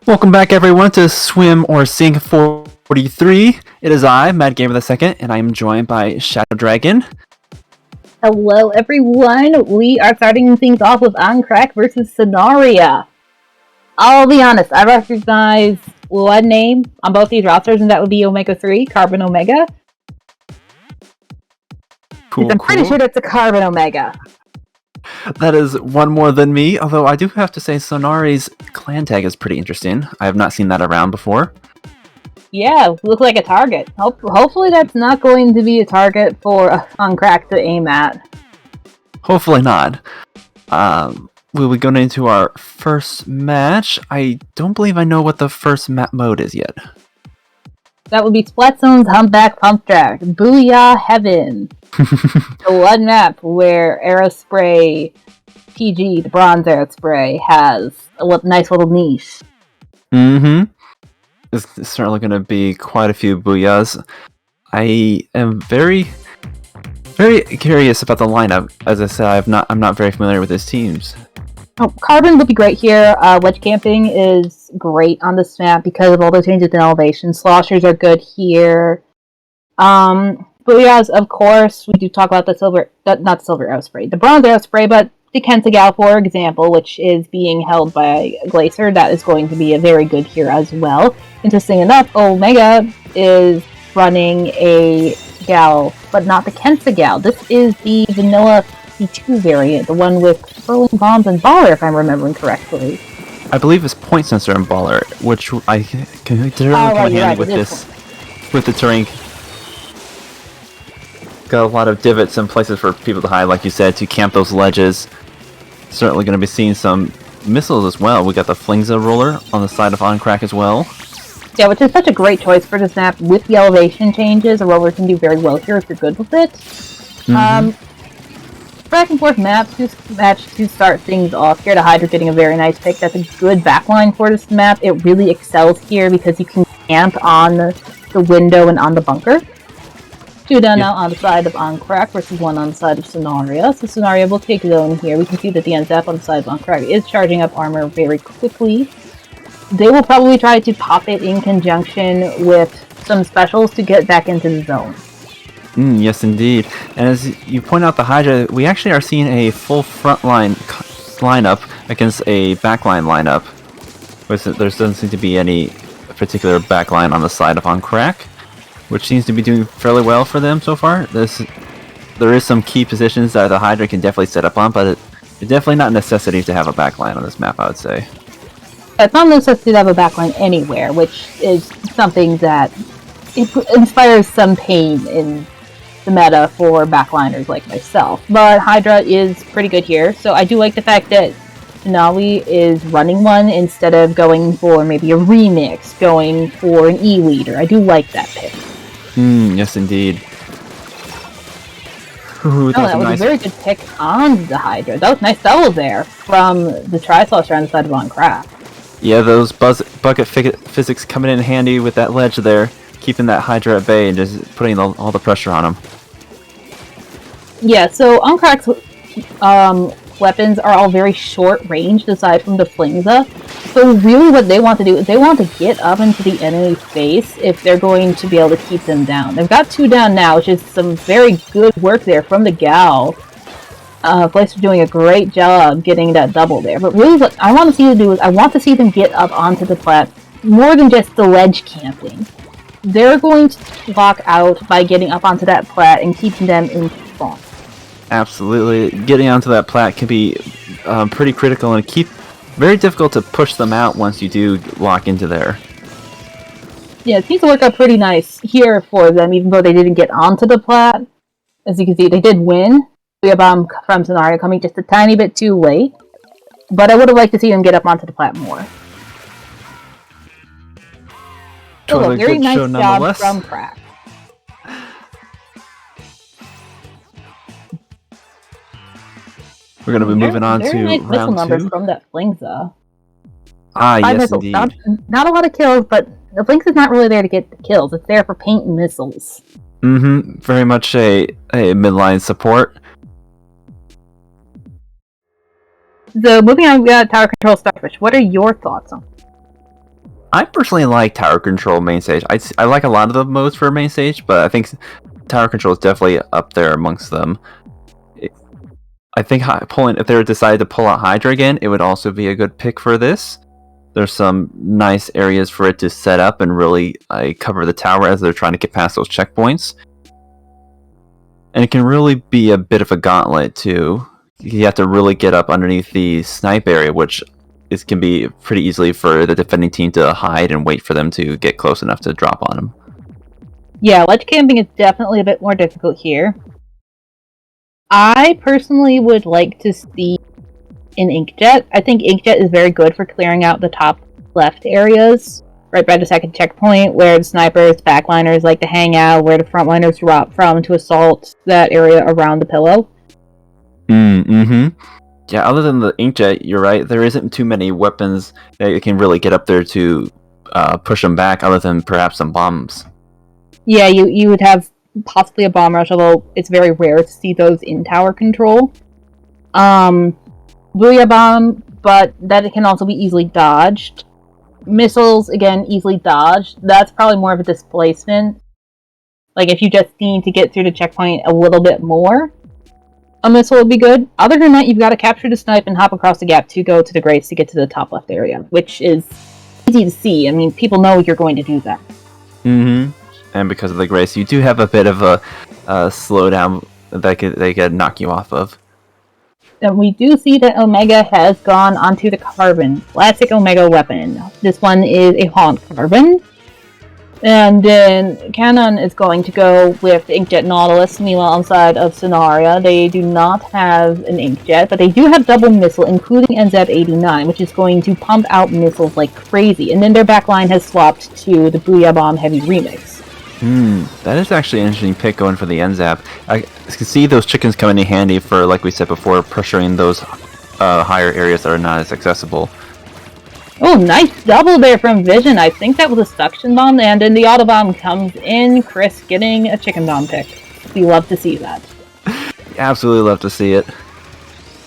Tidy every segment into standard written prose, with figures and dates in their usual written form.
Welcome back, everyone, to Swim or Sink 43. It is I, Mad Gamer II, and I am joined by Shadow Dragon. Hello, everyone. We are starting things off with Krak versus Sonaria. I'll be honest, I recognize one name on both these rosters, and that would be Omega 3, Carbon Omega. Cool. I'm pretty sure that's a Carbon Omega. That is one more than me, although I do have to say Sonari's clan tag is pretty interesting. I have not seen that around before. Yeah, looks like a target. Hopefully that's not going to be a target for Krak to aim at. Hopefully not. We'll be going into our first match. I don't believe I know what the first map mode is yet. That would be Splatzone's Humpback Pump Track. Booyah Heaven. The one map where Aerospray PG, the bronze Aerospray, has a nice little niche. Mm-hmm. It's certainly going to be quite a few booyahs. I am very curious about the lineup. As I said, I'm not very familiar with his teams. Oh, Carbon would be great here. Wedge camping is great on this map because of all the changes in elevation. Sloshers are good here. Booyahs, of course, we do talk about the the bronze Aerospray, but the Kentagal, for example, which is being held by Glacier, that is going to be a very good here as well. Interesting enough, Omega is running a Gal, but not the Kentagal. This is the vanilla C2 variant, the one with swirling bombs and baller, if I'm remembering correctly. I believe it's point sensor and baller, which I can really come in handy with the terrain. Got a lot of divots and places for people to hide, like you said, to camp those ledges. Certainly going to be seeing some missiles as well. We got the Flingza roller on the side of Krak as well. Yeah, which is such a great choice for this map with the elevation changes. A roller can do very well here if you're good with it. Back and forth match to start things off here. The Hydra getting a very nice pick. That's a good backline for this map. It really excels here because you can camp on the window and on the bunker. Two down now on the side of Krak versus one on the side of Sonaria. So Sonaria will take zone here. We can see that the NZAP on the side of Krak is charging up armor very quickly. They will probably try to pop it in conjunction with some specials to get back into the zone. Yes, indeed. And as you point out, the Hydra, we actually are seeing a full frontline lineup against a backline lineup. There doesn't seem to be any particular backline on the side of Krak, which seems to be doing fairly well for them so far. There is some key positions that the Hydra can definitely set up on, but it's definitely not a necessity to have a backline on this map, I would say. It's not necessary to have a backline anywhere, which is something that inspires some pain in the meta for backliners like myself. But Hydra is pretty good here, so I do like the fact that Finale is running one instead of going for maybe a remix, going for an E-leader. I do like that pick. Yes, indeed. Ooh, that was a very good pick on the Hydra. That was nice double there from the Tri-Slosher on the side of Krak. Yeah, those bucket physics coming in handy with that ledge there, keeping that Hydra at bay and just putting all the pressure on him. Yeah, so Krak's weapons are all very short-ranged aside from the Flingza. So really what they want to do is they want to get up into the enemy's face if they're going to be able to keep them down. They've got two down now, which is some very good work there from the Gal. Glacier doing a great job getting that double there. But really what I want to see them do is I want to see them get up onto the plat more than just the ledge camping. They're going to lock out by getting up onto that plat and keeping them in front. Absolutely. Getting onto that plat can be pretty critical and very difficult to push them out once you do lock into there. Yeah, it seems to work out pretty nice here for them, even though they didn't get onto the plat. As you can see, they did win. We have from Sonaria coming just a tiny bit too late. But I would have liked to see them get up onto the plat more. So, very nice job from Krak. We're going to be moving on to nice round missile numbers 2. from that Flingza. Yes, missiles. indeed. Not a lot of kills, but the Flingza's not really there to get the kills. It's there for paint and missiles. Very much a midline support. So moving on, we got Tower Control Starfish. What are your thoughts on? I personally like tower control main stage. I like a lot of the modes for main stage, but I think tower control is definitely up there amongst them. I think if they were decided to pull out Hydra again, it would also be a good pick for this. There's some nice areas for it to set up and really cover the tower as they're trying to get past those checkpoints. And it can really be a bit of a gauntlet too. You have to really get up underneath the snipe area, which can be pretty easily for the defending team to hide and wait for them to get close enough to drop on them. Yeah, ledge camping is definitely a bit more difficult here. I personally would like to see an Inkjet. I think Inkjet is very good for clearing out the top left areas, right by the second checkpoint, where the snipers, backliners like to hang out, where the frontliners drop from to assault that area around the pillow. Yeah, other than the Inkjet, you're right, there isn't too many weapons that you can really get up there to push them back, other than perhaps some bombs. Yeah, you would have possibly a bomb rush, although it's very rare to see those in tower control. Booyah bomb, but that can also be easily dodged. Missiles, again, easily dodged. That's probably more of a displacement. Like, if you just need to get through the checkpoint a little bit more, a missile would be good. Other than that, you've got to capture the snipe and hop across the gap to go to the graves to get to the top left area, which is easy to see. I mean, people know you're going to do that. And because of the grace, you do have a bit of a slowdown that they could knock you off of. And we do see that Omega has gone onto the Carbon. Classic Omega weapon. This one is a Haunt Carbon. And then Cannon is going to go with the Inkjet Nautilus. Meanwhile, on the side of Sonaria, they do not have an Inkjet, but they do have double missile, including NZ-89, which is going to pump out missiles like crazy. And then their backline has swapped to the Booyah Bomb Heavy Remix. That is actually an interesting pick going for the NZAP. I can see those chickens coming in handy for, like we said before, pressuring those higher areas that are not as accessible. Oh, nice double there from Vision. I think that was a suction bomb, and then the auto bomb comes in. Chris getting a chicken bomb pick. We love to see that. Absolutely love to see it.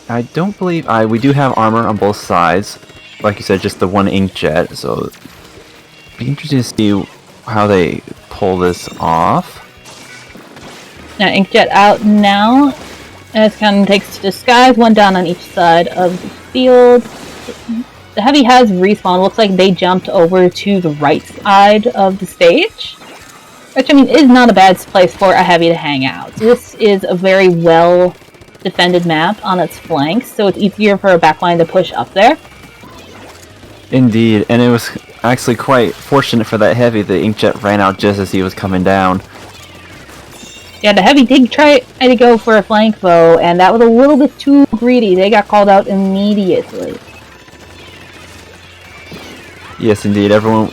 I don't believe we do have armor on both sides. Like you said, just the one Inkjet, so it'd be interesting to see how they pull this off. Now Inkjet out now, as Cannon takes to disguise, one down on each side of the field. The Heavy has respawned. Looks like they jumped over to the right side of the stage, which, I mean, is not a bad place for a Heavy to hang out. This is a very well defended map on its flanks, so it's easier for a backline to push up there. Indeed, and it was actually quite fortunate for that Heavy. The Inkjet ran out just as he was coming down. Yeah, the Heavy did try to go for a flank though, and that was a little bit too greedy. They got called out immediately. Yes, indeed. Everyone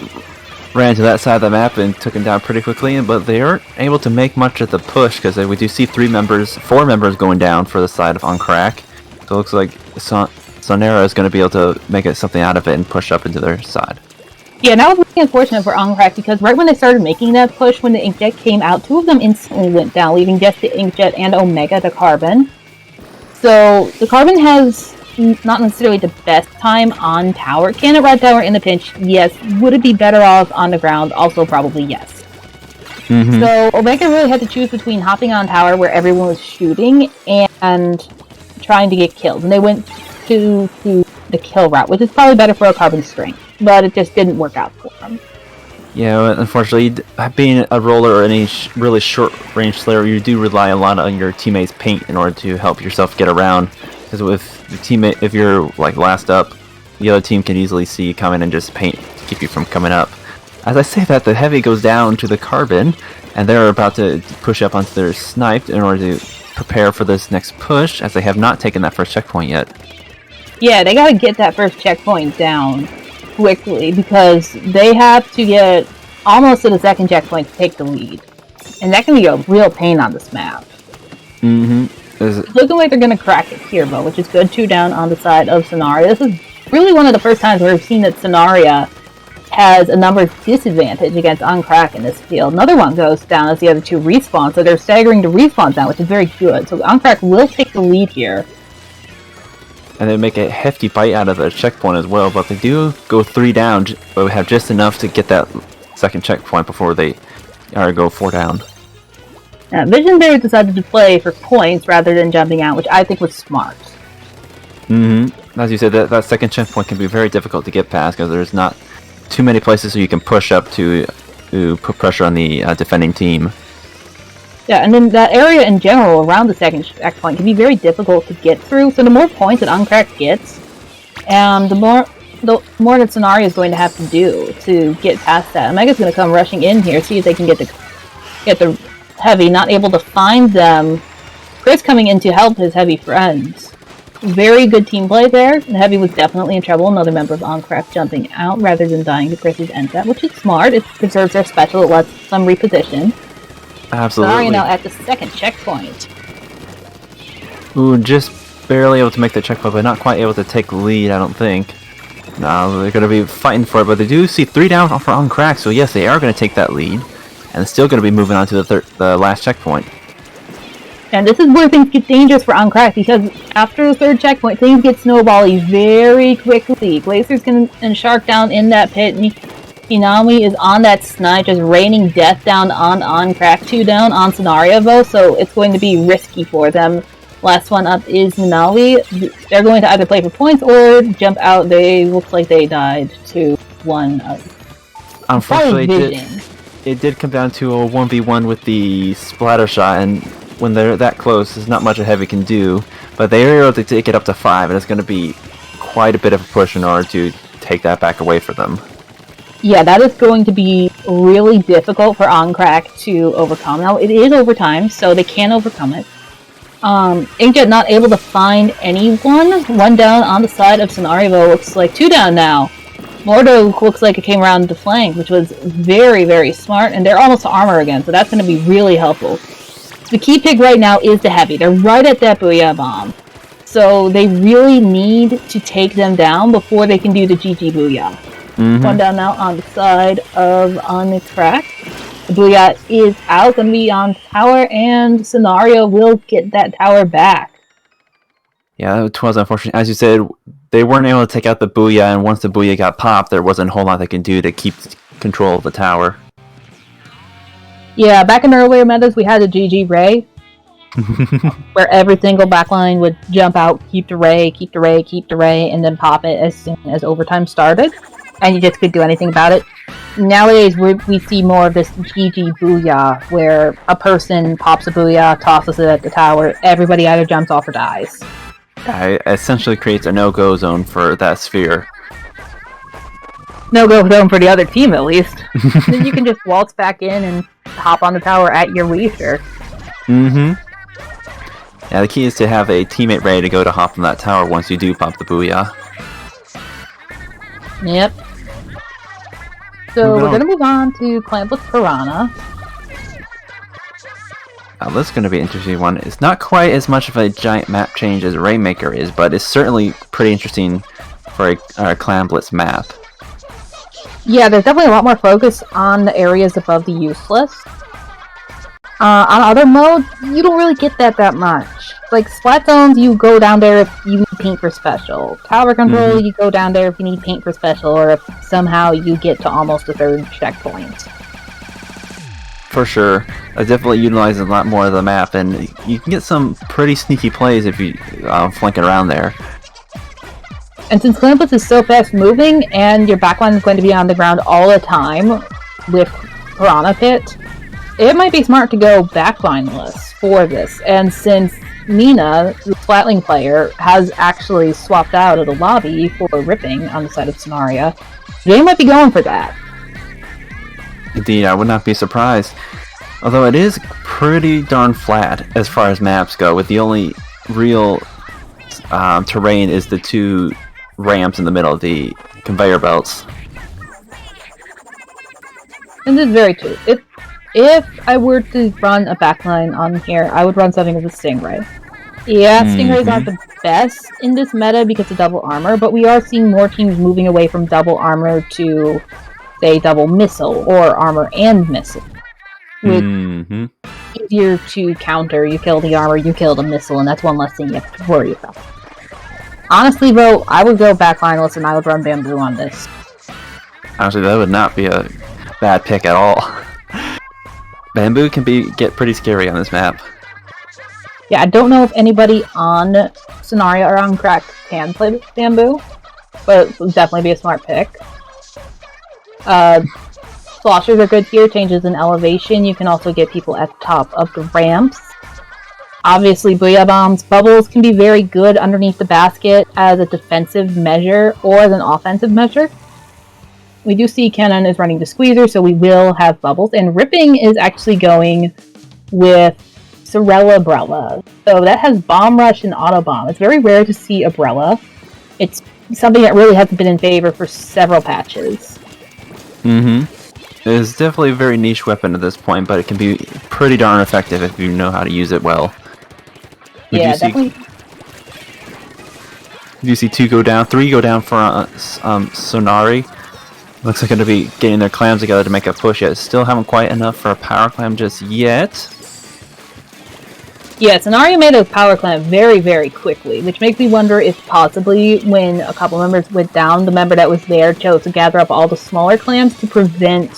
ran to that side of the map and took him down pretty quickly, but they aren't able to make much of the push because we do see 4 members going down for the side of on Krak. So it looks like Sonaria is going to be able to make something out of it and push up into their side. Yeah, and that was really unfortunate for Crak because right when they started making that push, when the Inkjet came out, 2 of them instantly went down, leaving just the Inkjet and Omega the Carbon. So the Carbon has not necessarily the best time on tower. Can it ride tower in the pinch? Yes. Would it be better off on the ground? Also probably yes. So Omega really had to choose between hopping on tower where everyone was shooting and trying to get killed. And they went to the kill route, which is probably better for a Carbon strength, but it just didn't work out for them. Yeah, unfortunately, being a roller or any really short-range slayer, you do rely a lot on your teammates' paint in order to help yourself get around. Because with the teammate, if you're like last up, the other team can easily see you coming and just paint to keep you from coming up. As I say that, the Heavy goes down to the Carbon, and they're about to push up onto their snipe in order to prepare for this next push, as they have not taken that first checkpoint yet. Yeah, they gotta get that first checkpoint down quickly because they have to get almost to the second checkpoint to take the lead. And that can be a real pain on this map. It's looking like they're gonna crack it here, though, which is good. 2 down on the side of Sonaria. This is really one of the first times where we've seen that Sonaria has a numbers disadvantage against Krak in this field. Another one goes down as the other 2 respawn, so they're staggering the respawns down, which is very good. So Krak will take the lead here. and they make a hefty bite out of the checkpoint as well. But they do go 3 down, but we have just enough to get that second checkpoint before they go 4 down. Now, Visionberry decided to play for points rather than jumping out, which I think was smart. As you said, that second checkpoint can be very difficult to get past because there's not too many places so you can push up to put pressure on the defending team. Yeah, and then that area in general around the second checkpoint can be very difficult to get through. So the more points that Uncracked gets, the more that Sonaria is going to have to do to get past that. Omega's going to come rushing in here, see if they can get the Heavy. Not able to find them. Chris coming in to help his Heavy friends. Very good team play there. The Heavy was definitely in trouble. Another member of Uncracked jumping out rather than dying to Chris's end set, which is smart. It preserves their special. It lets them reposition. Absolutely. Sonaria now at the second checkpoint. Ooh, just barely able to make the checkpoint, but not quite able to take the lead, I don't think. No, they're going to be fighting for it, but they do see 3 down for Uncracked, so yes, they are going to take that lead. And still going to be moving on to the last checkpoint. And this is where things get dangerous for Uncracked, because after the third checkpoint, things get snowbally very quickly. Glacier's going to shark down in that pit, and Hinami is on that snipe, just raining death down on Uncracked. 2 down on Sonaria, though, so it's going to be risky for them. Last one up is Nunawi. They're going to either play for points or jump out. They look like they died to one of... Unfortunately, it did come down to a 1v1 with the splatter shot, and when they're that close, there's not much a Heavy can do. But they are able to take it up to 5, and it's going to be quite a bit of a push in order to take that back away for them. Yeah, that is going to be really difficult for Uncracked to overcome. Now, it is overtime, so they can overcome it. Inkjet not able to find anyone. 1 down on the side of Sonaria, looks like 2 down now. Mordo looks like it came around to flank, which was very, very smart, and they're almost to armor again, so that's going to be really helpful. So the key pick right now is the Heavy. They're right at that Booyah Bomb. So they really need to take them down before they can do the GG Booyah. 1 down now on the side of Uncracked. The Booyah is out, going to be on tower, and Sonaria will get that tower back. Yeah, it was unfortunate. As you said, they weren't able to take out the Booyah, and once the Booyah got popped, there wasn't a whole lot they can do to keep control of the tower. Yeah, back in earlier metas, we had the GG Ray, where every single backline would jump out, keep the Ray, keep the Ray, keep the Ray, and then pop it as soon as overtime started, and you just couldn't do anything about it. Nowadays, we see more of this GG Booyah, where a person pops a Booyah, tosses it at the tower, everybody either jumps off or dies. It essentially creates a no-go zone for that sphere. No-go zone for the other team, at least. Then you can just waltz back in and hop on the tower at your leisure. Yeah, the key is to have a teammate ready to go to hop on that tower once you do pop the Booyah. Yep. So we're going to move on to Clampless Piranha. This is going to be an interesting one. It's not quite as much of a giant map change as Rainmaker is, but it's certainly pretty interesting for a Clamblitz map. Yeah, there's definitely a lot more focus on the areas above the useless. On other modes, you don't really get that much. Like, Splat Zones, you go down there if you need paint for special. Tower Control, you go down there if you need paint for special, or if somehow you get to almost the third checkpoint. For sure. It definitely utilizes a lot more of the map, and you can get some pretty sneaky plays if you flank it around there. And since Clampless is so fast moving, and your backline is going to be on the ground all the time with Piranha Pit, it might be smart to go backline-less for this. And since Mina, the Splatling player, has actually swapped out of the lobby for ripping on the side of Sonaria, they might be going for that. Indeed, I would not be surprised. Although it is pretty darn flat as far as maps go, with the only real terrain is the 2 ramps in the middle, the conveyor belts. And this is very true. If I were to run a backline on here, I would run something with a Stingray. Yeah, Stingrays aren't the best in this meta because of double armor, but we are seeing more teams moving away from double armor to, say, double missile, or armor and missile. With easier to counter. You kill the armor, you kill the missile, and that's one less thing you have to worry about. Honestly, though, I would go backlineless and I would run Bamboo on this. Honestly, that would not be a bad pick at all. Bamboo can get pretty scary on this map. Yeah, I don't know if anybody on Sonaria or on Krak can play Bamboo, but it would definitely be a smart pick. Sloshers are good here, changes in elevation. You can also get people at the top of the ramps. Obviously, Booyah Bombs. Bubbles can be very good underneath the basket as a defensive measure or as an offensive measure. We do see Cannon is running the Squeezer, so we will have Bubbles. And Ripping is actually going with Sorella Brella. So that has Bomb Rush and Auto Bomb. It's very rare to see Umbrella. It's something that really hasn't been in favor for several patches. It is definitely a very niche weapon at this point, but it can be pretty darn effective if you know how to use it well. Yeah, definitely. You see 2 go down, 3 go down for Sonari. Looks like they're going to be getting their clams together to make a push yet. Still haven't quite enough for a power clam just yet. Yeah, Sonaria made a power clam very, very quickly, which makes me wonder if possibly when a couple members went down, the member that was there chose to gather up all the smaller clams to prevent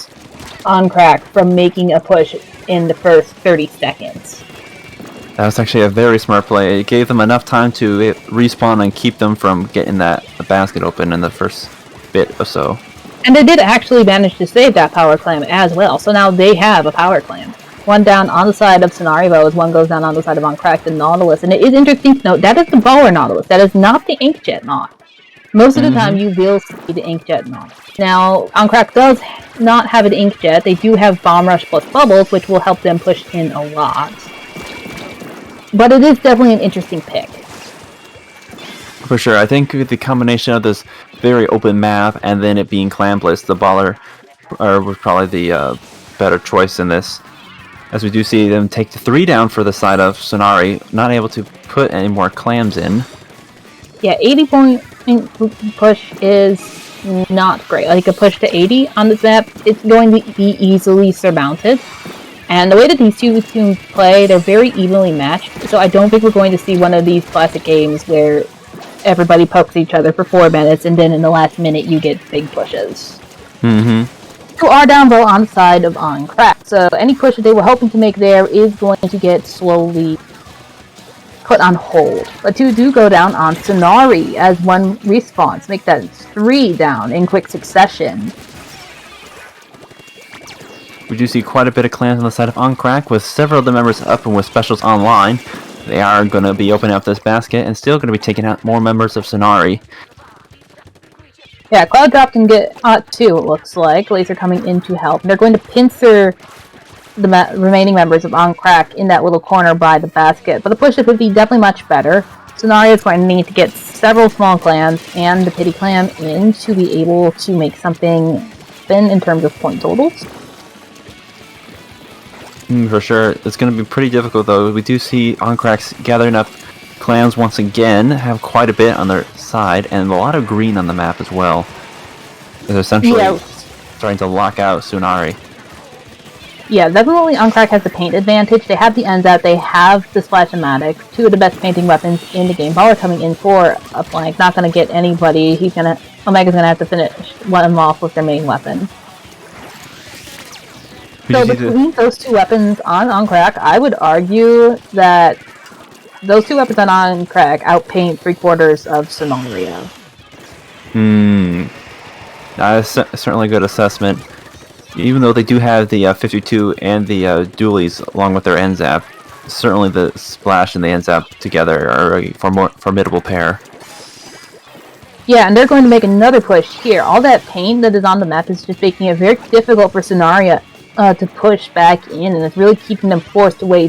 Krak from making a push in the first 30 seconds. That was actually a very smart play. It gave them enough time to respawn and keep them from getting the basket open in the first bit or so. And they did actually manage to save that power clam as well, so now they have a power clam. One down on the side of Sonaria as one goes down on the side of Krak the Nautilus. And it is interesting to note, that is the Baller Nautilus. That is not the Inkjet Naut. Most of the time you will see the Inkjet Naut. Now, Krak does not have an Inkjet. They do have Bomb Rush plus Bubbles, which will help them push in a lot. But it is definitely an interesting pick. For sure. I think with the combination of this very open map and then it being clampless, the Baller was probably the better choice in this. As we do see them take the 3 down for the side of Sonari, not able to put any more clams in. Yeah, 80-point push is not great. Like a push to 80 on this map, it's going to be easily surmounted. And the way that these two teams play, they're very evenly matched. So I don't think we're going to see one of these classic games where everybody pokes each other for 4 minutes and then in the last minute you get big pushes. Who are down low on the side of Krak. So any push that they were hoping to make there is going to get slowly put on hold. But 2 do go down on Sonari as one respawns. Make that 3 down in quick succession. We do see quite a bit of clams on the side of Krak with several of the members up and with specials online. They are going to be opening up this basket and still going to be taking out more members of Sonari. Yeah, Cloud Drop can get 2, it looks like. Laser coming in to help. They're going to pincer the remaining members of Krak in that little corner by the basket. But the push would be definitely much better. Sonaria is going to need to get several small clams and the pity clam in to be able to make something happen in terms of point totals. For sure. It's going to be pretty difficult though. We do see Krak's gathering up clams once again, have quite a bit on their side, and a lot of green on the map as well. They're essentially starting to lock out Sonari. Yeah, definitely Krak has the paint advantage. They have the ends out, they have the Splash-O-Matic, 2 of the best painting weapons in the game. Baller coming in for a flank, not going to get anybody. Omega's going to have to finish one off with their main weapon. So between those 2 weapons on Krak, I would argue that those 2 weapons on Krak outpaint 3/4 of Sonaria. That's certainly a good assessment. Even though they do have the 52 and the dualies along with their NZAP, certainly the Splash and the NZAP together are a formidable pair. Yeah, and they're going to make another push here. All that paint that is on the map is just making it very difficult for Sonaria to push back in, and it's really keeping them forced away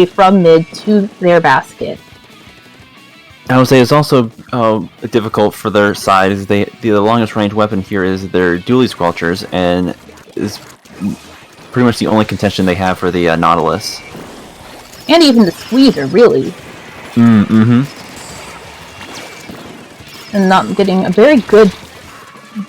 from mid to their basket. I would say it's also difficult for their side. Is the longest range weapon here is their dually squelchers, and is pretty much the only contention they have for the Nautilus. And even the Squeezer, really. And not getting a very good...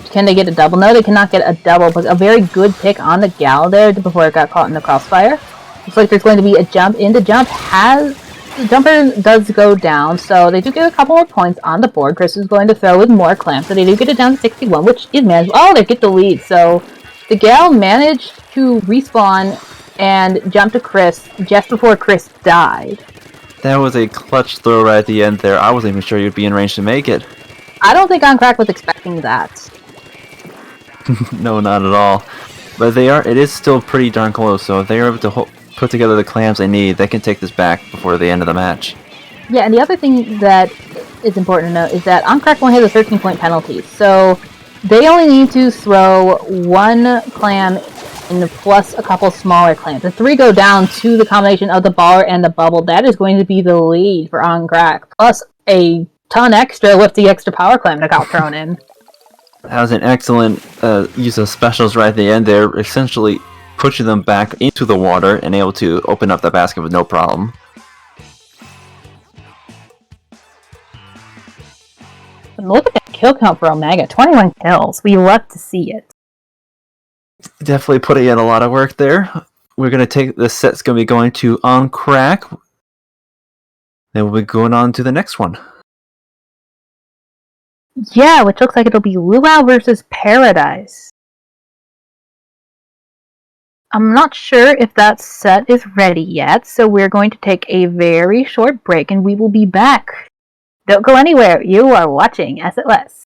Can they get a double? No, they cannot get a double, but a very good pick on the Gal there before it got caught in the crossfire. Looks like there's going to be a jump in. The jump has the jumper does go down, so they do get a couple more points on the board. Chris is going to throw with more clamps, so they do get it down to 61, which is manageable. Oh, they get the lead, so the Gale managed to respawn and jump to Chris just before Chris died. That was a clutch throw right at the end there. I wasn't even sure you'd be in range to make it. I don't think Krak was expecting that. No, not at all. But it is still pretty darn close, so if they're able to put together the clams they need, they can take this back before the end of the match. Yeah, and the other thing that is important to note is that Krak only has a 13-point penalty, so they only need to throw one clam and plus a couple smaller clams. The 3 go down to the combination of the baller and the bubble. That is going to be the lead for Krak, plus a ton extra with the extra power clam that got thrown in. That was an excellent use of specials right at the end there, essentially pushing them back into the water and able to open up the basket with no problem. And look at that kill count for Omega, 21 kills. We love to see it. Definitely putting in a lot of work there. We're going to take the set's going to be going to Krak. Then we'll be going on to the next one. Yeah, which looks like it'll be Luau versus Paradise. I'm not sure if that set is ready yet, so we're going to take a very short break and we will be back. Don't go anywhere, you are watching SLS.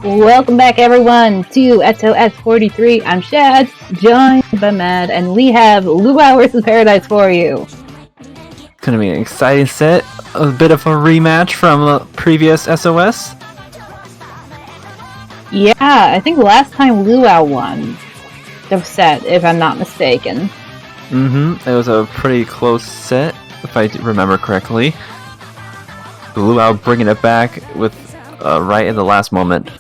Welcome back, everyone, to SOS43. I'm Shad, joined by Mad, and we have Luau vs. Paradise for you. It's gonna be an exciting set. A bit of a rematch from the previous SOS. Yeah, I think last time Luau won the set, if I'm not mistaken. It was a pretty close set, if I remember correctly. Luau bringing it back with right in the last moment.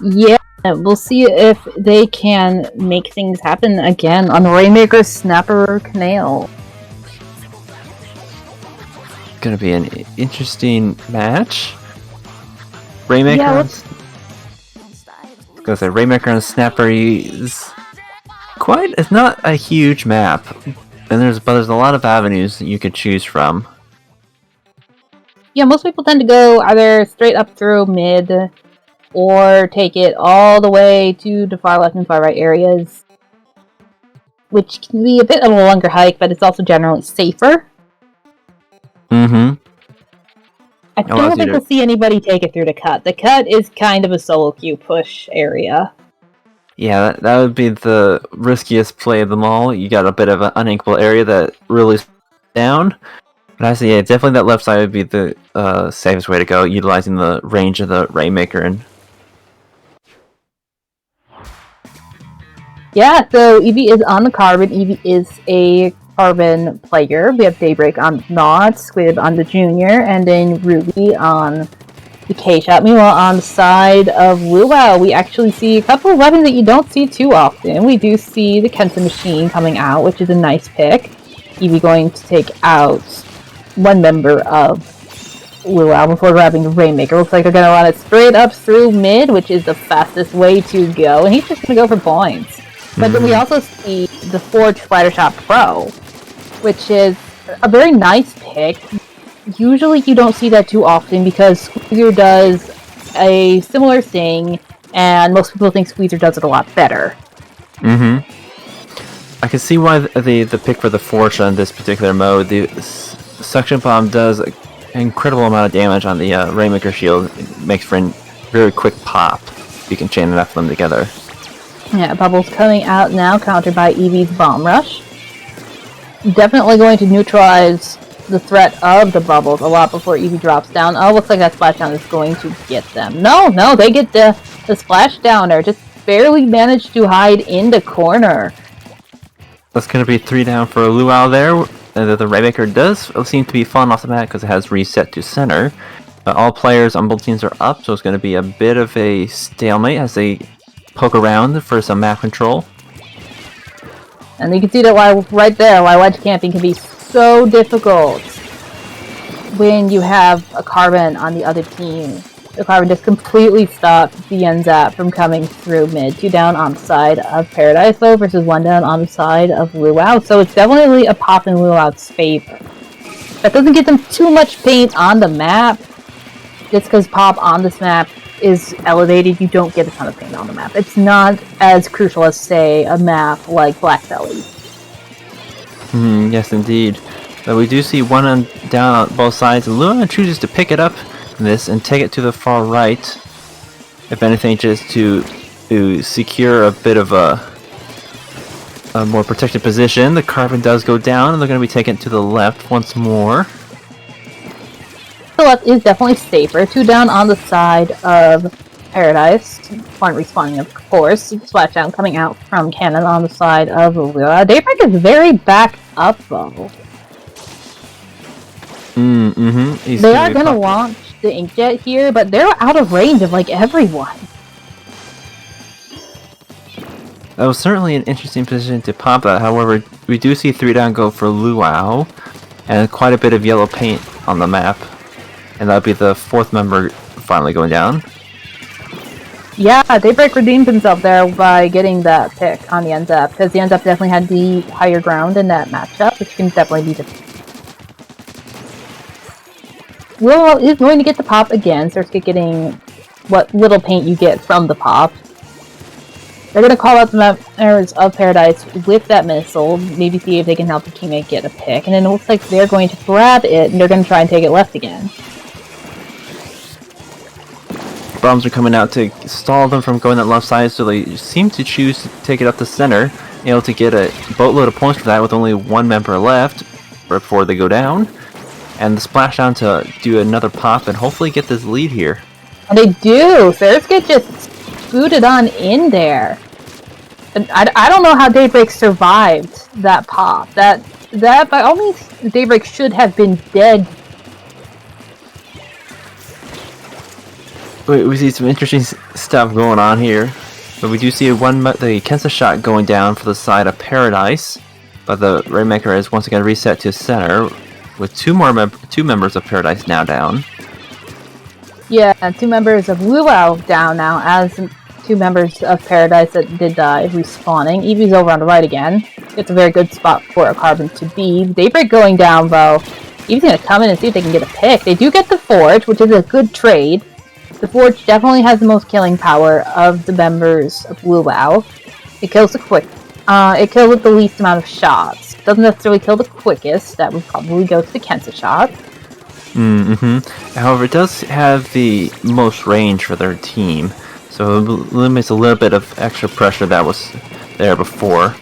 Yeah, we'll see if they can make things happen again on Rainmaker Snapper Canal. Gonna be an interesting match. Rainmaker. Yeah, I was gonna say Rainmaker and Snapper is quite. It's not a huge map, and there's a lot of avenues that you could choose from. Yeah, most people tend to go either straight up through mid, or take it all the way to the far left and far right areas, which can be a bit of a longer hike, but it's also generally safer. I don't think we'll see anybody take it through the cut. The cut is kind of a solo queue push area. Yeah, that would be the riskiest play of them all. You got a bit of an unequal area that really down. But I say, yeah, definitely that left side would be the safest way to go, utilizing the range of the Rainmaker. And yeah, so Eevee is on the Carbon. Eevee is a Carbon player. We have Daybreak on Nod, Squib on the Junior, and then Ruby on the K-Shot. Meanwhile, on the side of Luau, we actually see a couple of weapons that you don't see too often. We do see the Kensa Machine coming out, which is a nice pick. Eevee going to take out one member of Luau before grabbing the Rainmaker. Looks like they're going to run it straight up through mid, which is the fastest way to go, and he's just going to go for points. But then we also see the Forge Splattershot Pro, which is a very nice pick. Usually you don't see that too often because Squeezer does a similar thing, and most people think Squeezer does it a lot better. I can see why the pick for the Forge on this particular mode. The Suction Bomb does an incredible amount of damage on the Rainmaker shield. It makes for a very quick pop. You can chain enough of them together. Yeah, Bubbles coming out now, countered by Eevee's Bomb Rush. Definitely going to neutralize the threat of the bubbles a lot before Eevee drops down. Oh, looks like that splashdown is going to get them. No, they get the splashdowner. Just barely managed to hide in the corner. That's going to be 3 down for Luau there. The Rainmaker does seem to be falling off the mat because it has reset to center. All players on both teams are up, so it's going to be a bit of a stalemate as they poke around for some map control. And you can see that why wedge camping can be so difficult when you have a Carbon on the other team. The Carbon just completely stopped the N-Zap from coming through mid. 2 down on the side of Paradise, though, versus 1 down on the side of Luau. So it's definitely a pop in Luau's favor. That doesn't get them too much paint on the map. Just because pop on this map is elevated, you don't get a ton of paint on the map. It's not as crucial as, say, a map like Black Belly. Yes, indeed. But we do see 1 down on both sides. Luau chooses to pick it up this and take it to the far right. If anything, just to secure a bit of a more protected position. The Carbon does go down, and they're going to be taken to the left once more. The left is definitely safer. 2 down on the side of Paradise. Point respawning, of course. Splashdown coming out from Cannon on the side of Luau. Daybreak is very backed up, though. They are going to launch the Inkjet here, but they're out of range of, like, everyone. That was certainly an interesting position to pop that. However, we do see 3 down go for Luau, and quite a bit of yellow paint on the map. And that'll be the 4th member finally going down. Yeah, Daybreak redeemed himself there by getting that pick on the N-Zap, because the N-Zap definitely had the higher ground in that matchup, which can definitely be difficult. Luau is going to get the pop again, so it's getting what little paint you get from the pop. They're going to call out the members of Paradise with that missile, maybe see if they can help their teammate get a pick, and then it looks like they're going to grab it, and they're going to try and take it left again. Bombs are coming out to stall them from going that left side, so they seem to choose to take it up the center, able to get a boatload of points for that with only 1 member left before they go down. And the splashdown to do another pop and hopefully get this lead here. And they do! Surfskit just scooted on in there. And I don't know how Daybreak survived that pop. That by all means, Daybreak should have been dead. We see some interesting stuff going on here. But we do see the Kensa shot going down for the side of Paradise. But the Rainmaker is once again reset to center, with 2 members of Paradise now down. Yeah, 2 members of Luau down now, as 2 members of Paradise that did die respawning. Eevee's over on the right again. It's a very good spot for a Carbon to be. Daybreak going down, though. Eevee's going to come in and see if they can get a pick. They do get the Forge, which is a good trade. The Forge definitely has the most killing power of the members of Luau. It kills it kills with the least amount of shots. Doesn't necessarily kill the quickest. That would probably go to the Kensa shot. However, it does have the most range for their team, so it limits a little bit of extra pressure that was there before.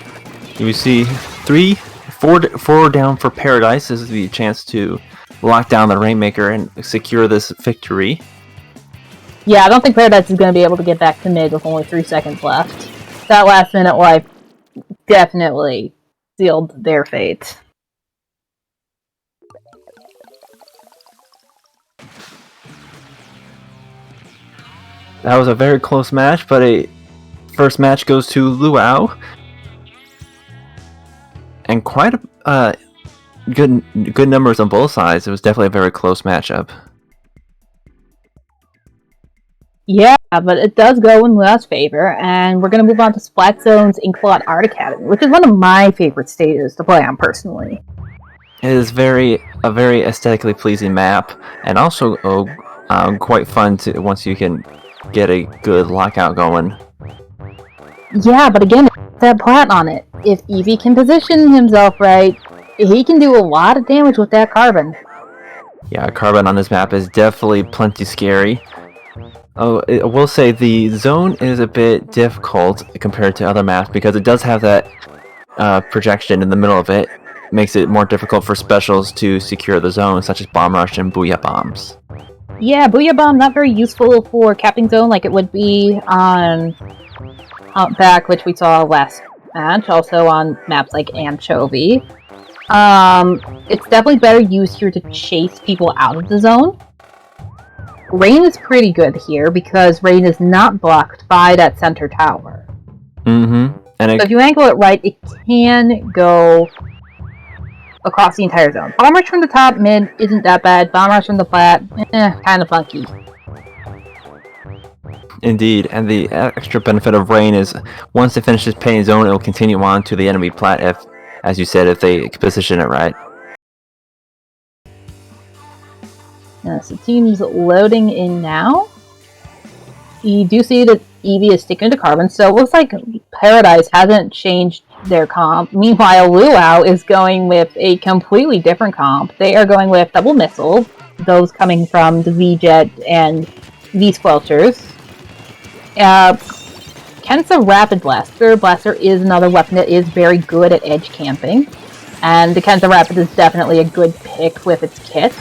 You see 4 down for Paradise. This is the chance to lock down the Rainmaker and secure this victory. Yeah, I don't think Paradise is going to be able to get back to mid with only 3 seconds left. That last minute wipe definitely sealed their fate. That was a very close match, but a first match goes to Luau. And quite a good numbers on both sides. It was definitely a very close matchup. Yeah, but it does go in Luau's favor, and we're going to move on to Splat Zone's Inkling Art Academy, which is one of my favorite stages to play on personally. It is a very aesthetically pleasing map, and also quite fun to once you can get a good lockout going. Yeah, but again, that plat on it. If Eevee can position himself right, he can do a lot of damage with that Carbon. Yeah, Carbon on this map is definitely plenty scary. Oh, I will say the zone is a bit difficult compared to other maps because it does have that projection in the middle of it, makes it more difficult for specials to secure the zone, such as Bomb Rush and Booyah Bombs. Yeah, Booyah Bomb not very useful for capping zone like it would be on Outback, which we saw last match, also on maps like Anchovy. It's definitely better used here to chase people out of the zone. Rain is pretty good here because Rain is not blocked by that center tower. Mm-hmm. And So if you angle it right, it can go across the entire zone. Bomb Rush from the top mid isn't that bad. Bomb Rush from the flat, kind of funky. Indeed, and the extra benefit of Rain is once it finishes painting zone, it will continue on to the enemy plat if, as you said, if they position it right. So the team's loading in now. You do see that Eevee is sticking to Carbon, so it looks like Paradise hasn't changed their comp. Meanwhile, Luau is going with a completely different comp. They are going with double missiles, those coming from the V-Jet and V-Squelchers. Kensa Rapid Blaster. Blaster is another weapon that is very good at edge camping. And the Kensa Rapid is definitely a good pick with its kit.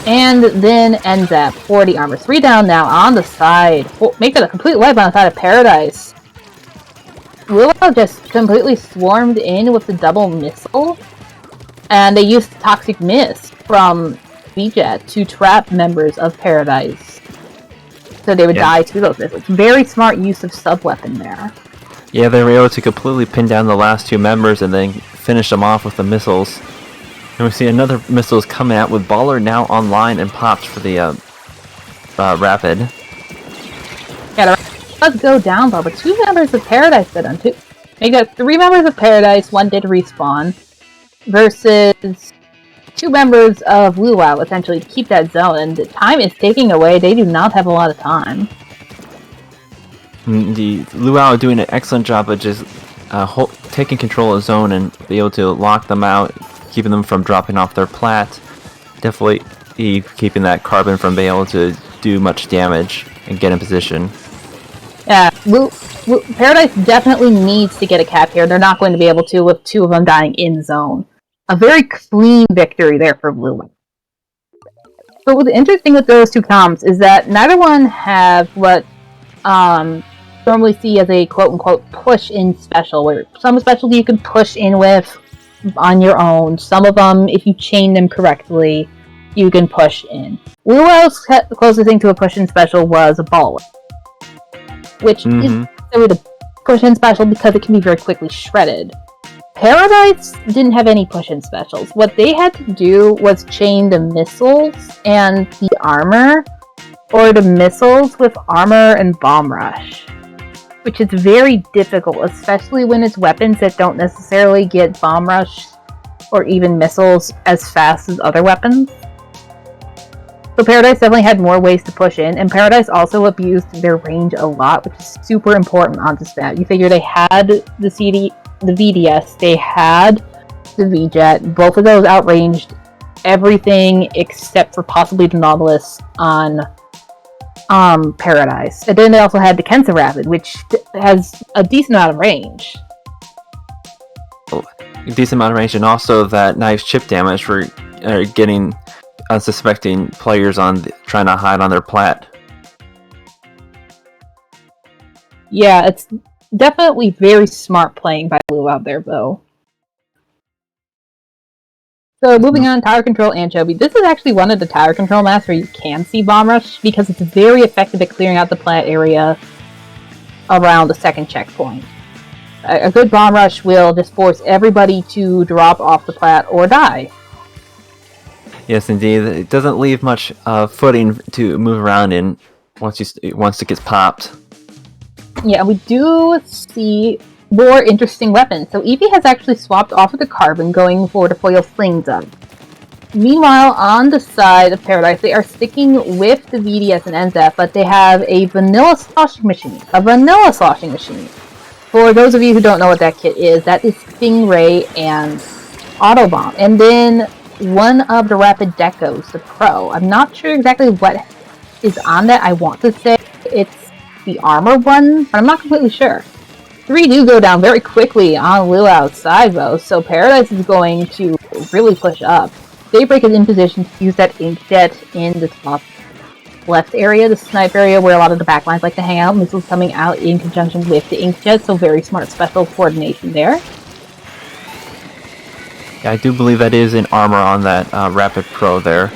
And then NZAP, 40 armor. 3 down now on the side. Make it a complete wipe on the side of Paradise. Luau just completely swarmed in with the double missile. And they used Toxic Mist from V-Jet to trap members of Paradise. So they would die to those missiles. Very smart use of sub-weapon there. Yeah, they were able to completely pin down the last 2 members and then finish them off with the missiles. And we see another missiles coming out with Baller now online and popped for the Rapid. Yeah, the does go down though, but 2 members of Paradise did on 2. They got 3 members of Paradise, 1 did respawn, versus 2 members of Luau essentially to keep that zone, and the time is taking away. They do not have a lot of time. The Luau doing an excellent job of just taking control of the zone and be able to lock them out, keeping them from dropping off their plat. Definitely keeping that Carbon from being able to do much damage and get in position. Yeah, Paradise definitely needs to get a cap here. They're not going to be able to with 2 of them dying in zone. A very clean victory there for Luau. But what's interesting with those 2 comps is that neither one have what normally see as a quote-unquote push-in special, where some specialty you can push in with on your own. Some of them, if you chain them correctly, you can push in. Luau's closest thing to a push-in special was a ball whip, which is really the push-in special because it can be very quickly shredded. Paradise didn't have any push-in specials. What they had to do was chain the missiles and the armor, or the missiles with armor and bomb rush, which is very difficult, especially when it's weapons that don't necessarily get bomb rush or even missiles as fast as other weapons. So Paradise definitely had more ways to push in, and Paradise also abused their range a lot, which is super important on this map. You figure they had the VDS, they had the V-Jet, both of those outranged everything except for possibly the Nautilus on Paradise. And then they also had the Kensa Rapid, which has a decent amount of range. A decent amount of range, and also that nice chip damage for getting unsuspecting players trying to hide on their plat. Yeah, it's definitely very smart playing by Blue out there, though. So moving on, Tower Control Anchovy. This is actually one of the Tower Control maps where you can see Bomb Rush, because it's very effective at clearing out the plat area around the second checkpoint. A good Bomb Rush will just force everybody to drop off the plat or die. Yes, indeed. It doesn't leave much footing to move around in once it gets popped. Yeah, we do see more interesting weapons. So Eevee has actually swapped off of the Carbon, going for the foil Slings up. Meanwhile, on the side of Paradise, they are sticking with the VDS and NZF, but they have a vanilla sloshing machine. For those of you who don't know what that kit is, that is Stingray and Autobomb. And then one of the Rapid Decos, the Pro. I'm not sure exactly what is on that. I want to say it's the armor one, but I'm not completely sure. Three do go down very quickly on Luau's side, though, so Paradise is going to really push up. Daybreak is in position to use that Inkjet in the top left area, the snipe area where a lot of the backlines like to hang out. Missiles coming out in conjunction with the Inkjet, so very smart special coordination there. Yeah, I do believe that is in armor on that Rapid Pro there.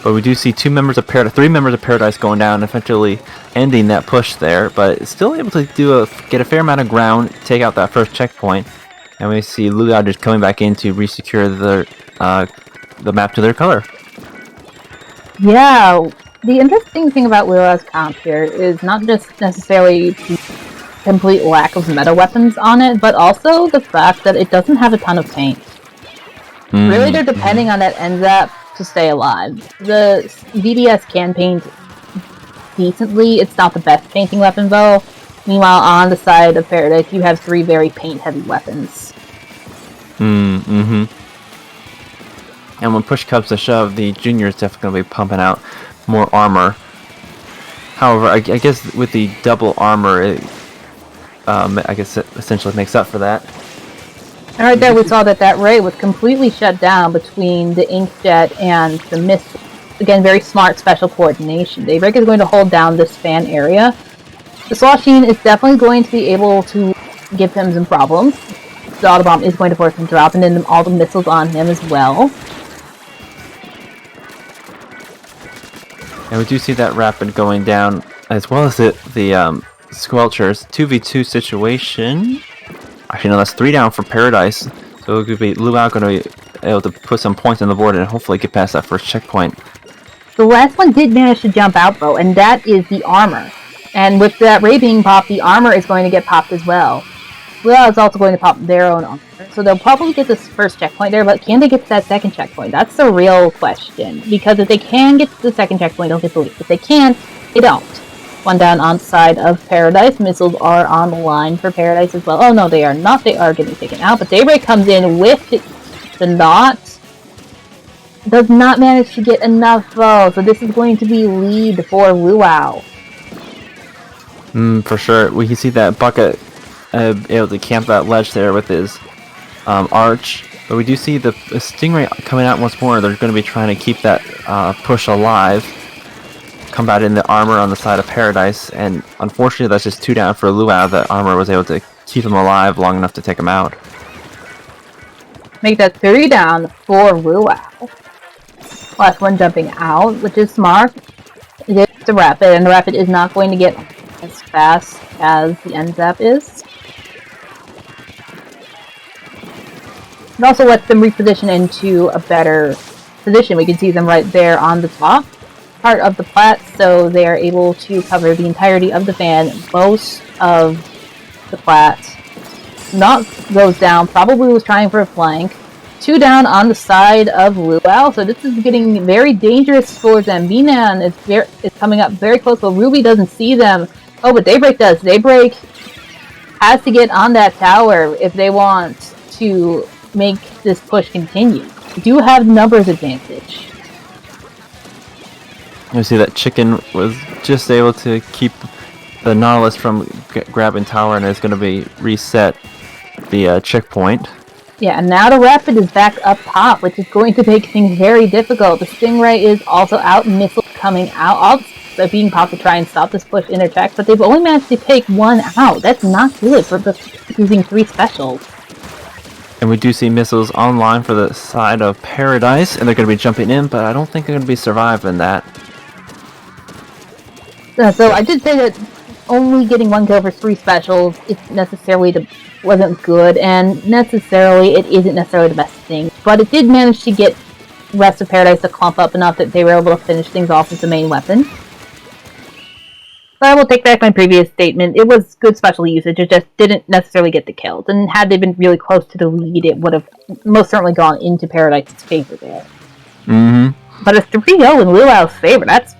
But we do see three members of Paradise going down, eventually ending that push there. But it's still able to get a fair amount of ground, take out that first checkpoint, and we see Luau just coming back in to resecure the map to their color. Yeah, the interesting thing about Luau's comp here is not just necessarily the complete lack of meta weapons on it, but also the fact that it doesn't have a ton of paint. Really, they're depending on that NZAP to stay alive. The VBS can paint decently. It's not the best painting weapon, though. Meanwhile, on the side of Paradise, you have three very paint-heavy weapons. And when push comes to shove, the Junior is definitely going to be pumping out more armor. However, I guess with the double armor, I guess it essentially makes up for that. And right there we saw that ray was completely shut down between the Inkjet and the missile. Again, very smart special coordination. Daybreak is going to hold down this fan area. The Sloshine is definitely going to be able to give him some problems. The Autobomb is going to force him to drop, and then all the missiles on him as well. And we do see that Rapid going down, as well as the Squelchers. 2v2 situation. Actually, no, that's 3 down for Paradise. So it could be Luau going to be able to put some points on the board and hopefully get past that first checkpoint. The last one did manage to jump out, though, and that is the armor. And with that ray being popped, the armor is going to get popped as well. Luau is also going to pop their own armor. So they'll probably get this first checkpoint there, but can they get to that second checkpoint? That's the real question. Because if they can get to the second checkpoint, they'll get the lead. If they can't, they don't. One down on the side of Paradise. Missiles are on the line for Paradise as well. Oh no, they are not. They are getting taken out. But Daybreak comes in with the knot. Does not manage to get enough though. So this is going to be lead for Luau. For sure. We can see that Bucket able to camp that ledge there with his arch. But we do see the Stingray coming out once more. They're going to be trying to keep that push alive. Combat in the armor on the side of Paradise, and unfortunately that's just 2 down for Luau. That armor was able to keep him alive long enough to take him out. Make that 3 down for Luau. Last one jumping out, which is smart. It is the Rapid, and the Rapid is not going to get as fast as the NZAP is. It also lets them reposition into a better position. We can see them right there on the top part of the plat, so they are able to cover the entirety of the fan. Most of the plat not goes down, probably was trying for a flank. 2 down on the side of Luau, so this is getting very dangerous for them. B-Man is coming up very close, but Ruby doesn't see them. Oh, but Daybreak does. Daybreak has to get on that tower if they want to make this push continue. They do have numbers advantage. You see that Chicken was just able to keep the Nautilus from grabbing tower, and is going to be reset the checkpoint. Yeah, and now the Rapid is back up top, which is going to make things very difficult. The Stingray is also out, missiles coming out, all being popped to try and stop this push in their tracks, but they've only managed to take 1 out. That's not good for using 3 specials. And we do see missiles online for the side of Paradise, and they're going to be jumping in, but I don't think they're going to be surviving that. So I did say that only getting 1 kill for 3 specials wasn't good, and necessarily it isn't necessarily the best thing. But it did manage to get the rest of Paradise to clump up enough that they were able to finish things off with the main weapon. But I will take back my previous statement. It was good special usage, it just didn't necessarily get the kills. And had they been really close to the lead, it would have most certainly gone into Paradise's favor there. But a 3-0 in Luau's favor, that's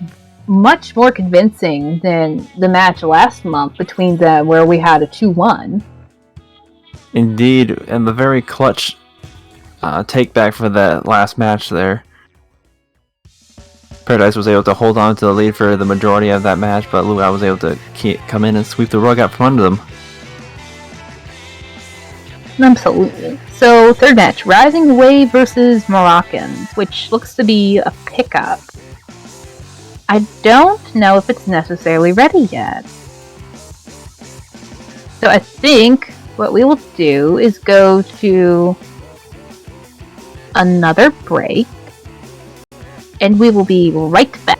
much more convincing than the match last month between them, where we had a 2-1. Indeed, and the very clutch take back for that last match there. Paradise was able to hold on to the lead for the majority of that match, but Luau was able to come in and sweep the rug out from under them. Absolutely. So, third match, Rising Wave versus Morroconsz, which looks to be a pickup. I don't know if it's necessarily ready yet. So I think what we will do is go to another break, and we will be right back.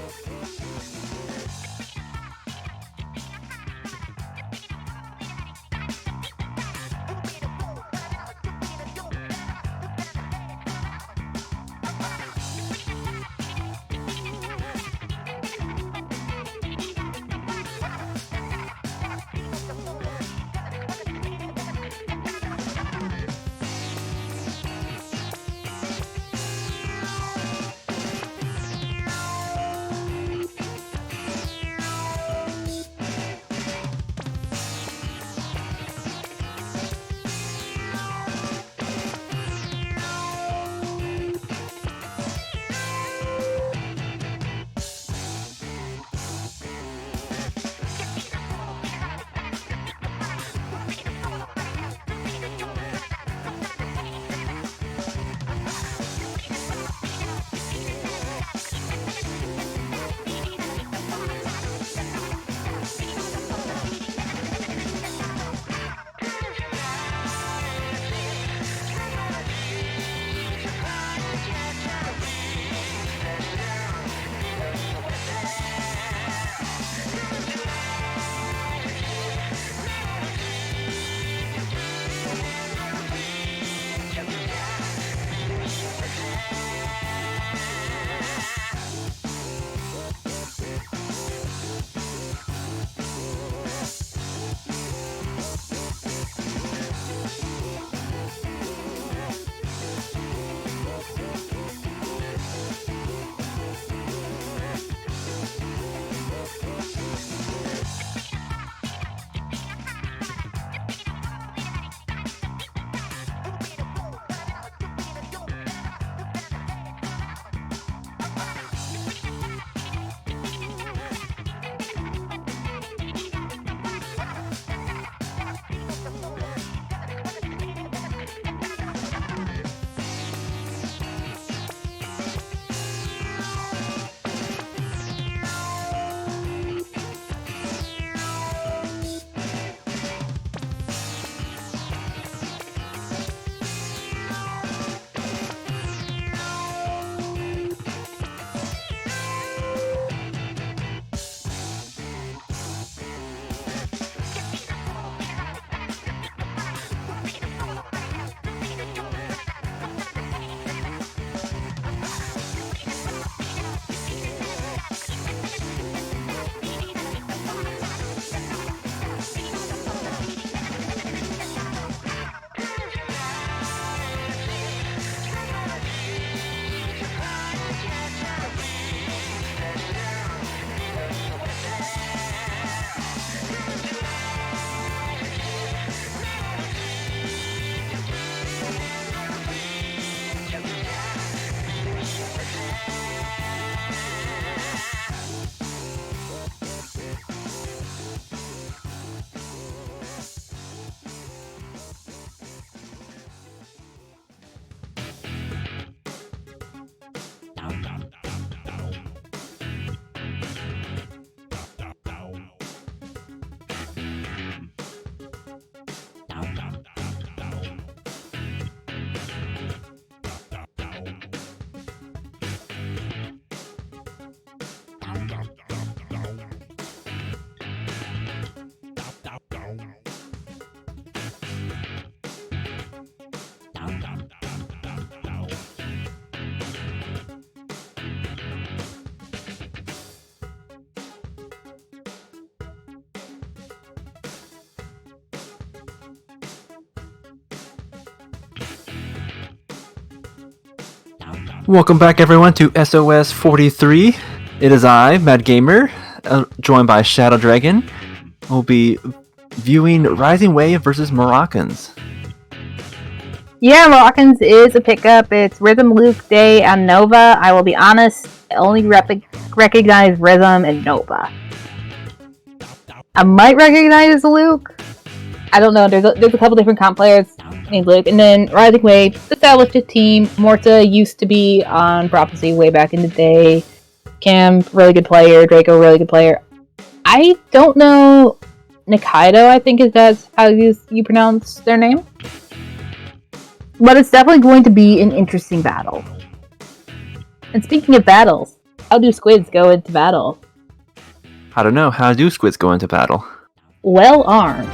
Welcome back, everyone, to SOS 43. It is I, Mad Gamer, joined by Shadow Dragon. We'll be viewing Rising Wave versus Morroconsz. Yeah, Morroconsz is a pickup. It's Rhythm Luke Day and Nova. I will be honest, I only recognize Rhythm and Nova. I might recognize Luke. I don't know. There's a couple different comp players named Luke. And then Rising Wave established a team. Morta used to be on Prophecy way back in the day. Cam, really good player. Draco, really good player. I don't know Nikaido, I think is that's how you pronounce their name. But it's definitely going to be an interesting battle. And speaking of battles, how do squids go into battle? I don't know. How do squids go into battle? Well armed.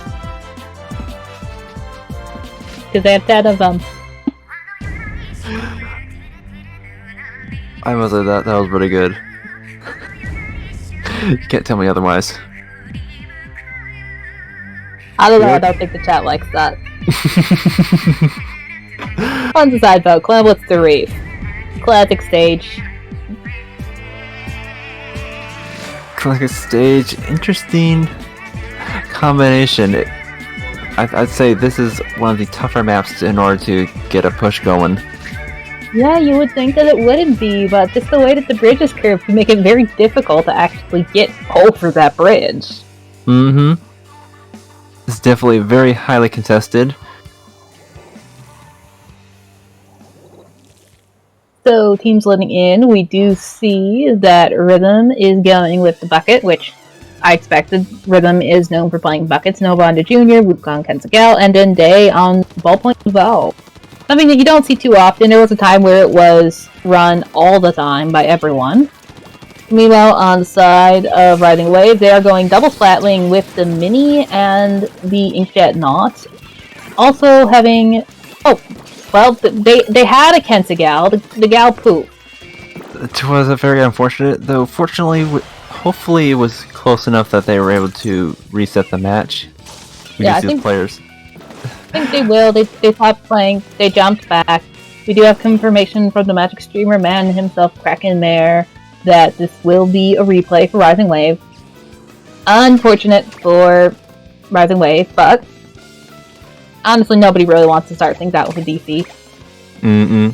Because they have 10 of them. I must say that was really good. You can't tell me otherwise. I don't know, I don't think the chat likes that. On the side vote, Clamblets to Reef. Classic stage. Classic stage, interesting combination. I'd say this is one of the tougher maps in order to get a push going. Yeah, you would think that it wouldn't be, but just the way that the bridge is curved can make it very difficult to actually get over that bridge. Mm-hmm. It's definitely very highly contested. So, teams letting in, we do see that Rhythm is going with the bucket, which I expected. Rhythm is known for playing buckets. Novanda Jr., Wukong Kensagal, and then Day on Ballpoint Luau. Something that you don't see too often. There was a time where it was run all the time by everyone. Meanwhile, on the side of Rising Wave, they are going double Splatling with the Mini and the Inkjet Knot. Also having... Oh, well, they had a Kensagal. The gal pooped. It was a very unfortunate, though fortunately, hopefully it was close enough that they were able to reset the match. Yeah, I think players. I think they will. They stopped playing. They jumped back. We do have confirmation from the Magic Streamer man himself, Krak in there, that this will be a replay for Rising Wave. Unfortunate for Rising Wave, but honestly, nobody really wants to start things out with a DC. Mm-mm.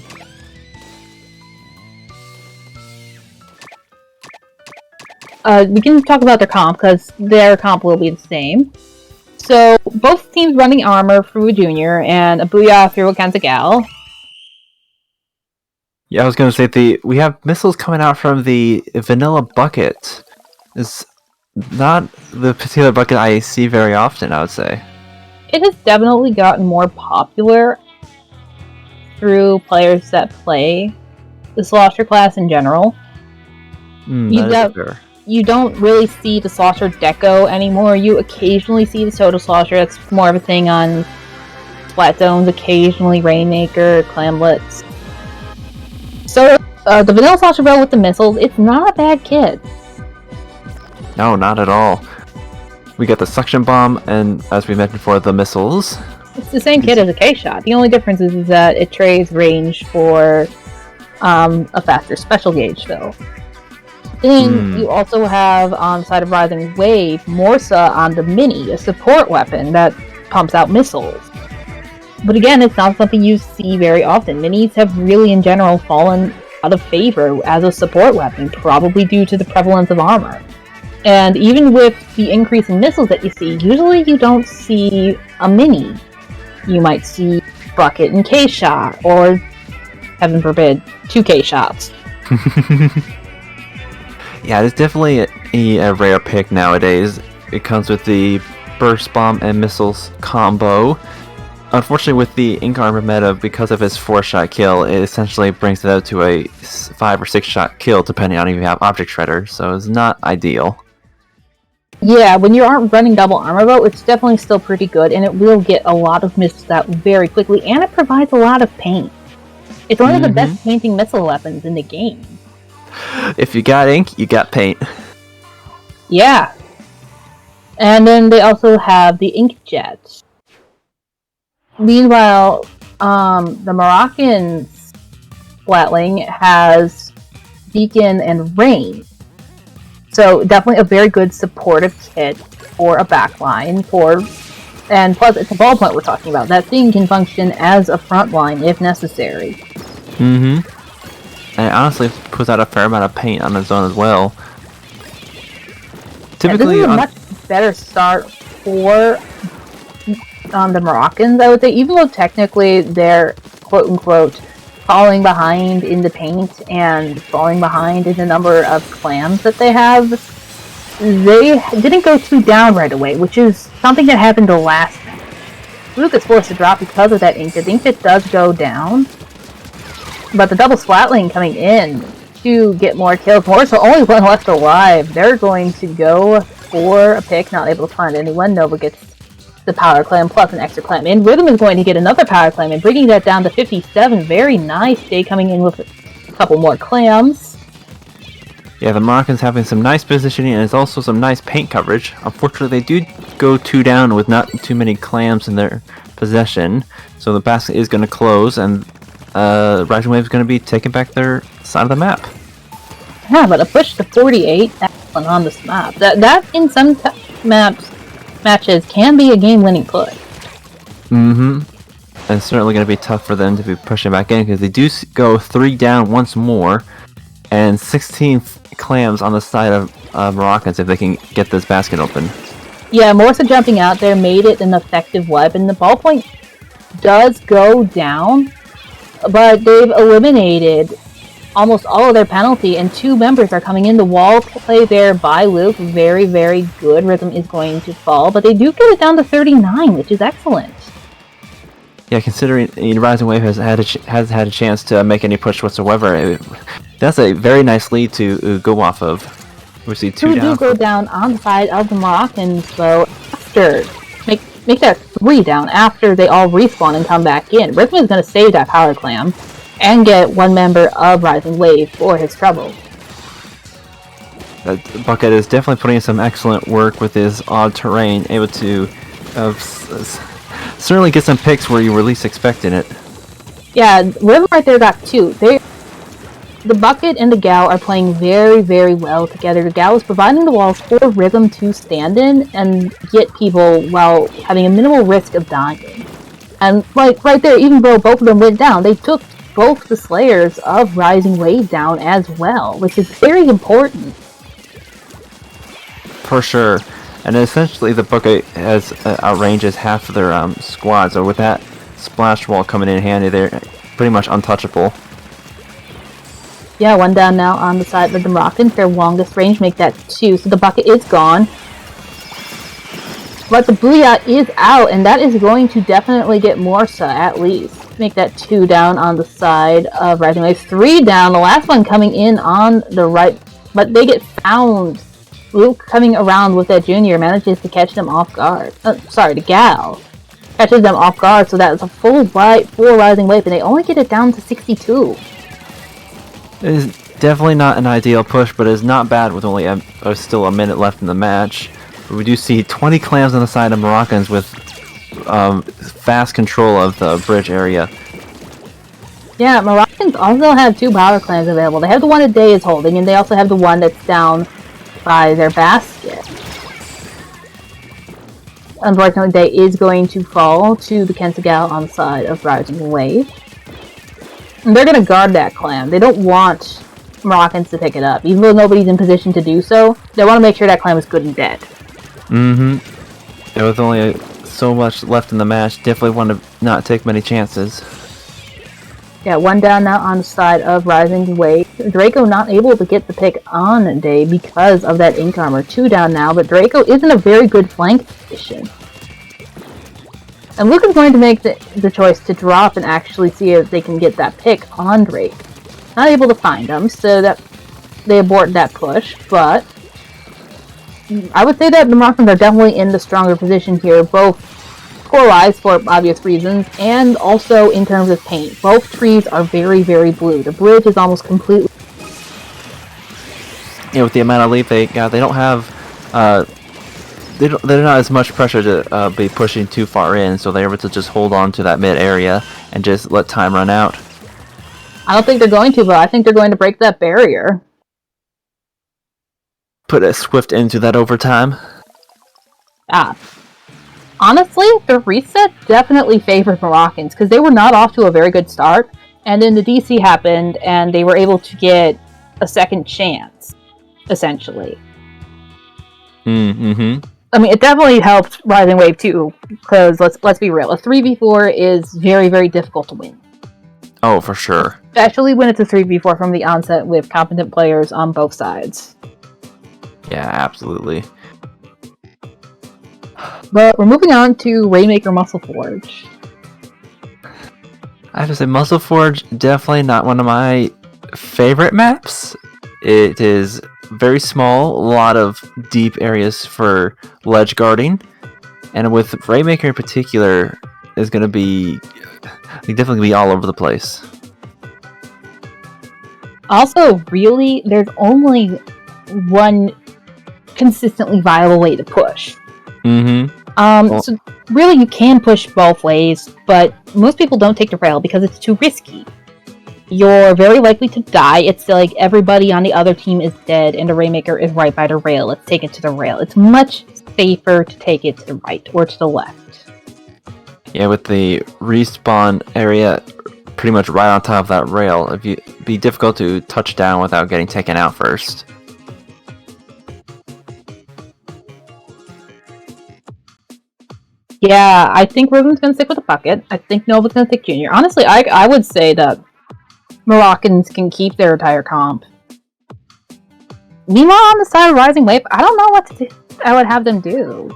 We can talk about their comp, because their comp will be the same. So, both teams running armor through a Junior, and a Booyah through a Kensagal. Yeah, I was going to say, we have missiles coming out from the vanilla bucket. It's not the particular bucket I see very often, I would say. It has definitely gotten more popular through players that play the Slosher class in general. You don't really see the Slosher Deco anymore. You occasionally see the Soda Slosher. That's more of a thing on Splat Zones. Occasionally Rainmaker, Clamblets. So, the Vanilla Slosher Bell with the missiles, it's not a bad kit. No, not at all. We got the Suction Bomb, and as we mentioned before, the missiles. It's the same kit as a K-Shot. The only difference is that it trades range for a faster special gauge, though. Then you also have, on the side of Rising Wave, Morsa on the Mini, a support weapon that pumps out missiles. But again, it's not something you see very often. Minis have really, in general, fallen out of favor as a support weapon, probably due to the prevalence of armor. And even with the increase in missiles that you see, usually you don't see a Mini. You might see Bucket and K-Shot, or, heaven forbid, 2 K-Shots. Yeah, it's definitely a rare pick nowadays. It comes with the Burst Bomb and Missiles combo. Unfortunately, with the Ink Armor meta, because of his 4-shot kill, it essentially brings it out to a 5 or 6-shot kill, depending on if you have Object Shredder, so it's not ideal. Yeah, when you aren't running double armor bow, it's definitely still pretty good, and it will get a lot of missiles out very quickly, and it provides a lot of paint. It's one of the best painting missile weapons in the game. If you got ink, you got paint. Yeah. And then they also have the Inkjet. Meanwhile, the Morroconsz Splatling has Beacon and Rain. So definitely a very good supportive kit for a backline, and plus it's a ballpoint we're talking about. That thing can function as a front line if necessary. And it honestly puts out a fair amount of paint on his own as well. Typically, this is a much better start for the Moroccans, I would say, even though technically they're quote-unquote falling behind in the paint and falling behind in the number of clams that they have, they didn't go 2 down right away, which is something that happened the last match. Luke is forced to drop because of that ink. The ink that does go down, but the double splatling coming in to get more kills. So only one left alive. They're going to go for a pick, not able to find anyone. Nova gets the power clam plus an extra clam in. Rhythm is going to get another power clam in, bringing that down to 57. Very nice. Day coming in with a couple more clams. Yeah, the Moroccans having some nice positioning, and there's also some nice paint coverage. Unfortunately, they do go 2 down with not too many clams in their possession, so the basket is going to close, and Rising Wave is going to be taking back their side of the map. Yeah, but a push to 48, that's on this map. That in some matches can be a game-winning push. Mm-hmm. And it's certainly going to be tough for them to be pushing back in, because they do go 3 down once more, and 16 clams on the side of Moroccans if they can get this basket open. Yeah, Morsa jumping out there made it an effective weapon. The ballpoint does go down, but they've eliminated almost all of their penalty, and 2 members are coming in. The wall play there by Luke, very, very good. Rhythm is going to fall, but they do get it down to 39, which is excellent. Yeah, considering Rising Wave has had a chance to make any push whatsoever, that's a very nice lead to go off of. We see 2 down. Do go down on the side of the Moroccans, though. After make that 3 down after they all respawn and come back in. Rhythm is going to save that power clam and get 1 member of Rising Wave for his trouble. Bucket is definitely putting in some excellent work with his odd terrain, able to certainly get some picks where you were least expecting it. Yeah, Rhythm right there got 2. The Bucket and the Gal are playing very, very well together. The Gal is providing the walls for Rhythm to stand in and get people while having a minimal risk of dying. And like right there, even though both of them went down, they took both the Slayers of Rising Wave down as well, which is very important. For sure. And essentially the Bucket has outranges half of their squad, so with that splash wall coming in handy, they're pretty much untouchable. Yeah, 1 down now on the side of the Moroccans. Their longest range make that 2, so the Bucket is gone. But the Booyah is out, and that is going to definitely get Morsa, at least. Make that 2 down on the side of Rising Wave. 3 down, the last one coming in on the right, but they get found. Luke coming around with that Junior manages to catch them off guard. The Gal catches them off guard, so that is a full right for Rising Wave, and they only get it down to 62. It is definitely not an ideal push, but it is not bad with only still a minute left in the match. We do see 20 clams on the side of Moroccans with fast control of the bridge area. Yeah, Moroccans also have 2 power clams available. They have the one that Day is holding, and they also have the one that's down by their basket. Unfortunately, Day is going to fall to the Kensagal on the side of Rising Wave. And they're going to guard that clam. They don't want Moroccans to pick it up. Even though nobody's in position to do so, they want to make sure that clam is good and dead. Mm-hmm. There was only so much left in the match. Definitely want to not take many chances. Yeah, 1 down now on the side of Rising Wave. Draco not able to get the pick on Day because of that ink armor. 2 down now, but Draco is in a very good flank position. And Luke is going to make the choice to drop and actually see if they can get that pick on Drake. Not able to find him, so that they abort that push, but I would say that the Moroccans are definitely in the stronger position here, both score-wise for obvious reasons, and also in terms of paint. Both trees are very, very blue. The bridge is almost completely... Yeah, with the amount of lead they got, they don't have... There's not as much pressure to be pushing too far in, so they're able to just hold on to that mid area and just let time run out. I don't think they're going to, but I think they're going to break that barrier. Put a swift into that overtime. Honestly, the reset definitely favored Moroccans, because they were not off to a very good start, and then the DC happened, and they were able to get a second chance, essentially. Mm-hmm. I mean, it definitely helped Rising Wave 2, because let's be real, a 3v4 is very, very difficult to win. Oh, for sure. Especially when it's a 3v4 from the onset with competent players on both sides. Yeah, absolutely. But we're moving on to Rainmaker Muscle Forge. I have to say, Muscle Forge, definitely not one of my favorite maps. It is very small, a lot of deep areas for ledge guarding, and with Rainmaker in particular, is going to be definitely be all over the place. Also, really, there's only one consistently viable way to push. So really, you can push both ways, but most people don't take the rail because it's too risky. You're very likely to die. It's like everybody on the other team is dead, and the Rainmaker is right by the rail. Let's take it to the rail. It's much safer to take it to the right or to the left. Yeah, with the respawn area pretty much right on top of that rail, it'd be difficult to touch down without getting taken out first. Yeah, I think Rhythm's gonna stick with the bucket. I think Nova's gonna stick Junior. Honestly, I would say that Morroconsz can keep their entire comp. Meanwhile, on the side of Rising Wave, I don't know what to do. I would have them do.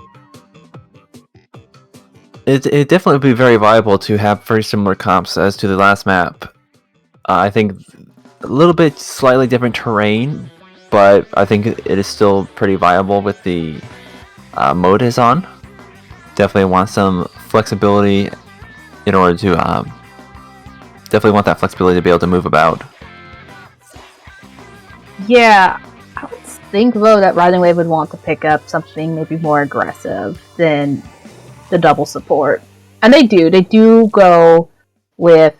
It definitely would be very viable to have very similar comps as to the last map. I think a little bit slightly different terrain, but I think it is still pretty viable with the mode is on. Definitely want some flexibility in order to definitely want that flexibility to be able to move about. Yeah, I would think though that Rising Wave would want to pick up something maybe more aggressive than the double support. And they do go with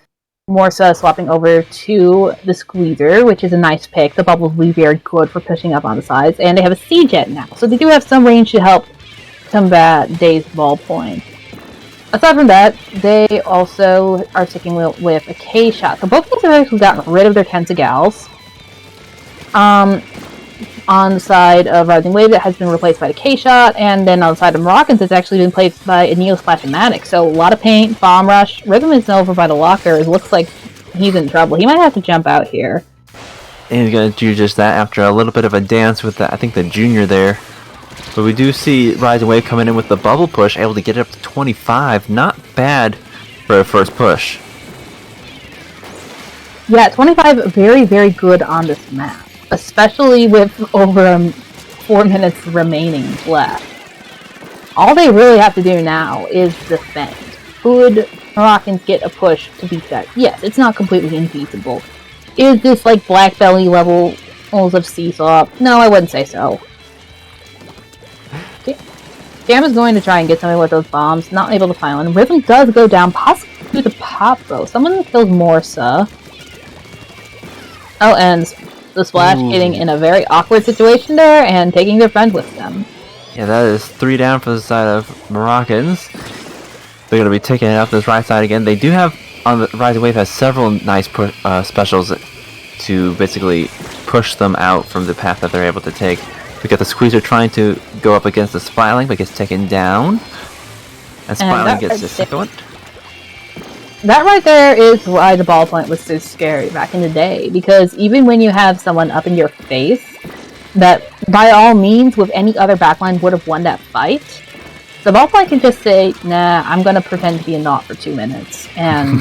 Morsa swapping over to the Squeezer, which is a nice pick. The bubbles will be very good for pushing up on the sides, and they have a C-Jet now, so they do have some range to help combat Day's ballpoint. Aside from that, they also are sticking with a K-Shot. So both teams have actually gotten rid of their Tensa Gals. On the side of Rising Wave, it has been replaced by the K-Shot, and then on the side of Morroconsz, it's actually been replaced by a Neo Splash-O-Matic. So a lot of paint, Bomb Rush. Rhythm is over by the locker. It looks like he's in trouble. He might have to jump out here. And he's going to do just that after a little bit of a dance with I think the Junior there. But we do see Rising Wave coming in with the bubble push, able to get it up to 25. Not bad for a first push. Yeah, 25, very, very good on this map. Especially with over 4 minutes remaining left. All they really have to do now is defend. Could Morroconsz get a push to beat that? Yes, it's not completely infeasible. Is this like Black Belly levels of Seesaw? No, I wouldn't say so. Jam is going to try and get something with those bombs, not able to find one. Rhythm does go down, possibly due to pop though. Someone kills Morsa. Oh, and the Splash getting in a very awkward situation there and taking their friend with them. Yeah, that is 3 down for the side of Morroconsz. They're going to be taking it up this right side again. They do have, on the Rising Wave, has several nice specials to basically push them out from the path that they're able to take. We got the Squeezer trying to go up against the Spyling, but gets taken down. And Spyling gets the second one. That right there is why the ballpoint was so scary back in the day, because even when you have someone up in your face, that by all means with any other backline would have won that fight, the ballpoint can just say, nah, I'm gonna pretend to be a knot for 2 minutes, and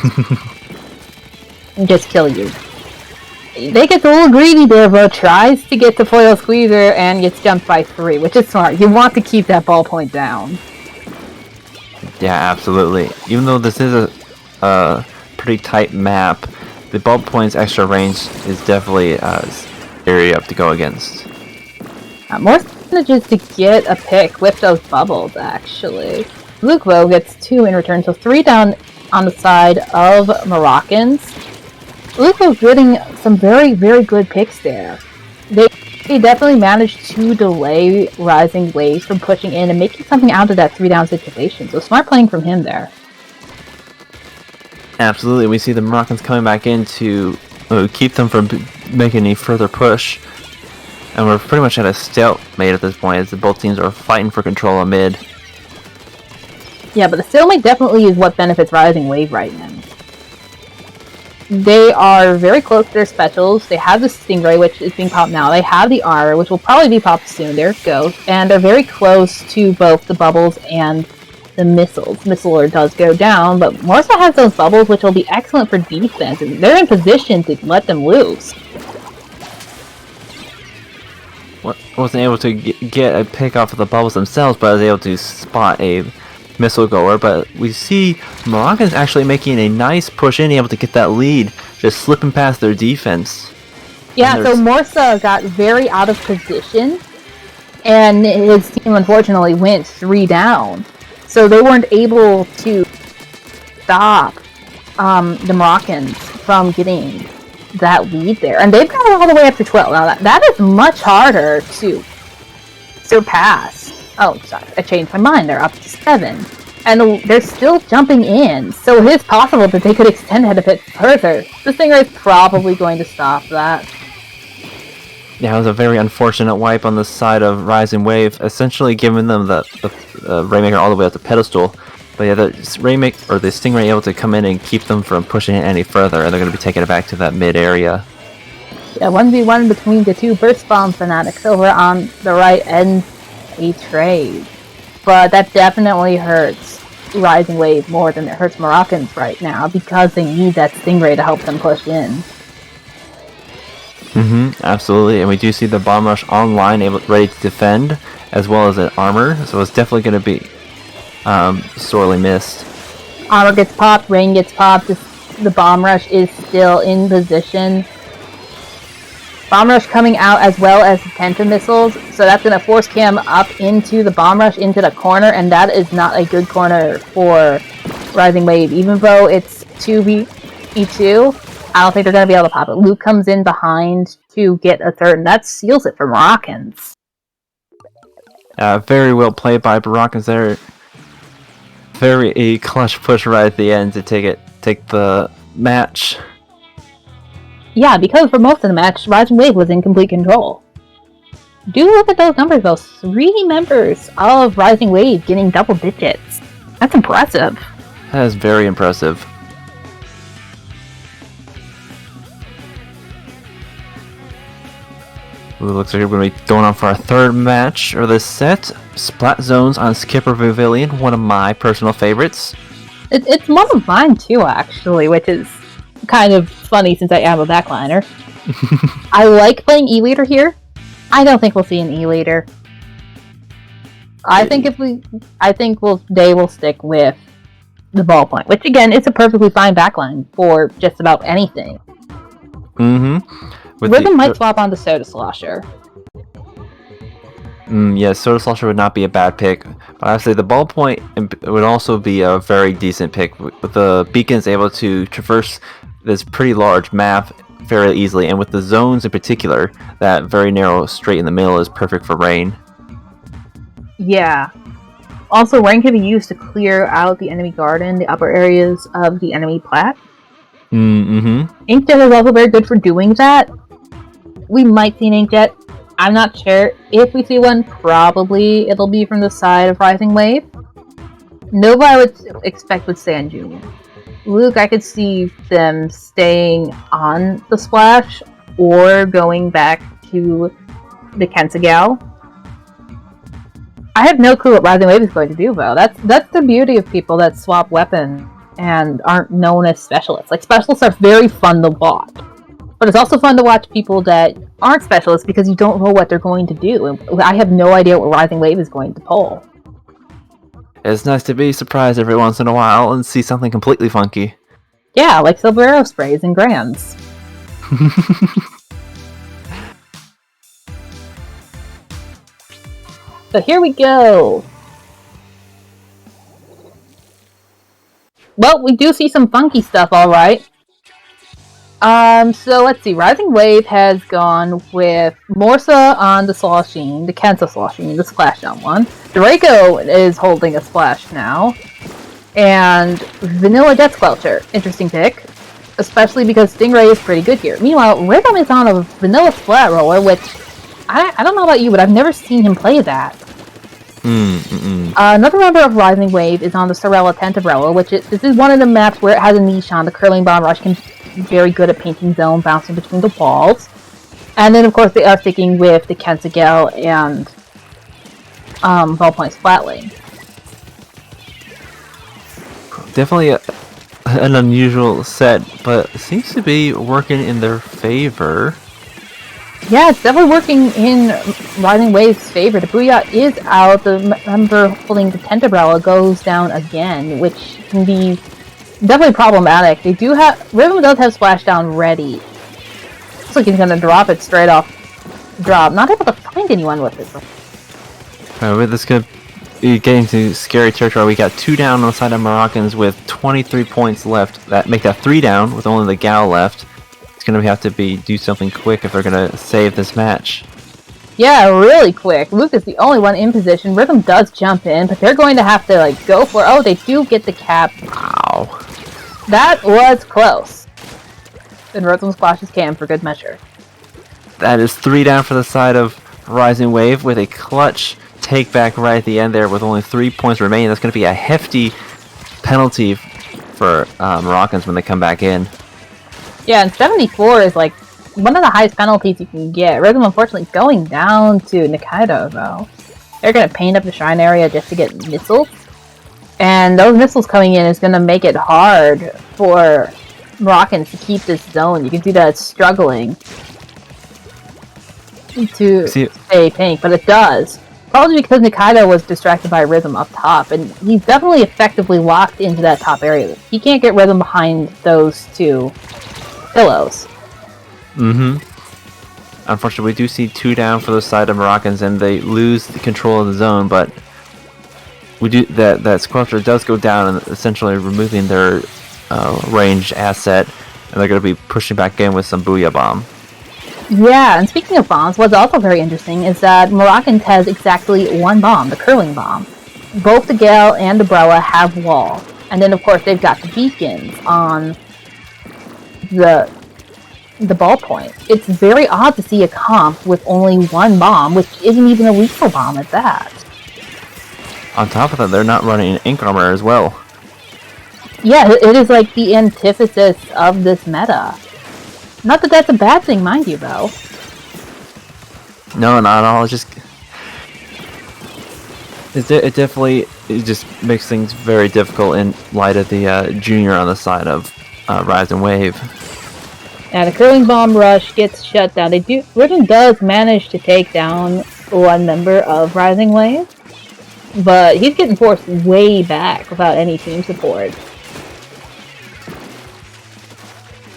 just kill you. They get a little greedy there, but tries to get the foil Squeezer and gets jumped by 3, which is smart. You want to keep that ballpoint down. Yeah, absolutely. Even though this is a pretty tight map, the ballpoint's extra range is definitely area up to go against. More manages to get a pick with those bubbles, actually. Luau gets 2 in return, so 3 down on the side of Morroconsz. Luau's getting some very, very good picks there. They definitely managed to delay Rising Waves from pushing in and making something out of that 3 down situation, so smart playing from him there. Absolutely, we see the Moroccans coming back in to keep them from making any further push. And we're pretty much at a stalemate at this point, as both teams are fighting for control of mid. Yeah, but the stalemate definitely is what benefits Rising Wave right now. They are very close to their specials. They have the Stingray, which is being popped now. They have the armor, which will probably be popped soon. There it goes. And they're very close to both the bubbles and the missiles. Missiler does go down, but Morsa has those bubbles, which will be excellent for defense. And they're in position to let them loose. Wasn't able to get a pick off of the bubbles themselves, but I was able to spot a missile goer. But we see Moroccans actually making a nice push in, able to get that lead, just slipping past their defense. Yeah, so Morsa got very out of position, and his team unfortunately went 3 down. So they weren't able to stop the Moroccans from getting that lead there. And they've got it all the way up to 12. Now that is much harder to surpass. Oh, sorry, I changed my mind. They're up to 7. And they're still jumping in. So it is possible that they could extend it a bit further. The Stingray is probably going to stop that. Yeah, it was a very unfortunate wipe on the side of Rising Wave, essentially giving them the Rainmaker all the way up to pedestal. But yeah, the Stingray able to come in and keep them from pushing it any further, and they're going to be taking it back to that mid area. Yeah, 1v1 between the two Burst Bomb Fanatics over on the right end, a trade. But that definitely hurts Rising Wave more than it hurts Moroccans right now, because they need that Stingray to help them push in. Absolutely, and we do see the Bomb Rush online, ready to defend, as well as an armor, so it's definitely going to be sorely missed. Armor gets popped, rain gets popped, the Bomb Rush is still in position. Bomb Rush coming out as well as the Tenta missiles, so that's going to force Cam up into the Bomb Rush, into the corner, and that is not a good corner for Rising Wave. Even though it's 2v2, I don't think they're going to be able to pop it. Luke comes in behind to get a third, and that seals it for Moroccans. Very well played by Moroccans there. Very clutch push right at the end to take the match. Yeah, because for most of the match, Rising Wave was in complete control. Do look at those numbers though. 3 members of Rising Wave getting double digits. That's impressive. That is very impressive. Ooh, looks like we're going to be going on for our third match of this set. Splat Zones on Skipper Pavilion, one of my personal favorites. It's one of mine too, actually, which is kind of funny since I am a backliner. I like playing E-Leader here. I don't think we'll see an E-Leader. I think they will stick with the ballpoint, which again is a perfectly fine backline for just about anything. Rhythm might swap on the Soda Slosher. Yeah, Soda Slosher would not be a bad pick, but obviously the ballpoint would also be a very decent pick. With the beacons able to traverse this pretty large map fairly easily, and with the zones in particular, that very narrow straight in the middle is perfect for rain. Yeah. Also, rain can be used to clear out the enemy garden, the upper areas of the enemy plat. Inkjet is also very good for doing that. We might see an Inkjet. I'm not sure. If we see one, probably it'll be from the side of Rising Wave. Nova, I would expect, would stay on Junior. Luke, I could see them staying on the Splash or going back to the Kensagal. I have no clue what Rising Wave is going to do, though. That's the beauty of people that swap weapons and aren't known as specialists. Like, specialists are very fun to watch. But it's also fun to watch people that aren't specialists because you don't know what they're going to do. And I have no idea what Rising Wave is going to pull. It's nice to be surprised every once in a while and see something completely funky. Yeah, like Silver Arrow sprays and Grands. So here we go. Well, we do see some funky stuff, alright. So let's see. Rising Wave has gone with Morsa on the Sloshine, the Kensa Sloshine, the Splashdown one. Draco is holding a Splash now. And Vanilla Jet Squelcher, interesting pick. Especially because Stingray is pretty good here. Meanwhile, Rhythm is on a Vanilla Flat Roller, which I don't know about you, but I've never seen him play that. Another member of Rising Wave is on the Sorella Tentabroa, this is one of the maps where it has a niche on. The Curling Bomb Rush can be very good at painting zone, bouncing between the walls. And then, of course, they are sticking with the Kensagel and Ballpoint's Flat Lane. Definitely an unusual set, but it seems to be working in their favor. Yeah, it's definitely working in Rising Wave's favor. The Booyah is out. The member holding the Tentabroa goes down again, which can be definitely problematic. Rhythm does have Splashdown ready. Looks like he's gonna drop it straight off drop. Not able to find anyone with it. Alright, this could be getting to scary territory. We got 2 down on the side of Morroconsz with 23 points left. Make that 3 down with only the Gal left. It's gonna have to do something quick if they're gonna save this match. Yeah, really quick. Luke is the only one in position. Rhythm does jump in, but they're going to have to go for it. Oh, they do get the cap. Wow. That was close. Then Rhythm splashes Cam for good measure. That is 3 down for the side of Rising Wave with a clutch take back right at the end there with only 3 points remaining. That's going to be a hefty penalty for Morroconsz when they come back in. Yeah, and 74 is one of the highest penalties you can get. Rhythm unfortunately going down to Nikaido though. They're going to paint up the shrine area just to get missiles. And those missiles coming in is going to make it hard for Morroconsz to keep this zone. You can see that it's struggling to stay pink, but it does. Probably because Nikaido was distracted by Rhythm up top, and he's definitely effectively locked into that top area. He can't get Rhythm behind those 2 pillows. Unfortunately, we do see 2 down for the side of Morroconsz, and they lose the control of the zone, but we do that Squelcher does go down and essentially removing their ranged asset, and they're going to be pushing back in with some Booyah Bomb. Yeah, and speaking of bombs, what's also very interesting is that Morroconsz has exactly 1 bomb, the Curling Bomb. Both the Gale and the Broa have wall. And then, of course, they've got the beacons on the ballpoint. It's very odd to see a comp with only 1 bomb, which isn't even a lethal bomb at that. On top of that, they're not running Ink Armor as well. Yeah, it is the antithesis of this meta. Not that that's a bad thing, mind you, though. No, not at all. It definitely just makes things very difficult in light of the junior on the side of Rising Wave. And the Curling Bomb Rush gets shut down. Rhythm does manage to take down 1 member of Rising Wave, but he's getting forced way back without any team support.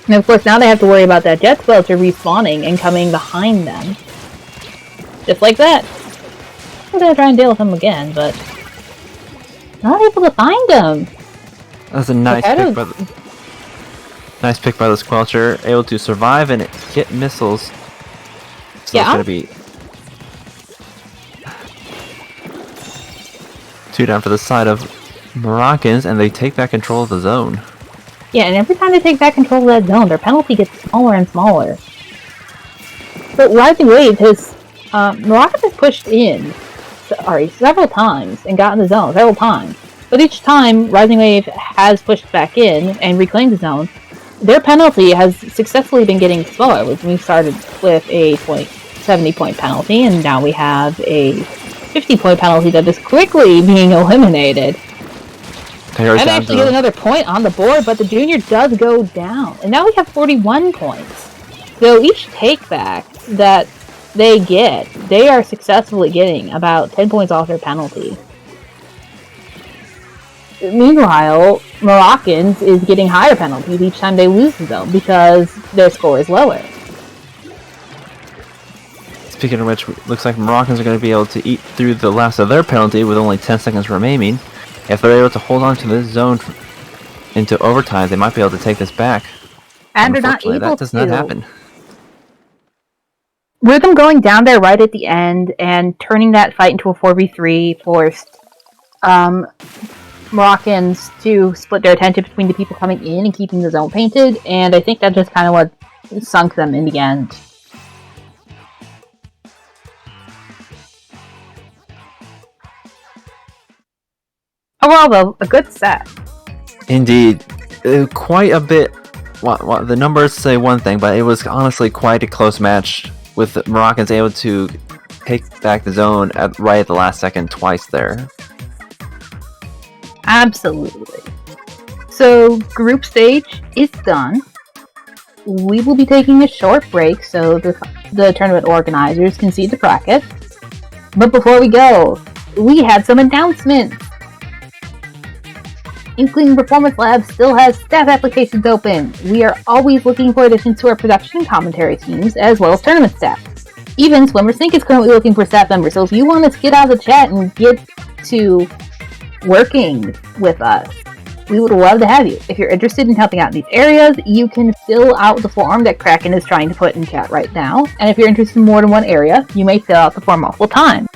And of course, now they have to worry about that Jet Squelcher respawning and coming behind them. Just like that. I'm gonna try and deal with him again, but not able to find him. That's a nice pick by the Squelcher, able to survive and get missiles. So it's gonna be 2 down for the side of Morroconsz, and they take back control of the zone. Yeah, and every time they take back control of that zone, their penalty gets smaller and smaller. But Rising Wave Morroconsz has pushed in, several times and gotten the zone several times. But each time Rising Wave has pushed back in and reclaimed the zone, their penalty has successfully been getting smaller. We started with a 70-point penalty, and now we have a 50-point penalty that is quickly being eliminated. And actually get another point on the board, but the junior does go down. And now we have 41 points. So each take back that they get, they are successfully getting about 10 points off their penalty. Meanwhile, Morroconsz is getting higher penalties each time they lose the zone because their score is lower. Speaking of which, looks like Morroconsz are going to be able to eat through the last of their penalty with only 10 seconds remaining. If they're able to hold on to this zone into overtime, they might be able to take this back. And they're not able to. That does not happen. Rhythm going down there right at the end and turning that fight into a 4v3 forced Moroccons to split their attention between the people coming in and keeping the zone painted, and I think that's just kind of what sunk them in the end. Overall, though, a good set. Indeed. Quite a bit. The numbers say one thing, but it was honestly quite a close match, with the Moroccans able to take back the zone right at the last second twice there. Absolutely. So, group stage is done. We will be taking a short break so the tournament organizers can see the bracket. But before we go, we have some announcements. Inkling Performance Lab still has staff applications open. We are always looking for additions to our production and commentary teams, as well as tournament staff. Even Swimmer Sync is currently looking for staff members, so if you want to get out of the chat and get to working with us, we would love to have you. If you're interested in helping out in these areas, you can fill out the form that Kraken is trying to put in chat right now. And if you're interested in more than one area, you may fill out the form multiple times.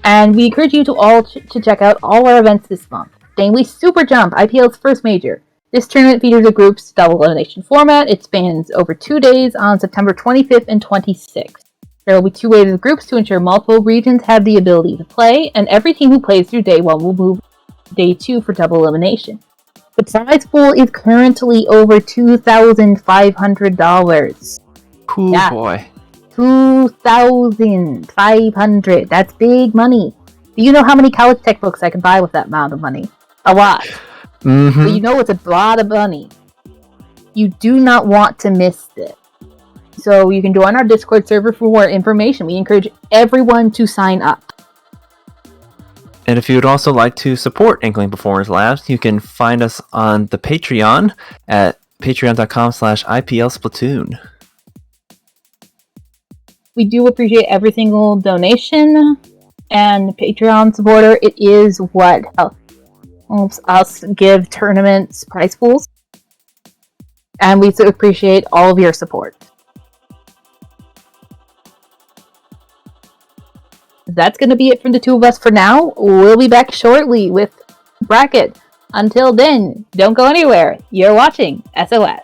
And we encourage you to all to check out all our events this month. Namely, Super Jump, IPL's first major. This tournament features a group's double elimination format. It spans over 2 days on September 25th and 26th. There will be 2 waves of groups to ensure multiple regions have the ability to play, and every team who plays through day 1 will move to day 2 for double elimination. The prize pool is currently over $2,500. Cool boy. $2,500. That's big money. Do you know how many college textbooks I can buy with that amount of money? A lot. Mm-hmm. But you know it's a lot of money. You do not want to miss this. So you can join our Discord server for more information. We encourage everyone to sign up. And if you would also like to support Inkling Performance Labs, you can find us on the Patreon at patreon.com/IPLSplatoon. We do appreciate every single donation, and Patreon supporter, it is what helps us give tournaments prize pools. And we so appreciate all of your support. That's going to be it from the two of us for now. We'll be back shortly with bracket. Until then, don't go anywhere. You're watching SOS.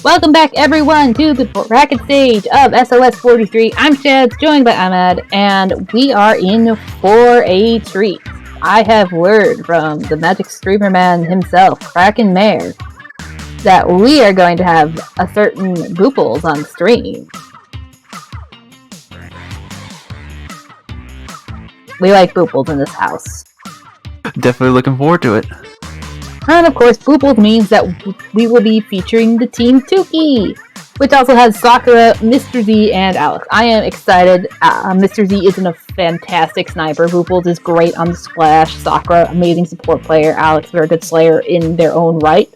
Welcome back, everyone, to the bracket stage of SOS 43. I'm Shads, joined by Ahmad, and we are in for a treat. I have word from the magic streamer man himself, Krak and Mare, that we are going to have a certain Booples on stream. We like Booples in this house. Definitely looking forward to it. And of course, Booples means that we will be featuring the team Tuki, which also has Sakura, Mr. Z, and Alex. I am excited. Mr. Z is a fantastic sniper. Booples is great on the splash. Sakura, amazing support player. Alex, very good slayer in their own right.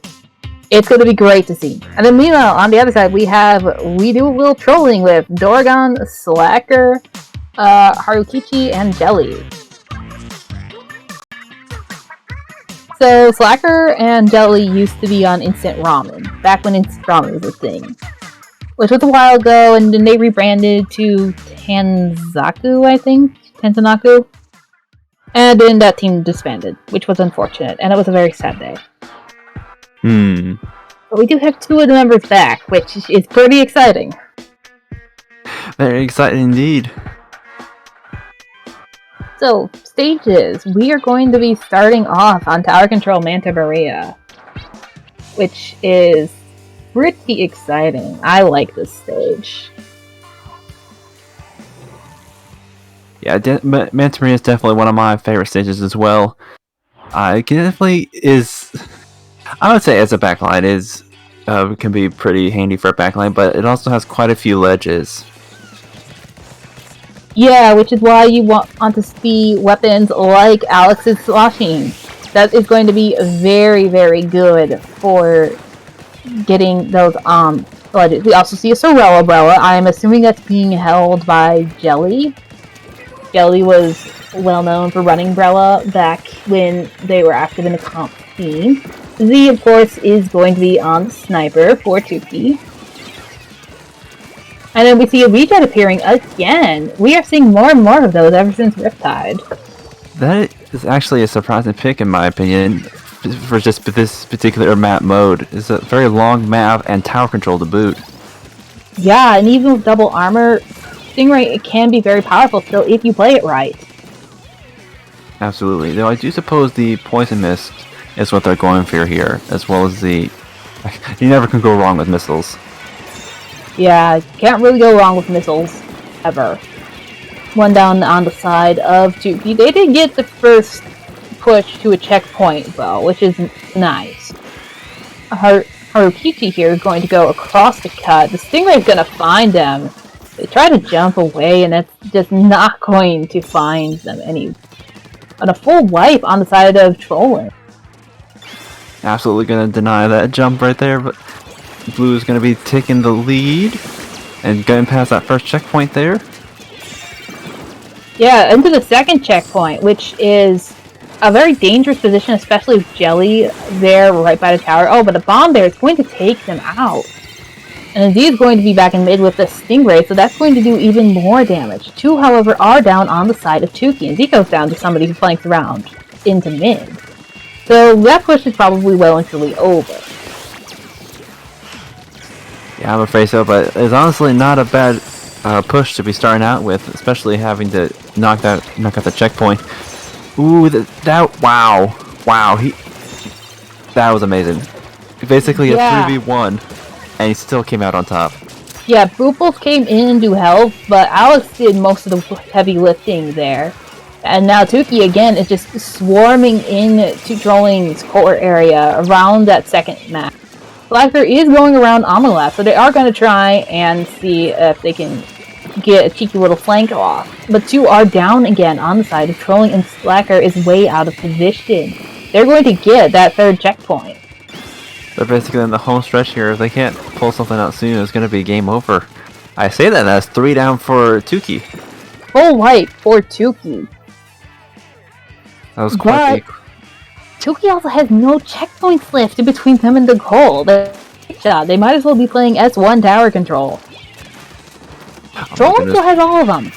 It's going to be great to see. And then meanwhile, on the other side, we do a little trolling with Dorgon, Slacker, Harukichi, and Jelly. So, Slacker and Jelly used to be on Instant Ramen, back when Instant Ramen was a thing. Which was a while ago, and then they rebranded to Tanzaku, I think? Tanzanaku? And then that team disbanded, which was unfortunate, and it was a very sad day. But we do have two of the members back, which is pretty exciting. Very exciting indeed. So, stages. We are going to be starting off on Tower Control Manta Maria, which is pretty exciting. I like this stage. Yeah, Manta Maria is definitely one of my favorite stages as well. It definitely is. I would say as a backline can be pretty handy for a backline, but it also has quite a few ledges. Yeah, which is why you want to see weapons like Alex's sloshing. That is going to be very, very good for getting those ledges. We also see a Sorella umbrella. I'm assuming that's being held by Jelly. Jelly was well known for running umbrella back when they were active in the comp scene. Z, of course, is going to be on Sniper for Tuki. And then we see a Regen appearing again. We are seeing more and more of those ever since Riptide. That is actually a surprising pick in my opinion for just this particular map mode. It's a very long map and tower control to boot. Yeah, and even with double armor, Stingray can be very powerful still if you play it right. Absolutely. Though I do suppose the Poison Mist is what they're going for here, as well as the... You never can go wrong with missiles. Yeah, can't really go wrong with missiles, ever. One down on the side of Tuki. They did get the first push to a checkpoint, though, which is nice. Harukichi here is going to go across the cut. The Stingray is going to find them. They try to jump away, and that's just not going to find them any... And a full wipe on the side of Trolling. Absolutely going to deny that jump right there, but Blue is going to be taking the lead and going past that first checkpoint there. Yeah, into the second checkpoint, which is a very dangerous position, especially with Jelly there right by the tower. Oh, but a bomb there is going to take them out. And Z is going to be back in mid with the Stingray, so that's going to do even more damage. Two, however, are down on the side of Tuki, and Z goes down to somebody who flanks around into mid. So that push is probably well and truly over. Yeah, I'm afraid so, but it's honestly not a bad push to be starting out with, especially having to knock out the checkpoint. Ooh, wow, that was amazing. Basically a 3v1, and he still came out on top. Yeah, Booples came in to help, but Alex did most of the heavy lifting there. And now Tuki again is just swarming into Trolling's core area around that second map. Slacker is going around on the left, so they are going to try and see if they can get a cheeky little flank off. But two are down again on the side of Trolling, and Slacker is way out of position. They're going to get that third checkpoint. They're basically in the home stretch here. If they can't pull something out soon, it's going to be game over. I say that's 3 down for Tuki. Full wipe for Tuki. That was quite big. Tuki also has no checkpoints left in between them and the goal. They might as well be playing S1 tower control. Trolling still has all of them.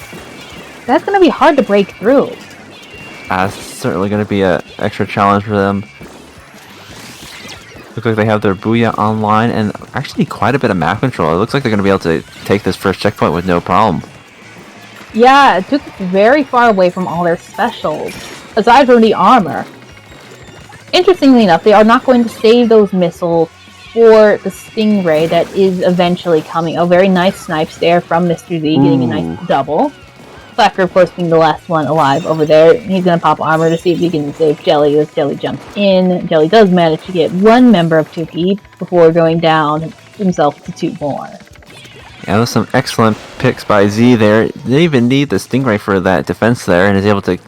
That's going to be hard to break through. That's certainly going to be an extra challenge for them. Looks like they have their Booyah online and actually quite a bit of map control. It looks like they're going to be able to take this first checkpoint with no problem. Yeah, it took us very far away from all their specials, aside from the armor. Interestingly enough, they are not going to save those missiles for the Stingray that is eventually coming. A very nice snipes there from Mr. Z, getting a nice double. Slacker, of course, being the last one alive over there. He's going to pop armor to see if he can save Jelly as Jelly jumps in. Jelly does manage to get one member of Tuki before going down himself to 2 more. Yeah, there's some excellent picks by Z there. They even need the Stingray for that defense there and is able to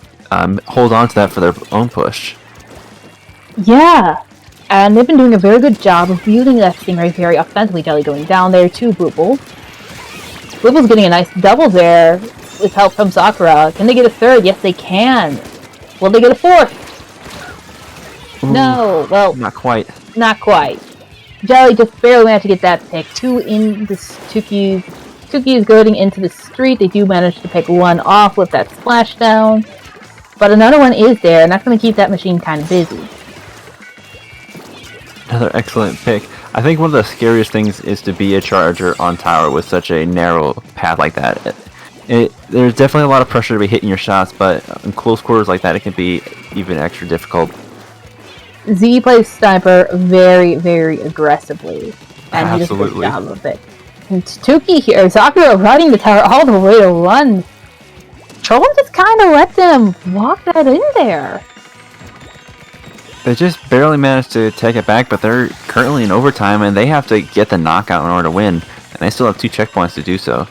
hold on to that for their own push. Yeah, and they've been doing a very good job of wielding that Stingray very offensively. Jelly going down there to Booble. Booble's getting a nice double there with help from Sakura. Can they get a third? Yes, they can. Will they get a fourth? Ooh, no. Well, not quite. Not quite. Jelly just barely managed to get that pick. 2 in the Tuki. Tuki is going into the street. They do manage to pick 1 off with that splashdown. But another one is there, and that's going to keep that machine kind of busy. Another excellent pick. I think one of the scariest things is to be a charger on tower with such a narrow path like that. There's definitely a lot of pressure to be hitting your shots, but in close quarters like that, it can be even extra difficult. Z plays sniper very, very aggressively, and he does a good Absolutely. job of it. And Tuki here, Sakura riding the tower all the way to run. Troll just kind of let them walk that in there. They just barely managed to take it back, but they're currently in overtime, and they have to get the knockout in order to win. And they still have 2 checkpoints to do so.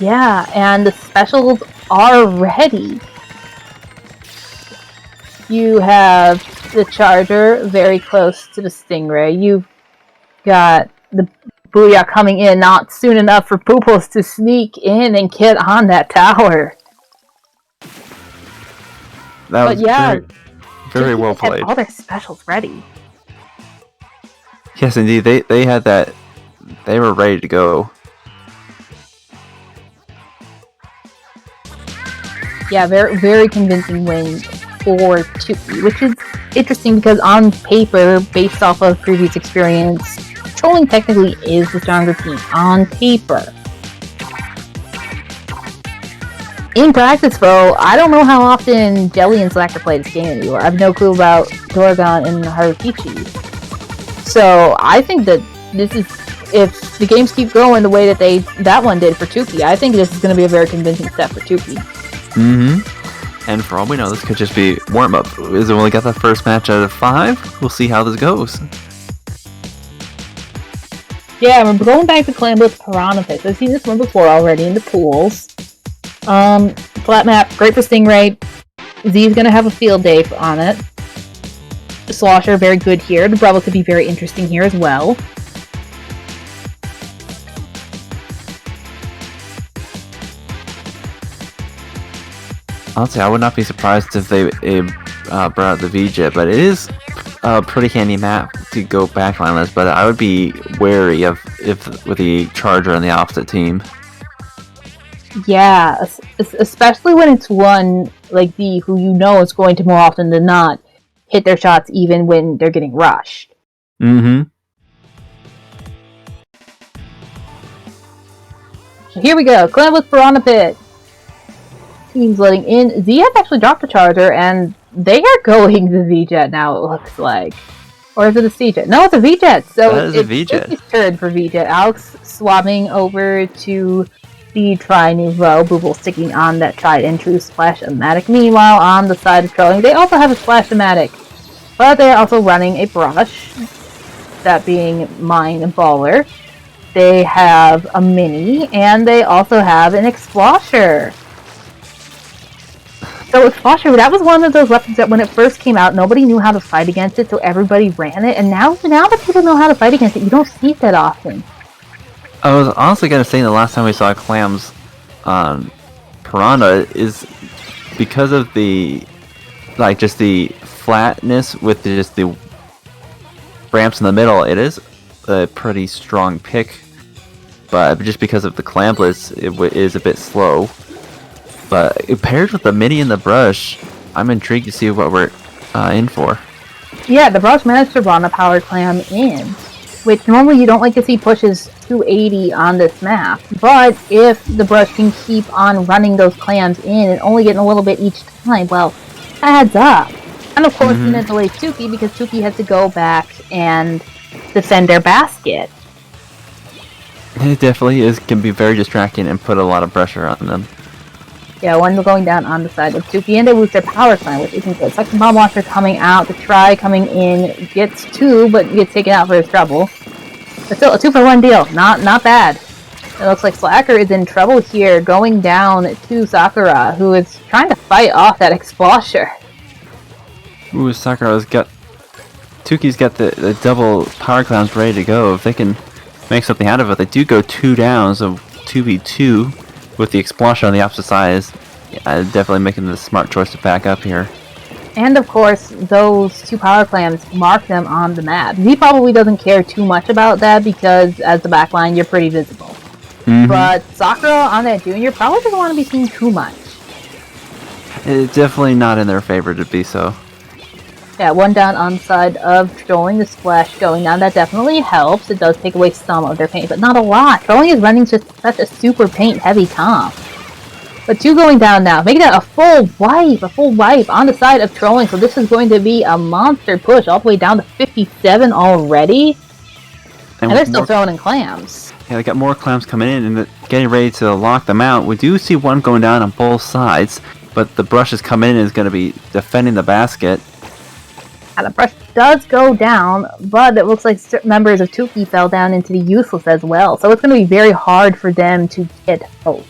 Yeah, and the specials are ready. You have the Charger very close to the Stingray. You've got the Booyah coming in not soon enough for Pooples to sneak in and get on that tower. That was yeah, very well played. Had all their specials ready. Yes, indeed. They had that. They were ready to go. Yeah, very, very convincing win for Tuki, which is interesting because on paper, based off of previous experience, Trolling technically is the stronger team on paper. In practice, though, I don't know how often Jelly and Slacker play this game anymore. I have no clue about Dorgon and Harukichi. So I think that this is, if the games keep going the way that that one did for Tuki, I think this is going to be a very convincing step for Tuki. Mm-hmm. And for all we know, this could just be warm-up. Is it only got the first match out of 5? We'll see how this goes. Yeah, we're going back to Clan with Piranha Pits. I've seen this one before already in the pools. Flat map, great for Stingray. Z's gonna have a field day on it. The Slosher, very good here. The Bravo could be very interesting here as well. Honestly, I would not be surprised if they brought out the VJet, but it is a pretty handy map to go backlineless, but I would be wary of if with the Charger on the opposite team. Yeah, especially when it's one like the who you know is going to more often than not hit their shots even when they're getting rushed. Mm-hmm. So here we go, Clan with Piranha Pit. Teams letting in. Z has actually dropped the Charger, and they are going the V-Jet now, it looks like. Or is it a C-Jet? No, it's a V-Jet! So that is a V-Jet. It's turn for V-Jet. Alex swapping over to the Tri-Nouveau. Booble sticking on that tried and true Splash-O-Matic. Meanwhile, on the side of Trolling, they also have a Splash-O-Matic. But they are also running a Brush. That being Mine and Baller. They have a Mini, and they also have an Explosher. So Explosher, that was one of those weapons that when it first came out, nobody knew how to fight against it, so everybody ran it. And now that people know how to fight against it, you don't see it that often. I was honestly going to say the last time we saw Clams on Piranha is because of the, like, just the flatness with just the ramps in the middle. It is a pretty strong pick, but just because of the clampless, it is a bit slow. But paired with the Mini and the Brush, I'm intrigued to see what we're in for. Yeah, the brush managed to run a power clam in, which normally you don't like to see pushes 280 on this map. But if the brush can keep on running those clams in and only getting a little bit each time, well, adds up. And of course, then it delays Tuki because Tuki has to go back and defend their basket. It definitely can be very distracting and put a lot of pressure on them. Yeah, one going down on the side of Tuki, and they lose their power clan, which isn't good. Second bomb launcher coming out, the try coming in, gets 2, but gets taken out for his trouble. But still, a 2-for-1 deal. Not bad. It looks like Slacker is in trouble here, going down to Sakura, who is trying to fight off that Explosher. Ooh, Sakura's got... Tuki's got the double power clams ready to go. If they can make something out of it, they do go 2 down, so 2v2 with the Explosion on the opposite side. Yeah, definitely making the smart choice to back up here. And of course, those 2 power clams mark them on the map. He probably doesn't care too much about that because as the backline, you're pretty visible. But Sakura on that junior probably doesn't want to be seen too much. It's definitely not in their favor to be so. Yeah, 1 down on the side of Trolling, the splash going down. That definitely helps. It does take away some of their paint, but not a lot. Trolling is running just such a super paint-heavy comp. But 2 going down now, making that a full wipe on the side of Trolling. So this is going to be a monster push all the way down to 57 already. And they're still throwing in clams. Yeah, they got more clams coming in and getting ready to lock them out. We do see 1 going down on both sides, but the brush is coming in and is going to be defending the basket. And the brush does go down, but it looks like members of Tuki fell down into the useless as well. So it's going to be very hard for them to get both.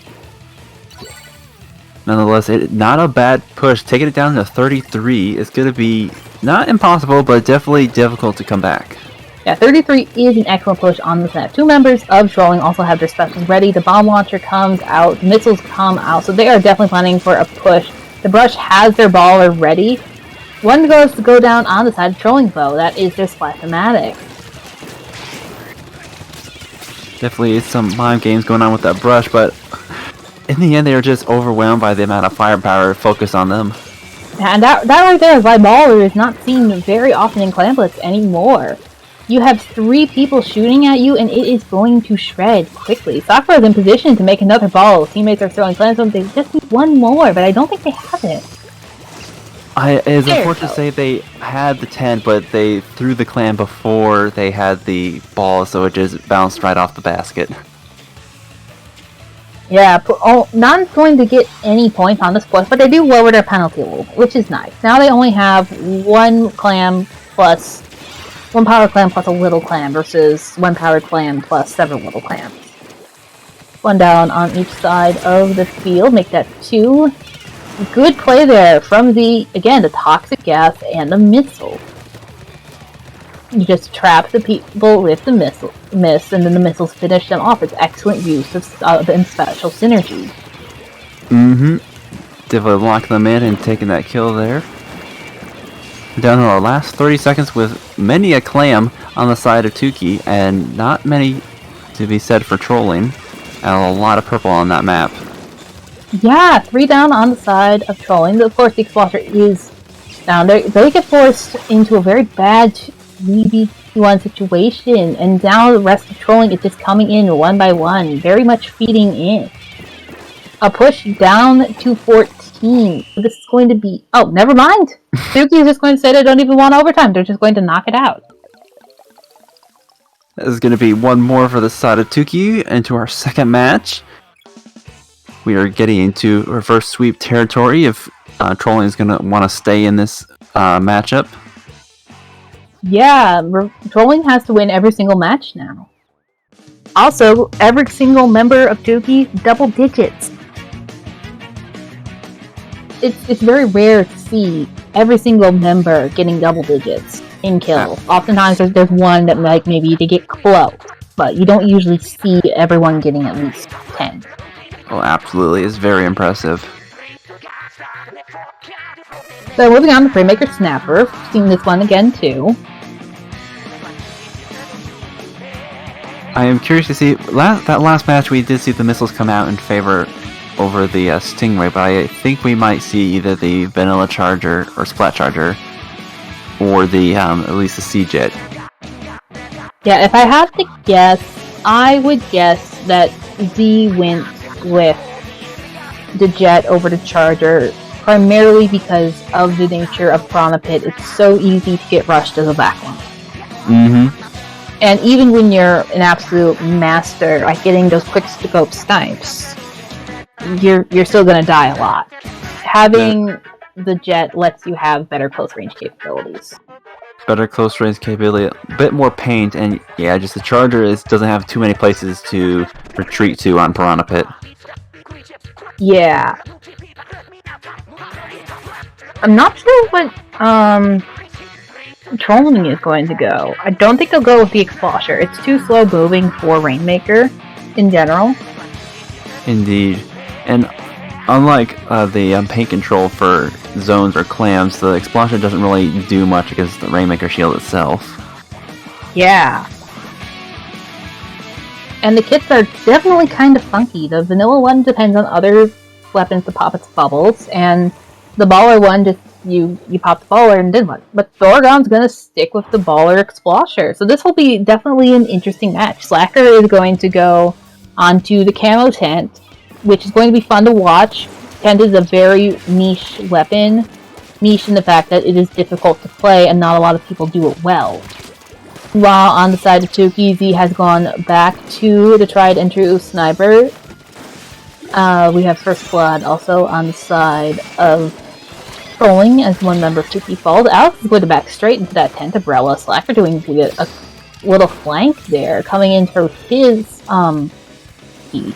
Nonetheless, not a bad push. Taking it down to 33 is going to be not impossible, but definitely difficult to come back. Yeah, 33 is an excellent push on the map. 2 members of Trolling also have their specials ready. The bomb launcher comes out, missiles come out, so they are definitely planning for a push. The brush has their baller ready. 1 goes to go down on the side of Trolling, though. That is their Splash-O-Matic. Definitely some mind games going on with that brush, but in the end, they are just overwhelmed by the amount of firepower focused on them. And that right there is why baller is not seen very often in Clan Blitz anymore. You have 3 people shooting at you, and it is going to shred quickly. Sakura is in position to make another ball. Teammates are throwing clams, so they just need 1 more, but I don't think they have it. It is unfortunate to say they had the 10, but they threw the clam before they had the ball, so it just bounced right off the basket. Yeah, not going to get any points on this push, but they do lower their penalty a little bit, which is nice. Now they only have 1 clam plus 1 power clam plus a little clam versus 1 powered clam plus several little clams. 1 down on each side of the field, make that 2. Good play there from the toxic gas and the missile. You just trap the people with the miss, and then the missiles finish them off. It's excellent use of sub and special synergy. Definitely locking them in and taking that kill there. Down to our last 30 seconds with many a clam on the side of Tuki, and not many to be said for Trolling, and a lot of purple on that map. Yeah, 3 down on the side of Trolling. Of course, the Explorer is down. They get forced into a very bad 3v1 situation, and now the rest of Trolling is just coming in 1 by 1, very much feeding in. A push down to 14. This is going to be... Oh, never mind! Tuki is just going to say they don't even want overtime. They're just going to knock it out. This is going to be 1 more for the side of Tuki into our second match. We are getting into reverse sweep territory if Trolling is going to want to stay in this matchup. Yeah, Trolling has to win every single match now. Also, every single member of Tuki, double digits. It's very rare to see every single member getting double digits in kills. Oftentimes there's one that maybe they get close, but you don't usually see everyone getting at least 10. Oh, absolutely. It's very impressive. So moving on to Praymaker Snapper. Seen this one again too. I am curious to see, that last match we did see the missiles come out in favor over the Stingray, but I think we might see either the Vanilla Charger or Splat Charger or the at least the Sea Jet. Yeah, if I had to guess, I would guess that Z went with the Jet over the Charger, primarily because of the nature of Piranha Pit. It's so easy to get rushed as a backline. Mm-hmm. And even when you're an absolute master at getting those quick scope snipes, you're still gonna die a lot. Having the Jet lets you have better close range capabilities. Better close range capability, a bit more paint, and yeah, just the Charger doesn't have too many places to retreat to on Piranha Pit. Yeah. I'm not sure what trolling is going to go. I don't think they'll go with the Explosher. It's too slow moving for Rainmaker in general. Indeed. And unlike the paint control for zones or clams, the Explosion doesn't really do much against the Rainmaker shield itself. Yeah. And the kits are definitely kind of funky. The vanilla one depends on other weapons to pop its bubbles, and the baller one just you pop the baller and then what? But Thorgon's gonna stick with the baller Explosher. So this will be definitely an interesting match. Slacker is going to go onto the camo tent, which is going to be fun to watch. Tent is a very niche weapon. Niche in the fact that it is difficult to play and not a lot of people do it well. While on the side of Tuki, Z has gone back to the tried and true sniper. We have First Blood also on the side of trolling as one member of Tuki falls. Alex is going to back straight into that tent umbrella. Slacker doing a little flank there, coming in for his key.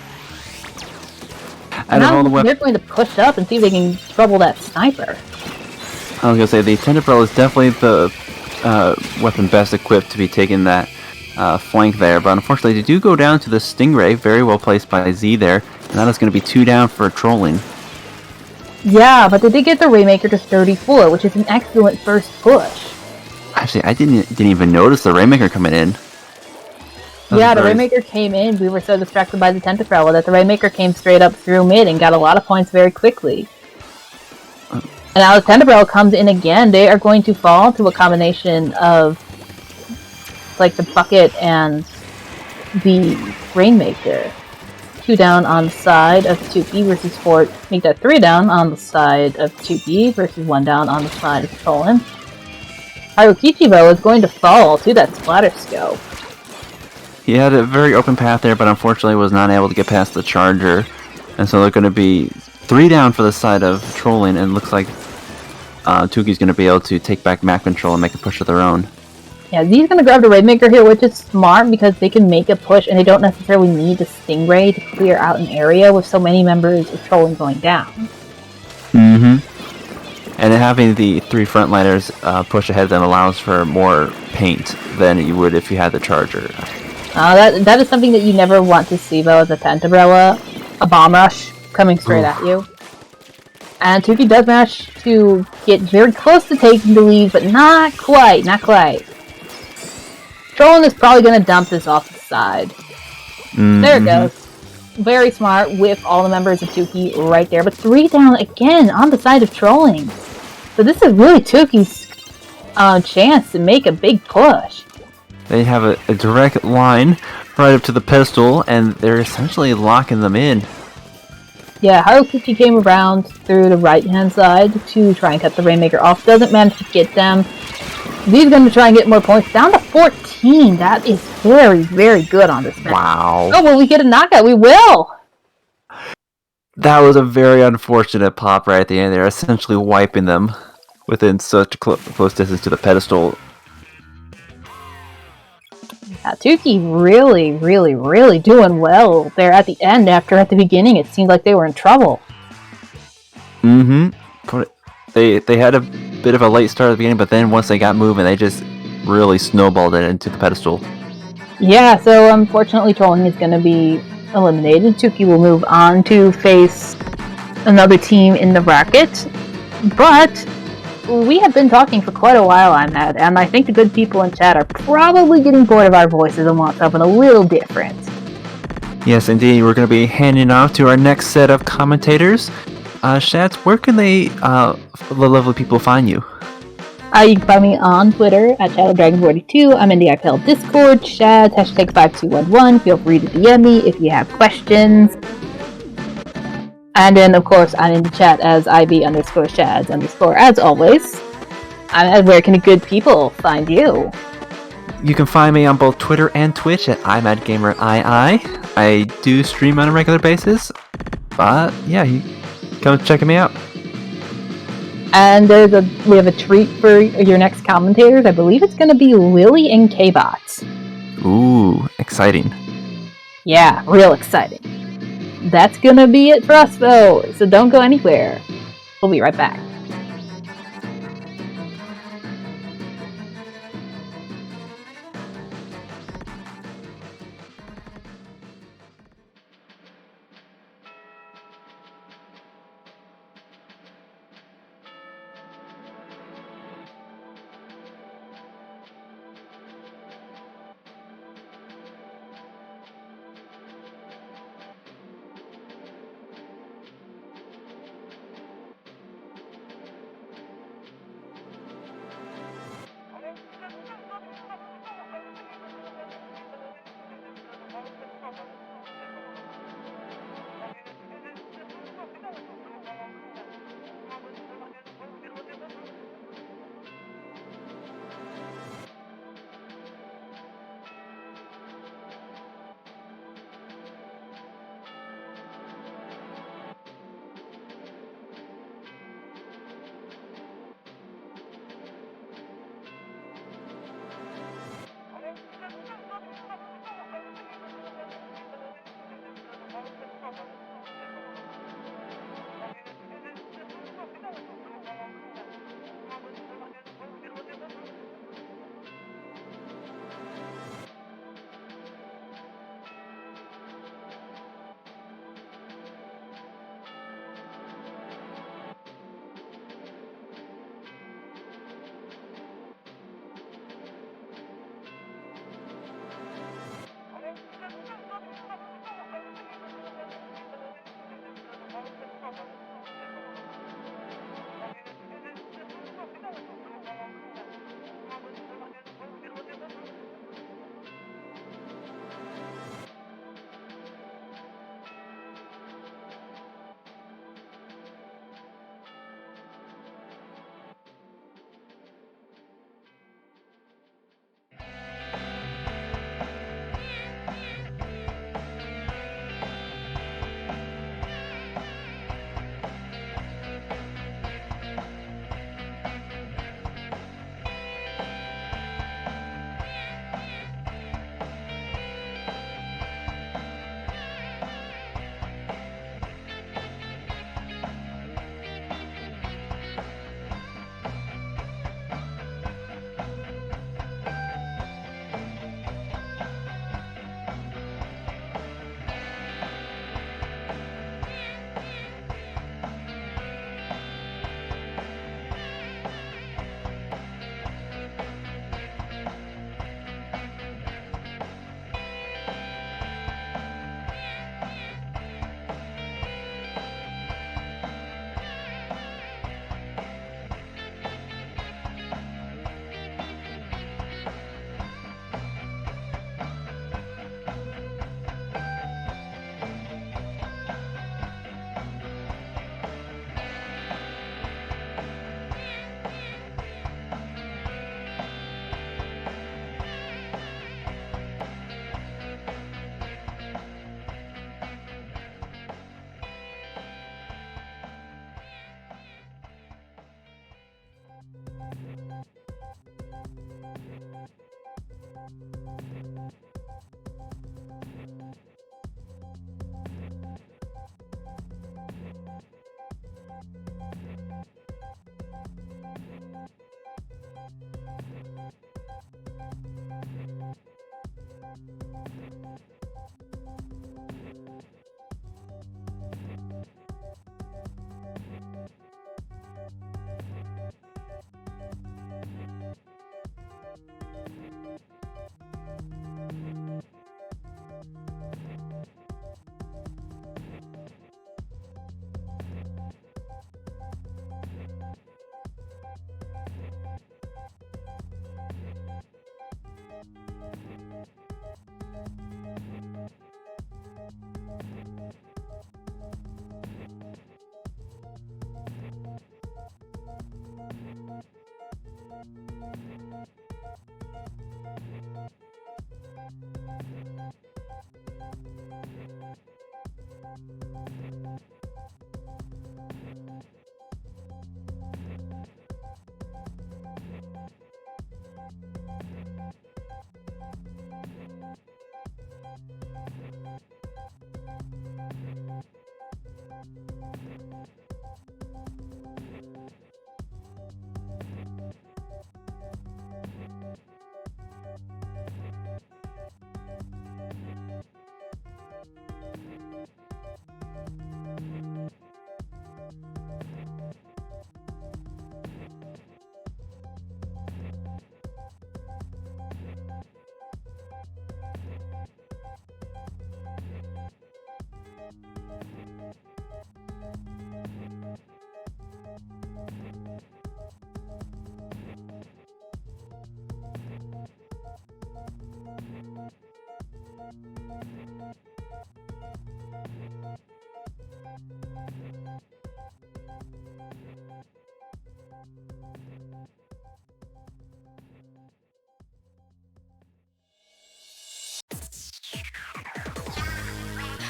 Now they're going to push up and see if they can trouble that sniper. I was going to say, the tent umbrella is definitely the weapon best equipped to be taking that flank there, but unfortunately they do go down to the Stingray, very well placed by Z there, and that is going to be 2 down for trolling. Yeah, but they did get the Rainmaker to 34, which is an excellent first push. Actually, I didn't even notice the Rainmaker coming in. Yeah, the Rainmaker came in. We were so distracted by the tent umbrella that the Rainmaker came straight up through mid and got a lot of points very quickly. And now the tent umbrella comes in again. They are going to fall to a combination of like the bucket and the Rainmaker. 2 down on the side of Tuki versus 4. Make that 3 down on the side of Tuki versus 1 down on the side of Trollen. Harukichibo is going to fall to that splatter scope. He had a very open path there, but unfortunately was not able to get past the Charger. And so they're going to be 3 down for the side of Trolling, and looks like Tuki's going to be able to take back map control and make a push of their own. Yeah, Z's going to grab the Rainmaker here, which is smart because they can make a push and they don't necessarily need the Stingray to clear out an area with so many members of Trolling going down. Mm-hmm. And having the 3 frontliners push ahead then allows for more paint than you would if you had the Charger. That is something that you never want to see though, as a tent umbrella. A bomb rush coming straight at you. And Tuki does manage to get very close to taking the lead, but not quite. Trolling is probably going to dump this off the side. Mm-hmm. There it goes. Very smart with all the members of Tuki right there. But 3 down again on the side of Trolling. So this is really Tuki's chance to make a big push. They have a direct line right up to the pedestal, and they're essentially locking them in. Yeah, Harukichi came around through the right-hand side to try and cut the Rainmaker off. Doesn't manage to get them. He's going to try and get more points. Down to 14. That is very, very good on this match. Wow. Oh, will we get a knockout? We will! That was a very unfortunate pop right at the end. They're essentially wiping them within such close distance to the pedestal. Yeah, Tuki really, really, really doing well there at the end, after at the beginning it seemed like they were in trouble. Mm-hmm. But they had a bit of a late start at the beginning, but then once they got moving, they just really snowballed it into the pedestal. Yeah, so unfortunately Trolling is going to be eliminated. Tuki will move on to face another team in the bracket, but we have been talking for quite a while on that, and I think the good people in chat are probably getting bored of our voices and want something a little different. Yes, indeed. We're going to be handing off to our next set of commentators. Shats, where can the lovely people find you? You can find me on Twitter at ShadowDragon42. I'm in the IPL Discord, Shad, hashtag 5211. Feel free to DM me if you have questions. And then, of course, I'm in the chat as IB_Shads_. As always, where can good people find you? You can find me on both Twitter and Twitch at IMadGamerII. I do stream on a regular basis, but yeah, you come checking me out. And we have a treat for your next commentators. I believe it's going to be Lily and K-Bot. Ooh, exciting. Yeah, real exciting. That's going to be it for us, though, so don't go anywhere. We'll be right back.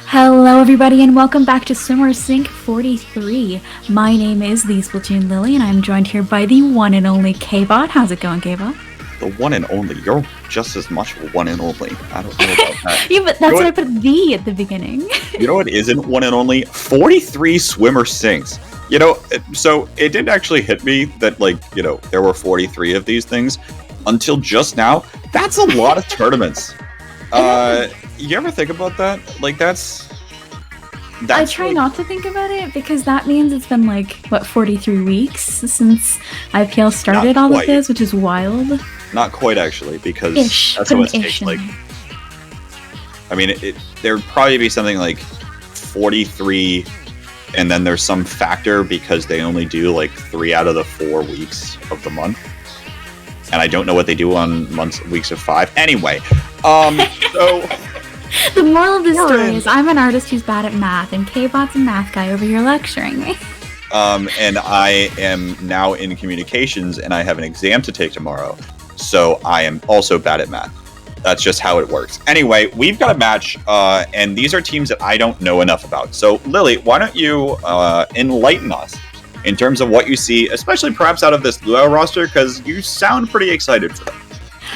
Hello everybody and welcome back to Swimmer Sync 43. My name is the Splatoon Lily and I'm joined here by the one and only K-Bot. How's it going, K-Bot? The one and only. You're just as much one and only. I don't know about that. Yeah, but that's why I put the at the beginning. You know what isn't one and only? 43 Swimmer Syncs. You know, so it didn't actually hit me that, like, you know, there were 43 of these things until just now. That's a lot of tournaments. You ever think about that? Like, that's I try not to think about it because that means it's been like, what, 43 weeks since IPL started all of this, which is wild. Not quite, actually, because that's what it takes, like... I mean, there'd probably be something like 43, and then there's some factor because they only do like 3 out of the 4 weeks of the month. And I don't know what they do on weeks of 5. Anyway, so... The moral of this story is I'm an artist who's bad at math, and K-Bot's a math guy over here lecturing me. And I am now in communications, and I have an exam to take tomorrow, so I am also bad at math. That's just how it works. Anyway, we've got a match, and these are teams that I don't know enough about. So, Lily, why don't you enlighten us in terms of what you see, especially perhaps out of this Luau roster, because you sound pretty excited for them.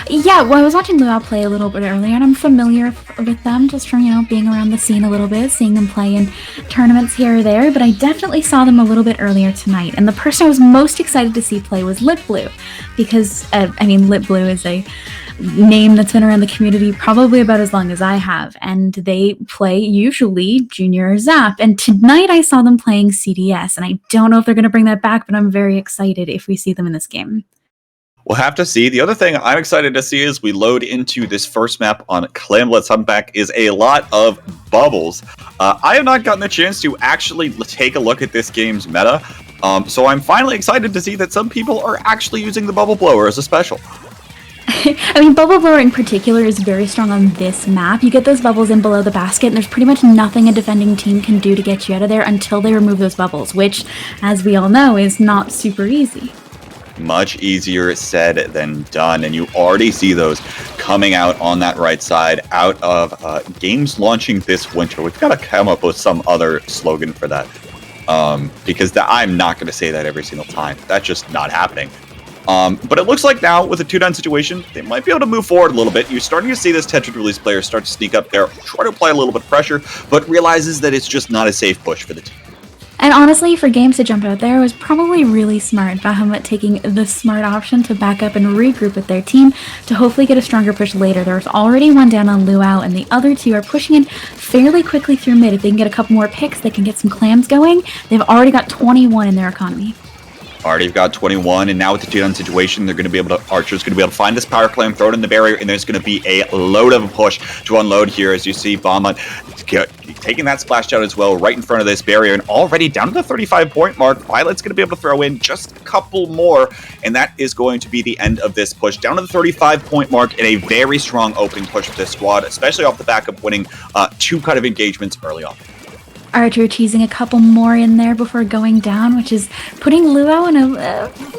Yeah, well, I was watching Luau play a little bit earlier, and I'm familiar with them just from, you know, being around the scene a little bit, seeing them play in tournaments here or there, but I definitely saw them a little bit earlier tonight, and the person I was most excited to see play was Lip Blue, because, I mean, Lip Blue is a name that's been around the community probably about as long as I have, and they play usually Junior or Zap, and tonight I saw them playing CDS, and I don't know if they're going to bring that back, but I'm very excited if we see them in this game. We'll have to see. The other thing I'm excited to see is we load into this first map on Clamlet's Humpback is a lot of bubbles. I have not gotten the chance to actually take a look at this game's meta, so I'm finally excited to see that some people are actually using the Bubble Blower as a special. I mean, Bubble Blower in particular is very strong on this map. You get those bubbles in below the basket, and there's pretty much nothing a defending team can do to get you out of there until they remove those bubbles, which, as we all know, is not super easy. Much easier said than done, and you already see those coming out on that right side out of games launching this winter. We've got to come up with some other slogan for that, because I'm not going to say that every single time. That's just not happening. But it looks like now, with a 2-down situation, they might be able to move forward a little bit. You're starting to see this Tetra release player start to sneak up there, try to apply a little bit of pressure, but realizes that it's just not a safe push for the team. And honestly, for Games to jump out there, it was probably really smart, Bahamut taking the smart option to back up and regroup with their team to hopefully get a stronger push later. There was already one down on Luau, and the other two are pushing in fairly quickly through mid. If they can get a couple more picks, they can get some clams going. They've already got 21 in their economy. Already got 21, and now with the 2-down situation, they're going to be able to, Archer's going to be able to find this power clam, throw it in the barrier, and there's going to be a load of a push to unload here, as you see Bahamut taking that splash down as well, right in front of this barrier, and already down to the 35-point mark. Violet's going to be able to throw in just a couple more, and that is going to be the end of this push, down to the 35-point mark, and a very strong opening push for this squad, especially off the back of winning 2 kind of engagements early on. Archer teasing a couple more in there before going down, which is putting Luau in a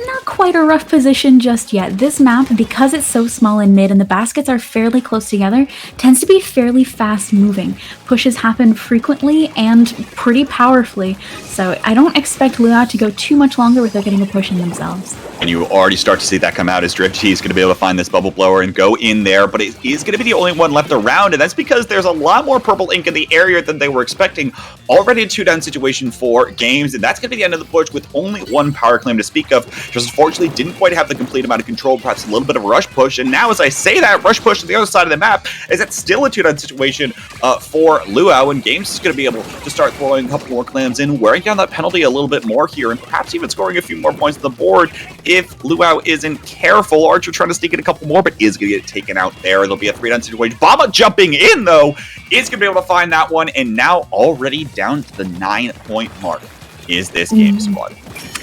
not quite a rough position just yet. This map, because it's so small in mid and the baskets are fairly close together, tends to be fairly fast moving. Pushes happen frequently and pretty powerfully, so I don't expect Luau to go too much longer without getting a push in themselves. And you already start to see that come out as Drift T is going to be able to find this bubble blower and go in there, but it is going to be the only one left around, and that's because there's a lot more purple ink in the area than they were expecting. Already a 2-down situation for Games, and that's going to be the end of the push with only one power claim to speak of. Just unfortunately didn't quite have the complete amount of control, perhaps a little bit of a rush push, and now as I say that, rush push to the other side of the map, is that still a 2-down situation for Luau, and Games is going to be able to start throwing a couple more clams in, wearing down that penalty a little bit more here, and perhaps even scoring a few more points on the board if Luau isn't careful. Archer trying to sneak in a couple more, but is going to get taken out there. There'll be a 3-down situation. Baba jumping in, though, is going to be able to find that one, and now already down to the 9-point mark is this game squad.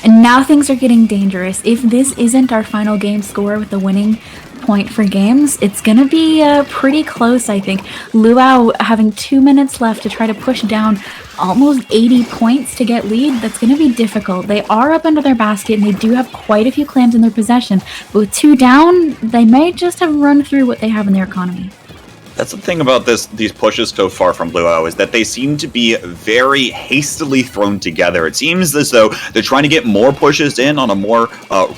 And now things are getting dangerous. If this isn't our final game score with the winning point for Games, it's going to be pretty close, I think. Luau having 2 minutes left to try to push down almost 80 points to get lead. That's going to be difficult. They are up under their basket, and they do have quite a few clams in their possession. But with 2 down, they may just have run through what they have in their economy. That's the thing about these pushes so far from Luau, is that they seem to be very hastily thrown together. It seems as though they're trying to get more pushes in on a more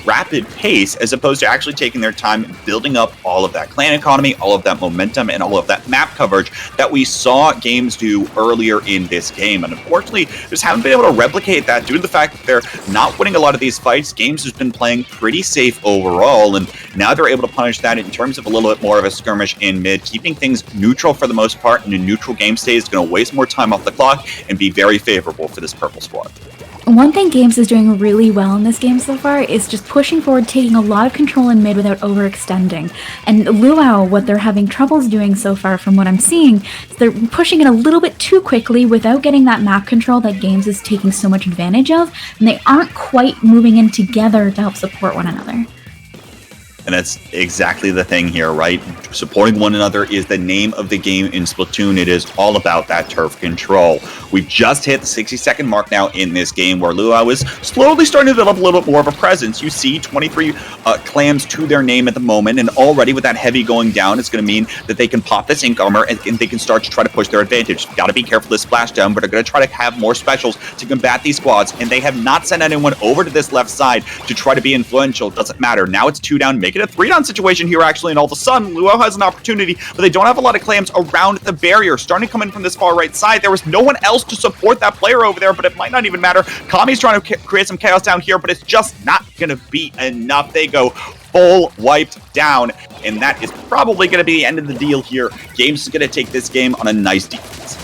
rapid pace, as opposed to actually taking their time building up all of that clan economy, all of that momentum, and all of that map coverage that we saw Games do earlier in this game. And unfortunately, just haven't been able to replicate that due to the fact that they're not winning a lot of these fights. Games has been playing pretty safe overall, and now they're able to punish that in terms of a little bit more of a skirmish in mid, keeping things neutral for the most part, and a neutral game state is going to waste more time off the clock and be very favorable for this purple squad. One thing Games is doing really well in this game so far is just pushing forward, taking a lot of control in mid without overextending. And Luau, what they're having troubles doing so far from what I'm seeing, is they're pushing it a little bit too quickly without getting that map control that Games is taking so much advantage of, and they aren't quite moving in together to help support one another. And that's exactly the thing here, right? Supporting one another is the name of the game in Splatoon. It is all about that turf control. We've just hit the 60-second mark now in this game, where Luau is slowly starting to develop a little bit more of a presence. You see 23 clams to their name at the moment, and already with that heavy going down, it's going to mean that they can pop this ink armor and they can start to try to push their advantage. Got to be careful this splashdown, but they're going to try to have more specials to combat these squads, and they have not sent anyone over to this left side to try to be influential. Doesn't matter. Now it's 2 down, make it a 3-down situation here, actually, and all of a sudden, Luau has an opportunity, but they don't have a lot of clams around the barrier. Starting to come in from this far right side, there was no one else to support that player over there, but it might not even matter. Kami's trying to create some chaos down here, but it's just not going to be enough. They go full wiped down, and that is probably going to be the end of the deal here. Games is going to take this game on a nice defense.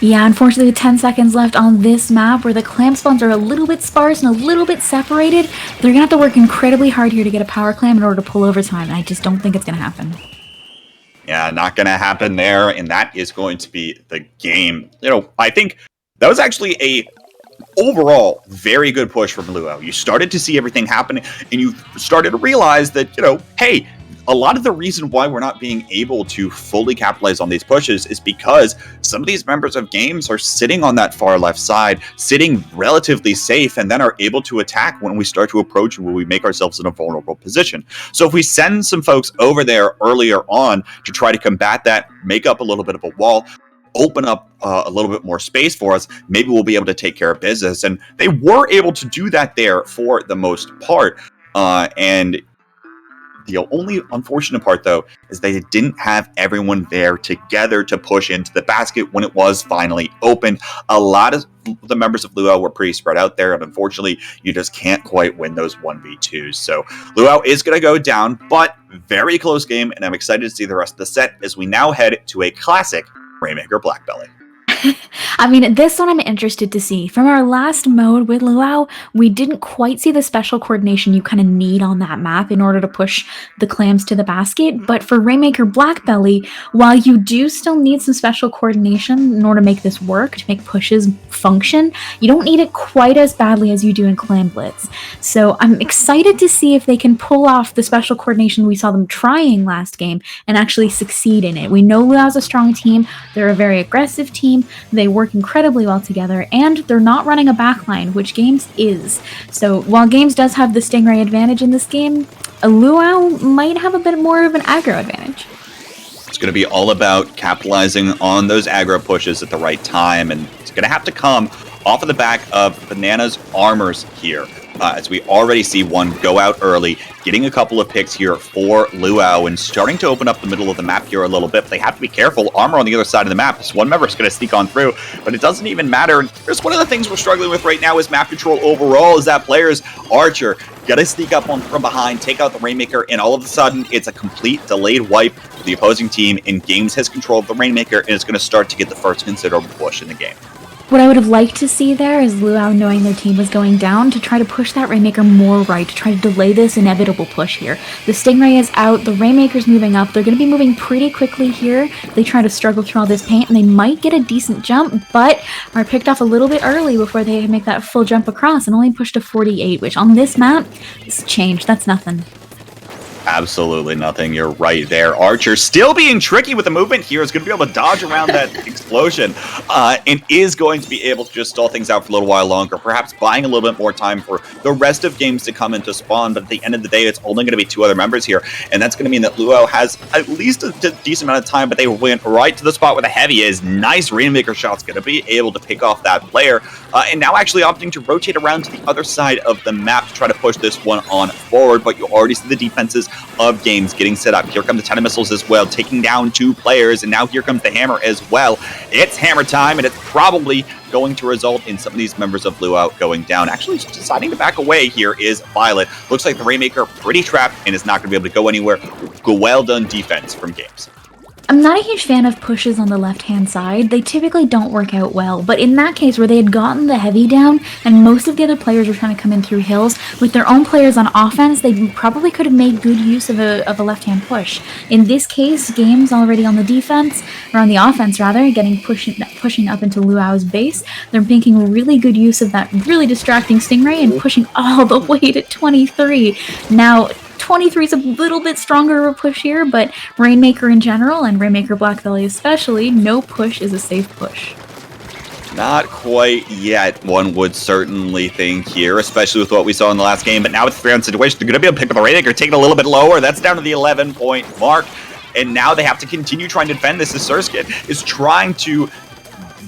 Yeah, unfortunately with 10 seconds left on this map, where the clam spawns are a little bit sparse and a little bit separated, they're going to have to work incredibly hard here to get a power clam in order to pull overtime, and I just don't think it's going to happen. Yeah, not going to happen there, and that is going to be the game. You know, I think that was actually a overall very good push from Luau. You started to see everything happen, and you started to realize that, you know, hey, a lot of the reason why we're not being able to fully capitalize on these pushes is because some of these members of Games are sitting on that far left side, sitting relatively safe, and then are able to attack when we start to approach and when we make ourselves in a vulnerable position. So if we send some folks over there earlier on to try to combat that, make up a little bit of a wall, open up a little bit more space for us, maybe we'll be able to take care of business. And they were able to do that there for the most part. And the only unfortunate part, though, is they didn't have everyone there together to push into the basket when it was finally opened. A lot of the members of Luau were pretty spread out there, and unfortunately, you just can't quite win those 1v2s. So Luau is going to go down, but very close game, and I'm excited to see the rest of the set as we now head to a classic Rainmaker Black Belly. I mean, this one I'm interested to see. From our last mode with Luau, we didn't quite see the special coordination you kind of need on that map in order to push the clams to the basket. But for Rainmaker Black Belly, while you do still need some special coordination in order to make this work, to make pushes function, you don't need it quite as badly as you do in Clam Blitz. So I'm excited to see if they can pull off the special coordination we saw them trying last game and actually succeed in it. We know Luau's a strong team. They're a very aggressive team. They work incredibly well together, and they're not running a backline, which Games is. So while Games does have the Stingray advantage in this game, Luau might have a bit more of an aggro advantage. It's going to be all about capitalizing on those aggro pushes at the right time, and it's going to have to come off of the back of Banana's armors here. As we already see one go out early, getting a couple of picks here for Luau and starting to open up the middle of the map here a little bit. But they have to be careful. Armor on the other side of the map. This one member is going to sneak on through, but it doesn't even matter. And here's one of the things we're struggling with right now is map control overall, is that players, Archer, gotta sneak up on from behind, take out the Rainmaker, and all of a sudden, it's a complete delayed wipe for the opposing team, and Games has control of the Rainmaker, and it's going to start to get the first considerable push in the game. What I would have liked to see there is Luau, knowing their team was going down, to try to push that Rainmaker more right, to try to delay this inevitable push here. The Stingray is out, the Rainmaker's moving up, they're going to be moving pretty quickly here. They try to struggle through all this paint, and they might get a decent jump, but are picked off a little bit early before they make that full jump across, and only pushed to 48, which on this map is change. That's nothing. Absolutely nothing. You're right there. Archer still being tricky with the movement here, is going to be able to dodge around that explosion and is going to be able to just stall things out for a little while longer, perhaps buying a little bit more time for the rest of Games to come into spawn. But at the end of the day, it's only going to be 2 other members here, and that's going to mean that Luau has at least a decent amount of time, but they went right to the spot where the heavy is. Nice Rainmaker shot's going to be able to pick off that player, and now actually opting to rotate around to the other side of the map to try to push this one on forward. But you already see the defenses of Games getting set up. Here come the 10 missiles as well, taking down 2 players, and now here comes the hammer as well. It's hammer time, and it's probably going to result in some of these members of Luau going down. Actually, deciding to back away here is Violet. Looks like the Rainmaker pretty trapped and is not going to be able to go anywhere. Well done defense from Games. I'm not a huge fan of pushes on the left-hand side. They typically don't work out well, but in that case where they had gotten the heavy down and most of the other players were trying to come in through hills, with their own players on offense, they probably could have made good use of a left-hand push. In this case, Games already on the defense, or on the offense rather, pushing up into Luau's base. They're making really good use of that really distracting Stingray and pushing all the way to 23. Now, 23 is a little bit stronger of a push here, but Rainmaker in general, and Rainmaker Black Valley especially, no push is a safe push. Not quite yet, one would certainly think here, especially with what we saw in the last game. But now with the 3-on situation, they're going to be able to pick up the Rainmaker, take it a little bit lower. That's down to the 11-point mark. And now they have to continue trying to defend this as Surskit is trying to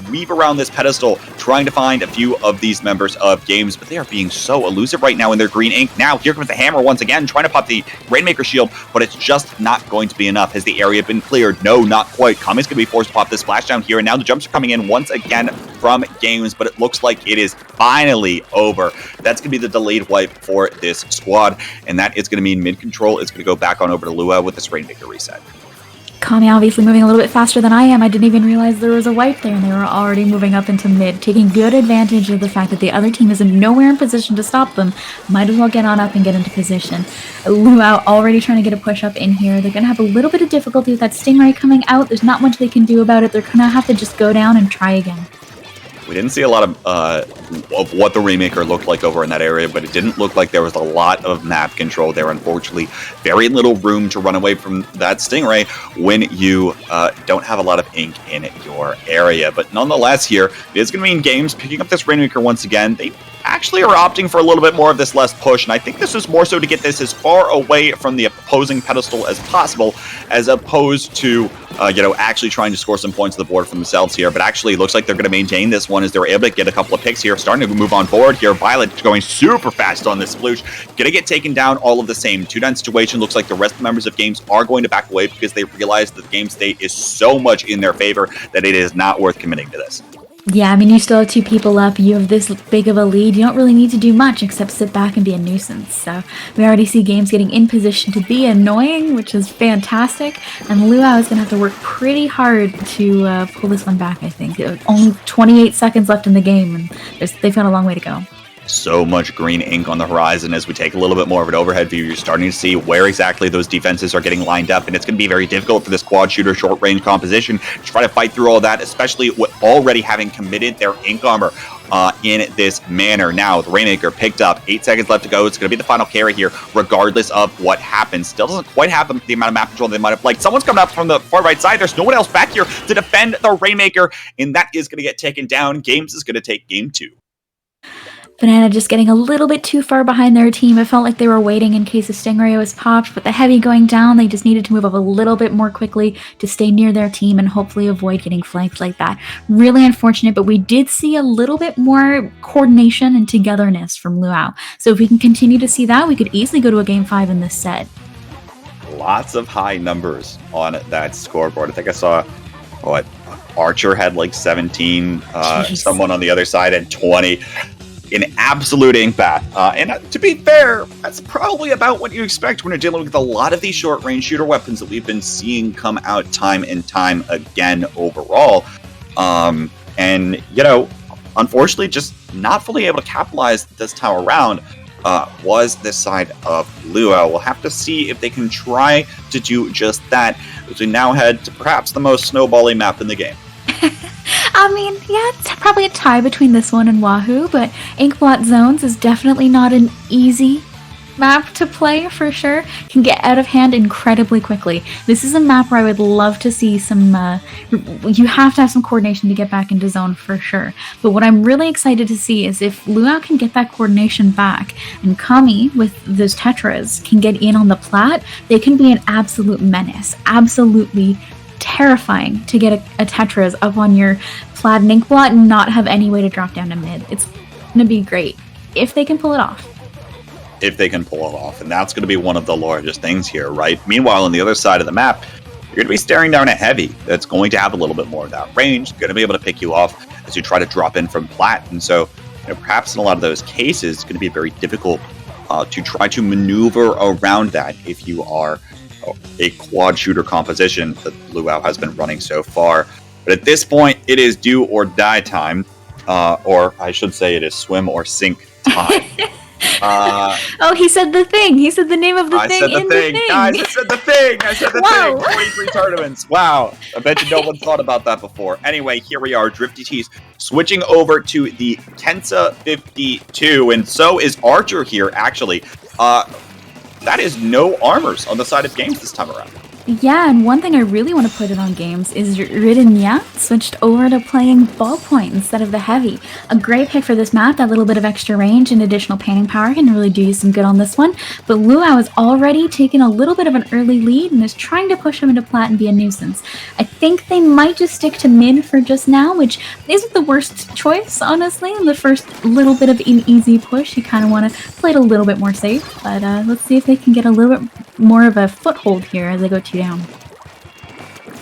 weave around this pedestal, trying to find a few of these members of Games, but they are being so elusive right now in their green ink. Now, here comes the hammer once again, trying to pop the Rainmaker shield, but it's just not going to be enough. Has the area been cleared? No, not quite. Kami's going to be forced to pop this splashdown here, and now the jumps are coming in once again from Games, but it looks like it is finally over. That's going to be the delayed wipe for this squad, and that is going to mean mid-control is going to go back on over to Luau with this Rainmaker reset. Kami obviously moving a little bit faster than I am. I didn't even realize there was a wipe there, and they were already moving up into mid, taking good advantage of the fact that the other team is nowhere in position to stop them. Might as well get on up and get into position. Luau already trying to get a push up in here. They're going to have a little bit of difficulty with that Stingray coming out. There's not much they can do about it. They're going to have to just go down and try again. We didn't see a lot of what the Rainmaker looked like over in that area, but it didn't look like there was a lot of map control there, unfortunately. Very little room to run away from that Stingray when you don't have a lot of ink in your area. But nonetheless here, it is going to mean Games picking up this Rainmaker once again. They actually are opting for a little bit more of this less push, and I think this is more so to get this as far away from the opposing pedestal as possible, as opposed to actually trying to score some points on the board for themselves here. But actually, it looks like they're going to maintain this one as they're able to get a couple of picks here, starting to move on forward here. Violet going super fast on this sploosh, going to get taken down all of the same. 2-down situation. Looks like the rest of the members of Games are going to back away because they realize that the game state is so much in their favor that it is not worth committing to this. Yeah, I mean, you still have 2 people up. You have this big of a lead. You don't really need to do much except sit back and be a nuisance. So we already see Games getting in position to be annoying, which is fantastic. And Luau is going to have to work pretty hard to pull this one back, I think. Only 28 seconds left in the game, and they've got a long way to go. so much green ink on the horizon. As we take a little bit more of an overhead view, you're starting to see where exactly those defenses are getting lined up, and it's going to be very difficult for this quad shooter short range composition to try to fight through all that, especially with already having committed their ink armor in this manner. Now, the Rainmaker picked up, 8 seconds left to go. It's going to be the final carry here, regardless of what happens. Still doesn't quite have the amount of map control they might have liked. Someone's coming up from the far right side. There's no one else back here to defend the Rainmaker, and that is going to get taken down. Games is going to take game 2. Banana just getting a little bit too far behind their team. It felt like they were waiting in case a Stingray was popped, but the Heavy going down, they just needed to move up a little bit more quickly to stay near their team and hopefully avoid getting flanked like that. Really unfortunate, but we did see a little bit more coordination and togetherness from Luau. So if we can continue to see that, we could easily go to a Game 5 in this set. Lots of high numbers on that scoreboard. I think I saw, Archer had like 17, someone on the other side had 20. An absolute ink bath. And to be fair, that's probably about what you expect when you're dealing with a lot of these short-range shooter weapons that we've been seeing come out time and time again overall. And, unfortunately, just not fully able to capitalize this time around was this side of Luau. We'll have to see if they can try to do just that as we now head to perhaps the most snowbally map in the game. I mean, yeah, it's probably a tie between this one and Wahoo, but Inkblot Zones is definitely not an easy map to play for sure. Can get out of hand incredibly quickly. This is a map where I would love to see some, you have to have some coordination to get back into zone for sure. But what I'm really excited to see is if Luau can get that coordination back and Kami with those Tetras can get in on the plat, they can be an absolute menace. Absolutely terrifying to get a Tetras up on your plaid and Inkblot and not have any way to drop down to mid. It's gonna be great if they can pull it off. If they can pull it off, and that's going to be one of the largest things here, right? Meanwhile, on the other side of the map, you're going to be staring down a Heavy that's going to have a little bit more of that range, going to be able to pick you off as you try to drop in from plat, and so perhaps in a lot of those cases, it's going to be very difficult to try to maneuver around that if you are a quad shooter composition that Luau has been running so far. But at this point, it is do or die time, or I should say it is swim or sink time. He said the thing. He said the name of the thing in the thing. Guys, I said the thing. I said the thing. 23 tournaments. Wow. I bet you no one thought about that before. Anyway, here we are. Drifty T's switching over to the Kensa 52, and so is Archer here, actually. That is no armors on the side of Games this time around. Yeah, and one thing I really want to put it on Games is Ridinya switched over to playing Ballpoint instead of the Heavy. A great pick for this map. That little bit of extra range and additional panning power can really do you some good on this one. But Luau has already taken a little bit of an early lead and is trying to push him into plat and be a nuisance. I think they might just stick to mid for just now, which isn't the worst choice, honestly. In the first little bit of an easy push, you kind of want to play it a little bit more safe. But let's see if they can get a little bit more of a foothold here as they go 2 down.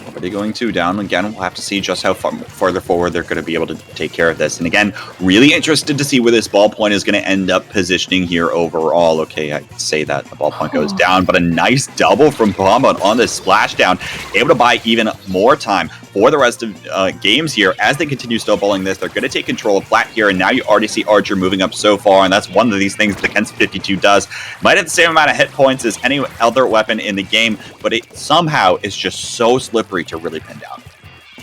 Already going 2 down. Again, we'll have to see just how farther forward they're going to be able to take care of this. And again, really interested to see where this ballpoint is going to end up positioning here overall. Okay, I say that the ballpoint goes down, but a nice double from Bomba on this splashdown. Able to buy even more time for the rest of Games here. As they continue snowballing this, they're going to take control of plat here, and now you already see Archer moving up so far, and that's one of these things the Kensa 52 does. Might have the same amount of hit points as any other weapon in the game, but it somehow is just so slippery to really pin down.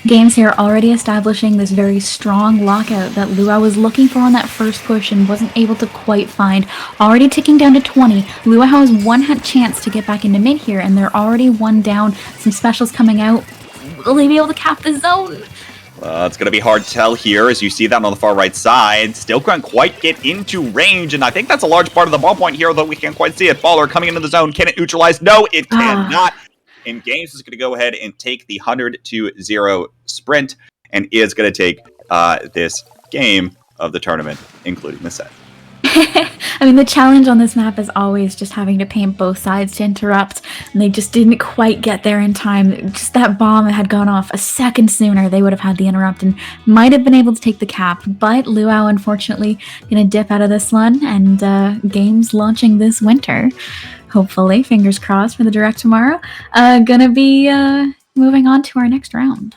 Games here already establishing this very strong lockout that Luau was looking for on that first push and wasn't able to quite find. Already ticking down to 20. Luau has one chance to get back into mid here, and they're already 1 down. Some specials coming out. Will they be able to cap the zone? It's going to be hard to tell here as you see that on the far right side. Still can't quite get into range, and I think that's a large part of the ballpoint here, though we can't quite see it. Baller coming into the zone. Can it neutralize? No, it cannot. And Games is going to go ahead and take the 100-0 sprint and is going to take this game of the tournament, including the set. I mean, the challenge on this map is always just having to paint both sides to interrupt, and they just didn't quite get there in time. Just that bomb had gone off a second sooner, they would have had the interrupt and might have been able to take the cap. But Luau, unfortunately, going to dip out of this one, and Games launching this winter. Hopefully, fingers crossed for the direct tomorrow. Gonna be moving on to our next round.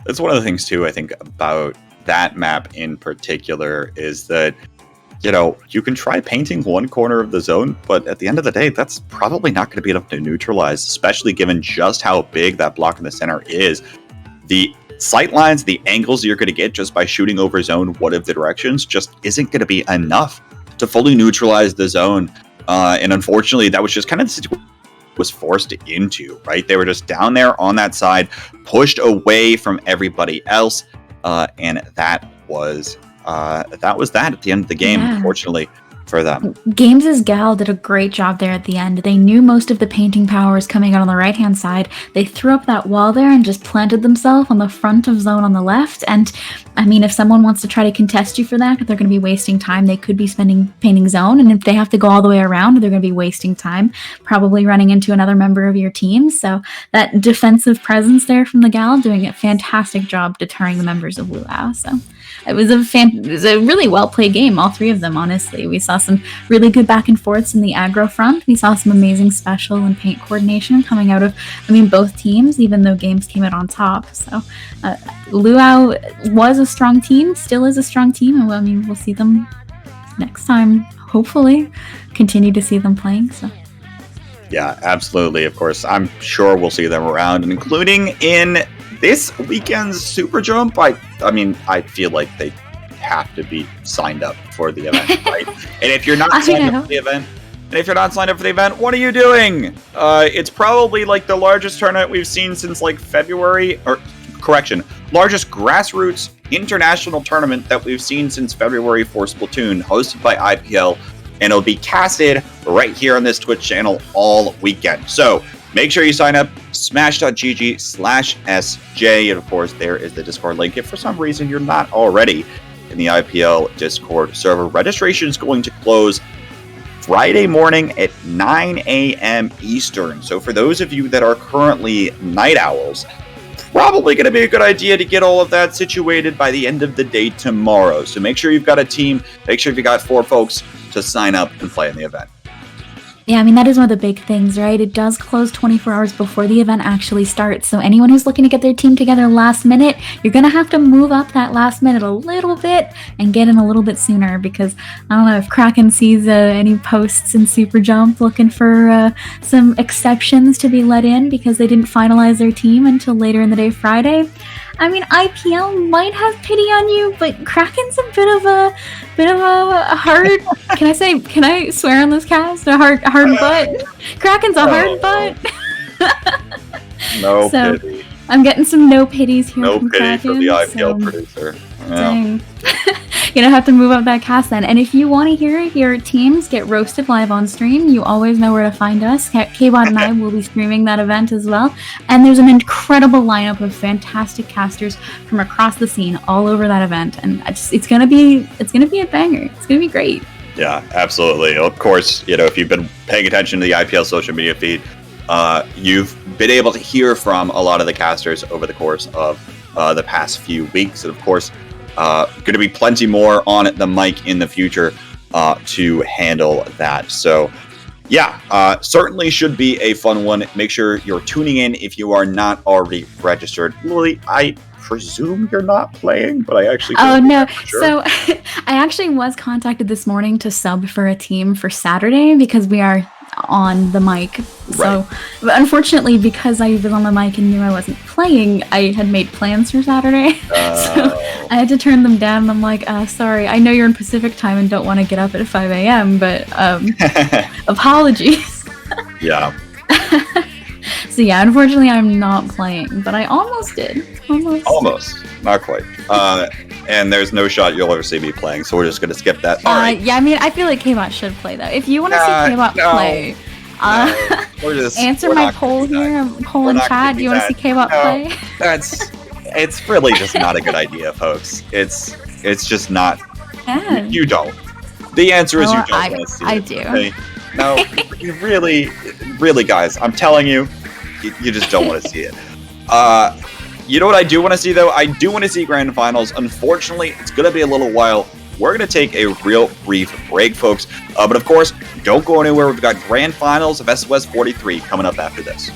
That's one of the things, too, I think, about that map in particular is that you can try painting one corner of the zone, but at the end of the day, that's probably not going to be enough to neutralize, especially given just how big that block in the center is. The sight lines, the angles you're going to get just by shooting over zone one of the directions just isn't going to be enough to fully neutralize the zone. And unfortunately, that was just kind of the situation was forced into, right? They were just down there on that side, pushed away from everybody else, and that was that at the end of the game, unfortunately for them. Games' Gal did a great job there at the end. They knew most of the painting power was coming out on the right-hand side. They threw up that wall there and just planted themselves on the front of zone on the left. And I mean, if someone wants to try to contest you for that, they're going to be wasting time. They could be spending painting zone. And if they have to go all the way around, they're going to be wasting time, probably running into another member of your team. So that defensive presence there from the Gal doing a fantastic job deterring the members of Luau. So it was a really well-played game, all three of them, honestly. We saw some really good back and forths in the aggro front. We saw some amazing special and paint coordination coming out of, both teams, even though games came out on top. So Luau was a strong team, still is a strong team, and we'll see them next time, hopefully. Continue to see them playing, so. Yeah, absolutely. Of course, I'm sure we'll see them around, including in this weekend's Super Jump. I feel like they have to be signed up for the event, right? And if you're not signed up for the event, what are you doing? It's probably like the largest tournament we've seen since like February, largest grassroots international tournament that we've seen since February for Splatoon, hosted by IPL, and it'll be casted right here on this Twitch channel all weekend. So make sure you sign up, smash.gg/SJ, and of course there is the Discord link if for some reason you're not already in the IPL Discord server. Registration is going to close Friday morning at 9 a.m. Eastern. So for those of you that are currently night owls, probably going to be a good idea to get all of that situated by the end of the day tomorrow. So make sure you've got a team, make sure you've got 4 folks to sign up and play in the event. Yeah, that is one of the big things, right? It does close 24 hours before the event actually starts. So anyone who's looking to get their team together last minute, you're going to have to move up that last minute a little bit and get in a little bit sooner, because I don't know if Kraken sees any posts in Super Jump looking for some exceptions to be let in because they didn't finalize their team until later in the day Friday. IPL might have pity on you, but Kraken's a bit of a hard. Can I swear on this cast? A hard butt. Kraken's a hard butt. No pity. I'm getting some no pities here. No from pity Kraken, for the IPL producer. Dang. You're gonna have to move up that cast then. And if you want to hear your teams get roasted live on stream, you always know where to find us. K-Bot and I will be streaming that event as well. And there's an incredible lineup of fantastic casters from across the scene all over that event. And it's gonna be a banger. It's gonna be great. Yeah, absolutely. Of course, if you've been paying attention to the IPL social media feed, you've been able to hear from a lot of the casters over the course of the past few weeks. And of course, going to be plenty more on the mic in the future to handle that. So yeah, certainly should be a fun one. Make sure you're tuning in if you are not already registered. Lily, I presume you're not playing, but I actually no. Sure. So I actually was contacted this morning to sub for a team for Saturday because we are on the mic. So but unfortunately, because I was on the mic and knew I wasn't playing, I had made plans for Saturday. So I had to turn them down, and I'm like, sorry, I know you're in Pacific time and don't want to get up at 5 a.m., but apologies. Yeah. So yeah, unfortunately I'm not playing, but I almost did. Almost. Not quite. And there's no shot you'll ever see me playing, so we're just going to skip that. All right. Yeah, I feel like K-Bot should play, though. If you want to see K-Bot play, answer my poll here, poll in chat. Do you want to see K-Bot play? It's really just not a good idea, folks. It's just not. Yeah. You don't. The answer is you don't want to see it. I do. Okay? No, you really, guys, I'm telling you, you just don't want to see it. You know what I do want to see, though? I do want to see Grand Finals. Unfortunately, it's going to be a little while. We're going to take a real brief break, folks. But of course, don't go anywhere. We've got Grand Finals of SOS 43 coming up after this.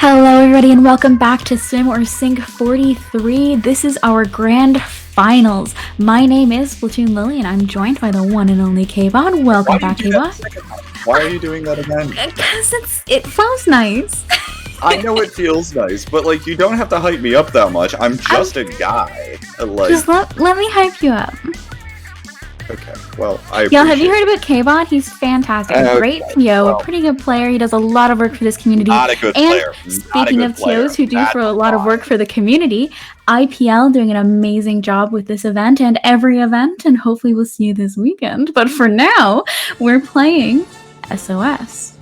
Hello everybody and welcome back to Swim or Sink 43. This is our grand finals. My name is Splatoon Lily and I'm joined by the one and only Kbot. Welcome back, Kbot. Why are you doing that again? Because it feels nice. I know it feels nice, but like you don't have to hype me up that much. I'm just a guy. Like, Just let me hype you up. okay, well, I Y'all, have you appreciate heard about Kbot? He's fantastic. A great TO, well. a pretty good player. He does a lot of work for this community. Not a good and player. speaking of TOs who do for a lot of work for the community, IPL doing an amazing job with this event and every event, and hopefully we'll see you this weekend. But for now, we're playing SOS.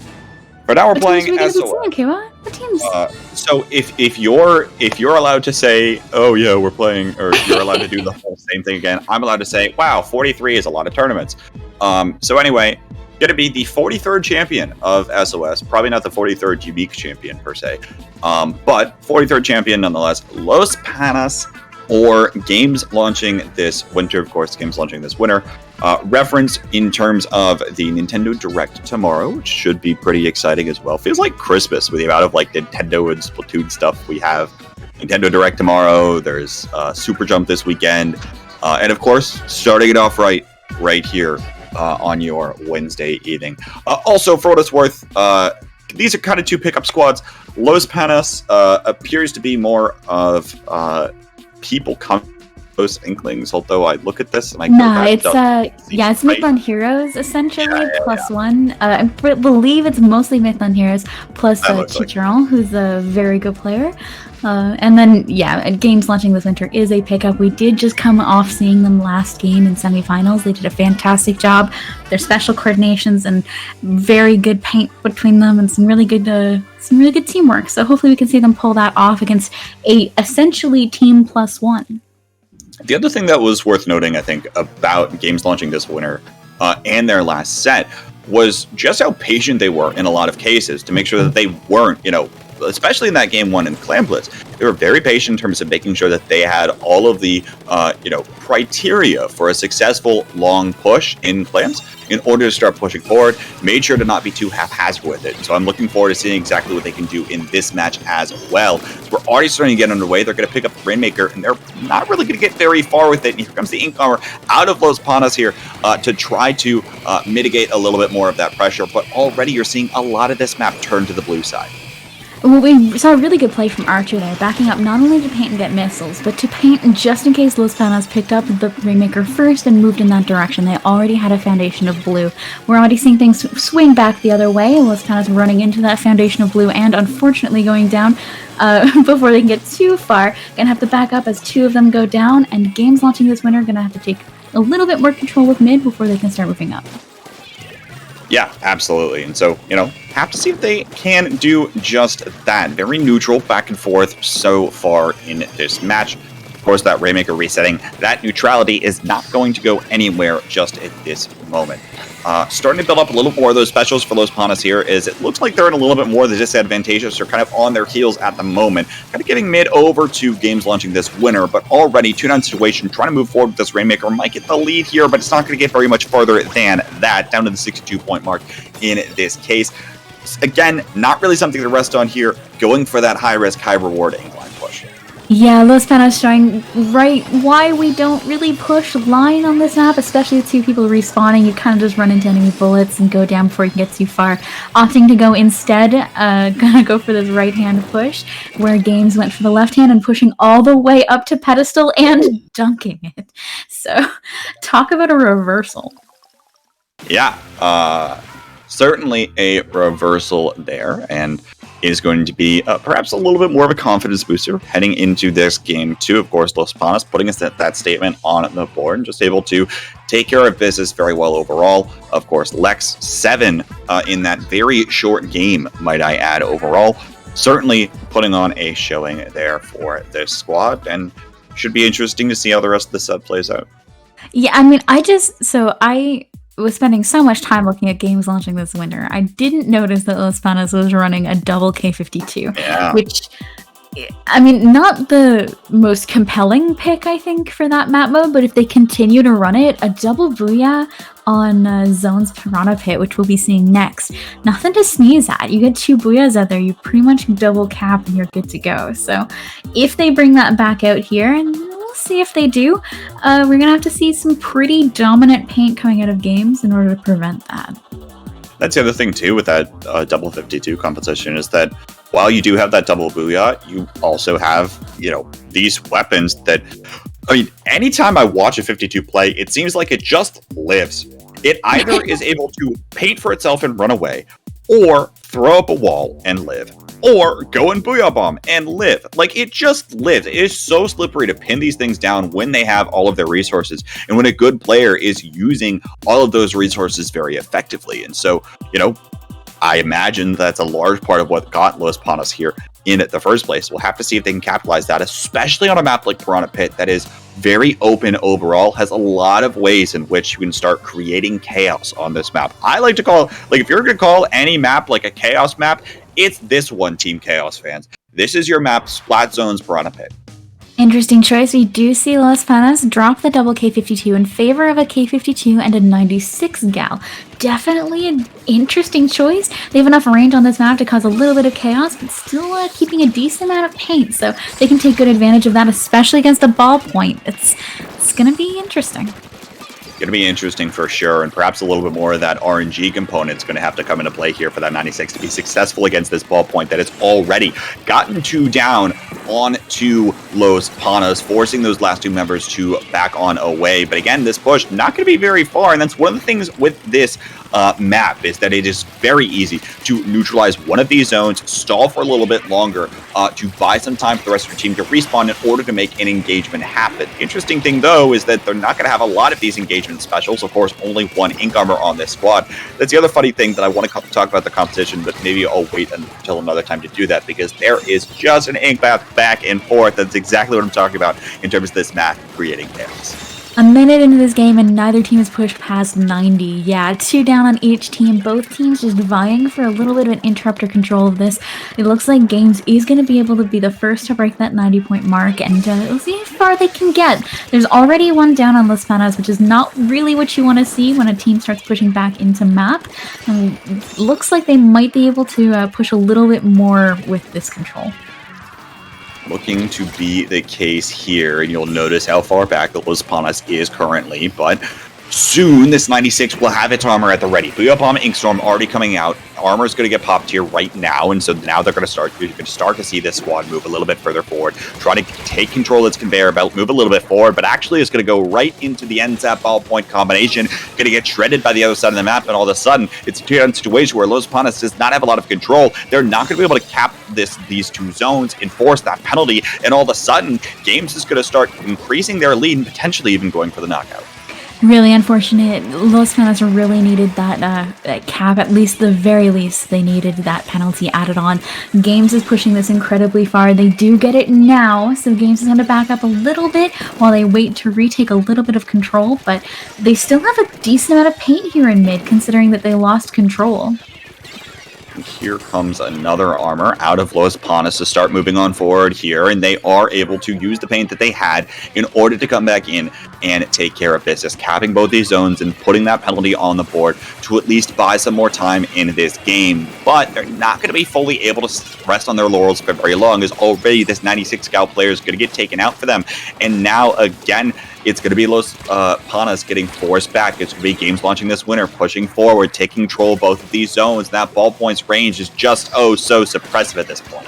For now, we're What playing teams are we SOS. gonna be seeing, Kbot? What teams? So if you're allowed to say, oh yeah, we're playing, or you're allowed to do the whole same thing again, I'm allowed to say, wow, 43 is a lot of tournaments. So anyway, going to be the 43rd champion of SOS. Probably not the 43rd unique champion per se, but 43rd champion nonetheless. Los Panas, or games launching this winter. Of course, games launching this winter. Reference in terms of the Nintendo Direct tomorrow, which should be pretty exciting as well. Feels like Christmas with the amount of like Nintendo and Splatoon stuff we have. Nintendo Direct tomorrow. There's Super Jump this weekend, and of course, starting it off right here on your Wednesday evening. Also, for what it's worth, these are kind of two pickup squads. Los Panas appears to be more of people coming. Those Inklings, although I look at this and I go, it's Midland Heroes essentially plus one. I believe it's mostly Midland Heroes plus Chicharron, who's a very good player. And then games launching this winter is a pickup. We did just come off seeing them last game in semifinals. They did a fantastic job. Their special coordinations and very good paint between them, and some really good teamwork. So hopefully we can see them pull that off against a essentially team plus one. The other thing that was worth noting, I think, about games launching this winter and their last set was just how patient they were in a lot of cases to make sure that they weren't, especially in that game one in Clan Blitz, they were very patient in terms of making sure that they had all of the, criteria for a successful long push in clans in order to start pushing forward. Made sure to not be too haphazard with it. So I'm looking forward to seeing exactly what they can do in this match as well. So we're already starting to get underway. They're going to pick up the Rainmaker, and they're not really going to get very far with it. And here comes the Ink Armor out of Los Panas here to try to mitigate a little bit more of that pressure. But already you're seeing a lot of this map turn to the blue side. Well, we saw a really good play from Archer there, backing up not only to paint and get missiles, but to paint just in case Los Panas picked up the Rainmaker first and moved in that direction. They already had a foundation of blue. We're already seeing things swing back the other way, Los Panas running into that foundation of blue and unfortunately going down before they can get too far. Gonna have to back up as two of them go down, and games launching this winter are gonna have to take a little bit more control with mid before they can start moving up. Yeah, absolutely. And so, have to see if they can do just that. Very neutral, back and forth so far in this match. Of course, that Rainmaker resetting, that neutrality is not going to go anywhere just at this moment. Starting to build up a little more of those specials for Los Panas here, is it looks like they're in a little bit more of the disadvantageous. They're kind of on their heels at the moment. Kind of giving mid over to games launching this winter, but already 2-down situation, trying to move forward with this Rainmaker. Might get the lead here, but it's not going to get very much further than that, down to the 62-point mark in this case. Again, not really something to rest on here, going for that high-risk, high-reward incline push. Yeah, Los Panas showing right why we don't really push line on this map, especially with two people respawning. You kind of just run into enemy bullets and go down before you get too far. Opting to go instead, gonna go for this right-hand push, where games went for the left hand and pushing all the way up to pedestal and dunking it. So, talk about a reversal. Yeah, certainly a reversal there, and is going to be perhaps a little bit more of a confidence booster heading into this game too. Of course, Los Panas putting us that statement on the board and just able to take care of business very well overall. Of course, Lex 7 in that very short game, might I add, overall. Certainly putting on a showing there for this squad, and should be interesting to see how the rest of the set plays out. Yeah, I mean, I was spending so much time looking at games launching this winter. I didn't notice that Los Panas was running a double K52, which, I mean, not the most compelling pick, I think, for that map mode, but if they continue to run it, a double Booyah on Zone's Piranha Pit, which we'll be seeing next. Nothing to sneeze at. You get 2 Booyahs out there, you pretty much double cap and you're good to go. So if they bring that back out here, and see if they do, we're gonna have to see some pretty dominant paint coming out of games in order to prevent that. That's the other thing too with that double 52 composition, is that while you do have that double Booyah, you also have these weapons that, I mean, anytime I watch a 52 play, it seems like it just lives. It either is able to paint for itself and run away, or throw up a wall and live, or go and Booyah Bomb and live. Like, it just lives. It is so slippery to pin these things down when they have all of their resources, and when a good player is using all of those resources very effectively. And so, I imagine that's a large part of what got Los Panas here in the first place. We'll have to see if they can capitalize that, especially on a map like Piranha Pit that is very open overall, has a lot of ways in which you can start creating chaos on this map. I like to call, like, if you're going to call any map like a chaos map, it's this one, Team Chaos fans. This is your map, Splat Zone's Piranha Pit. Interesting choice. We do see Los Panas drop the double K52 in favor of a K52 and a 96 gal. Definitely an interesting choice. They have enough range on this map to cause a little bit of chaos, but still keeping a decent amount of paint, so they can take good advantage of that, especially against the ballpoint. It's going to be interesting. Going to be interesting for sure, and perhaps a little bit more of that RNG component is going to have to come into play here for that 96 to be successful against this ballpoint that has already gotten 2 down onto Los Panas, forcing those last 2 members to back on away. But again, this push not going to be very far, and that's one of the things with this map is that it is very easy to neutralize one of these zones, stall for a little bit longer, to buy some time for the rest of your team to respawn in order to make an engagement happen. The interesting thing, though, is that they're not going to have a lot of these engagement specials. Of course, only 1 ink armor on this squad. That's the other funny thing that I want to talk about the competition, but maybe I'll wait until another time to do that, because there is just an ink path back and forth. That's exactly what I'm talking about in terms of this map creating chaos. A minute into this game and neither team has pushed past 90. Yeah, 2 down on each team. Both teams just vying for a little bit of an interrupter control of this. It looks like Games is going to be able to be the first to break that 90-point mark, and we'll see how far they can get. There's already 1 down on Los Panas, which is not really what you want to see when a team starts pushing back into map. And looks like they might be able to push a little bit more with this control. Looking to be the case here, and you'll notice how far back the Los Panas is currently, but soon this 96 will have its armor at the ready. Booyah Bomb Inkstorm already coming out. Armor is going to get popped here right now, and so now they're going to start. You're going to start to see this squad move a little bit further forward, try to take control of its conveyor belt, move a little bit forward, but actually it's going to go right into the end zap ballpoint combination, going to get shredded by the other side of the map, and all of a sudden it's a 2-down situation where Los Panas does not have a lot of control. They're not going to be able to cap these 2 zones, enforce that penalty, and all of a sudden Games is going to start increasing their lead and potentially even going for the knockout. Really unfortunate. Los Panas really needed that cap. At least, the very least, they needed that penalty added on. Games is pushing this incredibly far. They do get it now, so Games is going to back up a little bit while they wait to retake a little bit of control, but they still have a decent amount of paint here in mid, considering that they lost control. Here comes another armor out of Los Panas to start moving on forward here, and they are able to use the paint that they had in order to come back in and take care of business, capping both these zones and putting that penalty on the board to at least buy some more time in this game. But they're not going to be fully able to rest on their laurels for very long, as already this 96 scout player is going to get taken out for them. And now again, it's going to be Los Panas getting forced back. It's going to be Games launching this winner, pushing forward, taking control of both of these zones. That ballpoint's range is just so suppressive at this point.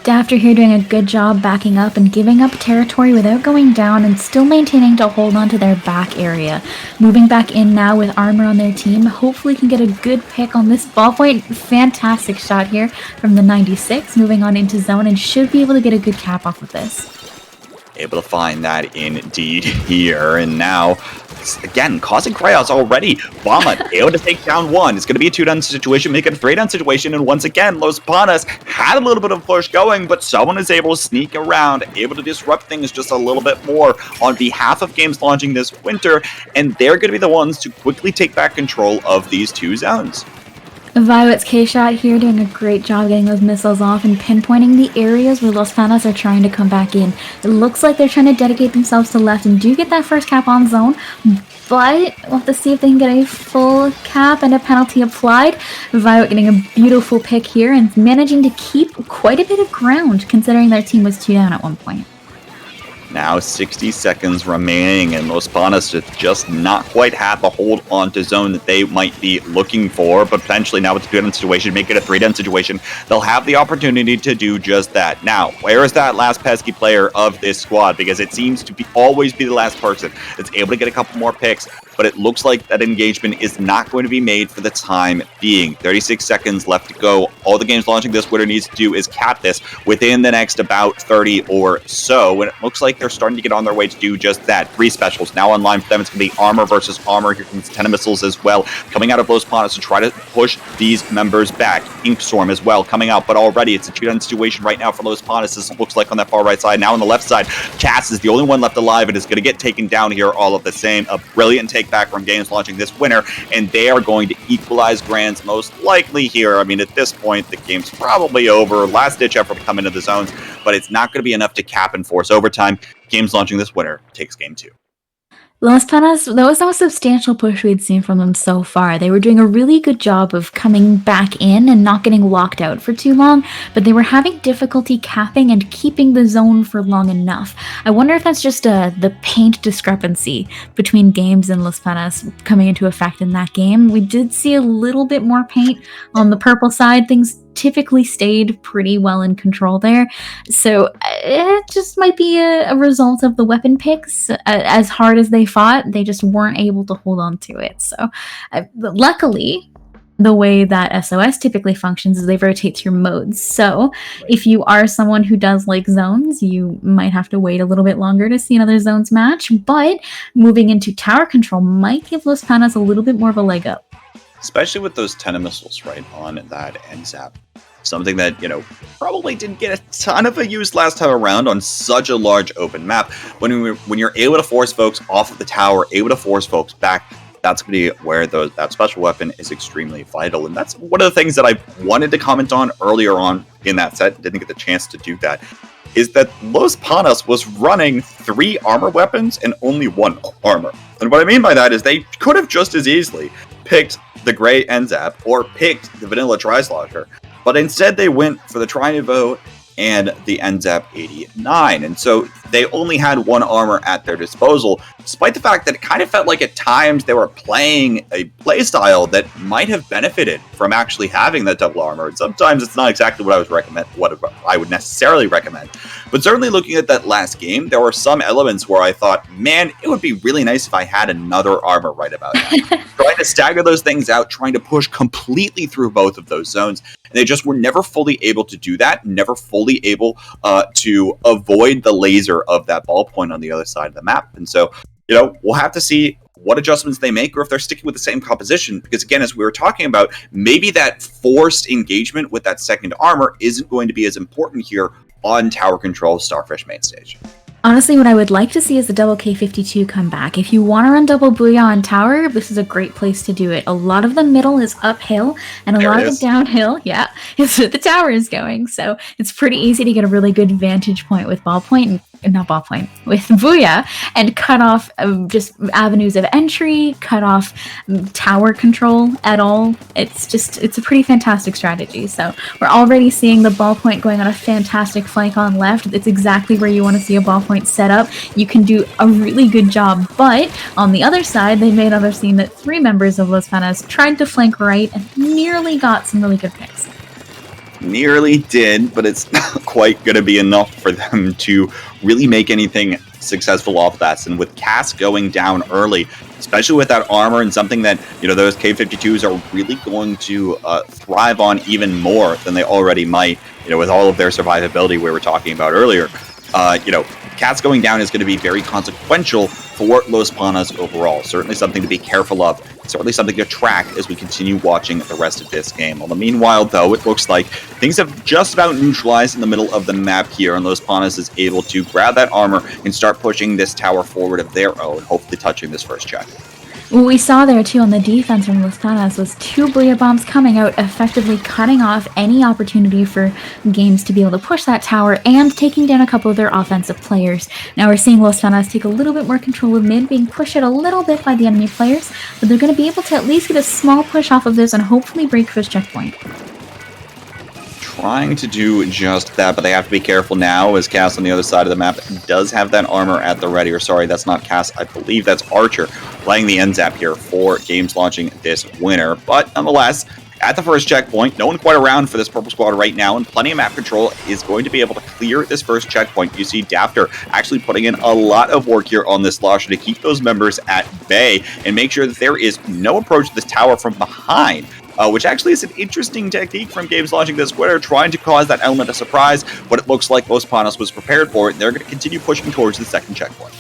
Dafter here doing a good job backing up and giving up territory without going down and still maintaining to hold on to their back area. Moving back in now with armor on their team. Hopefully can get a good pick on this ballpoint. Fantastic shot here from the 96. Moving on into zone and should be able to get a good cap off of this. Able to find that indeed here, and now again causing chaos already. Bama able to take down 1. It's going to be a 2-down situation, make it a 3-down situation, and once again Los Panas had a little bit of a push going, but someone is able to sneak around, able to disrupt things just a little bit more on behalf of Games launching this winter, and they're going to be the ones to quickly take back control of these 2 zones. Violet's K-Shot here doing a great job getting those missiles off and pinpointing the areas where Los Panas are trying to come back in. It looks like they're trying to dedicate themselves to left and do get that first cap on zone, but we'll have to see if they can get a full cap and a penalty applied. Violet getting a beautiful pick here and managing to keep quite a bit of ground considering their team was 2 down at one point. Now 60 seconds remaining, and Los Panas just not quite have the hold on to zone that they might be looking for, but potentially now with the 2-down situation, make it a 3-down situation, they'll have the opportunity to do just that. Now, where is that last pesky player of this squad? Because it seems to always be the last person that's able to get a couple more picks, but it looks like that engagement is not going to be made for the time being. 36 seconds left to go. All the Games launching this winner needs to do is cap this within the next about 30 or so, and it looks like like they're starting to get on their way to do just that. 3 specials now online for them. It's going to be armor versus armor. Here comes 10 missiles as well, coming out of Los Panas to try to push these members back. Inkstorm as well coming out, but already it's a 2-down situation right now for Los Panas. This looks like on that far right side. Now on the left side, Cass is the only one left alive and is going to get taken down here all of the same. A brilliant take back from Games launching this winner, and they are going to equalize Grands most likely here. I mean, at this point, the game's probably over. Last ditch effort to come into the zones, but it's not going to be enough to cap and force overtime. Games launching this winner takes game 2. Los Panas, that was the most substantial push we'd seen from them so far. They were doing a really good job of coming back in and not getting locked out for too long, but they were having difficulty capping and keeping the zone for long enough. I wonder if that's just the paint discrepancy between Games and Los Panas coming into effect in that game. We did see a little bit more paint on the purple side. Things typically stayed pretty well in control there. So it just might be a result of the weapon picks. As hard as they fought, they just weren't able to hold on to it. So luckily, the way that SOS typically functions is they rotate through modes. So if you are someone who does like zones, you might have to wait a little bit longer to see another zones match. But moving into tower control might give Los Panas a little bit more of a leg up. Especially with those 10 missiles right on that NZAP. Something that, probably didn't get a ton of a use last time around on such a large open map. When you're able to force folks off of the tower, able to force folks back, that's going to be where that special weapon is extremely vital. And that's one of the things that I wanted to comment on earlier on in that set, didn't get the chance to do that, is that Los Panas was running 3 armor weapons and only 1 armor. And what I mean by that is they could have just as easily picked the gray NZAP or picked the vanilla Tri-Slosher, but instead they went for the Tri-Nouveau and the NZAP 89. And so they only had 1 armor at their disposal, despite the fact that it kind of felt like at times they were playing a playstyle that might have benefited from actually having that double armor. And sometimes it's not exactly what I would necessarily recommend. But certainly looking at that last game, there were some elements where I thought, man, it would be really nice if I had another armor right about now. Trying to stagger those things out, trying to push completely through both of those zones. And they just were never fully able to do that, never fully able to avoid the laser of that ballpoint on the other side of the map. And so, we'll have to see what adjustments they make or if they're sticking with the same composition. Because again, as we were talking about, maybe that forced engagement with that second armor isn't going to be as important here on Tower Control Starfish main stage. Honestly, what I would like to see is the double K52 come back. If you want to run double Booyah on tower, this is a great place to do it. A lot of the middle is uphill, and a lot of the downhill, is where the tower is going. So it's pretty easy to get a really good vantage point with with Booyah, and cut off just avenues of entry, cut off tower control at all. It's a pretty fantastic strategy. So we're already seeing the ballpoint going on a fantastic flank on left. It's exactly where you want to see a ballpoint set up. You can do a really good job, but on the other side, they made others seen that 3 members of Los Panas tried to flank right and nearly got some really good picks. Nearly did, but it's not quite going to be enough for them to really make anything successful off that. And with Cass going down early, especially with that armor and something that, those K-52s are really going to thrive on even more than they already might, with all of their survivability we were talking about earlier. Cass going down is going to be very consequential for Los Panas overall. Certainly something to be careful of. Certainly something to track as we continue watching the rest of this game. Well, meanwhile, though, it looks like things have just about neutralized in the middle of the map here, and Los Panas is able to grab that armor and start pushing this tower forward of their own, hopefully touching this first check. What we saw there, too, on the defense from Los Panas was 2 Booyah bombs coming out, effectively cutting off any opportunity for Games to be able to push that tower and taking down a couple of their offensive players. Now we're seeing Los Panas take a little bit more control of mid, being pushed out a little bit by the enemy players, but they're going to be able to at least get a small push off of this and hopefully break first checkpoint. Trying to do just that, but they have to be careful now as Cass on the other side of the map does have that armor at the ready. Or sorry, that's not Cass. I believe that's Archer playing the NZAP here for Games launching this winner. But nonetheless, at the first checkpoint, no one quite around for this purple squad right now, and plenty of map control is going to be able to clear this first checkpoint. You see Dafter actually putting in a lot of work here on this Slosher to keep those members at bay and make sure that there is no approach to this tower from behind. which actually is an interesting technique from games launching this winter, trying to cause that element of surprise, but it looks like Los Panas was prepared for it, and they're going to continue pushing towards the second checkpoint.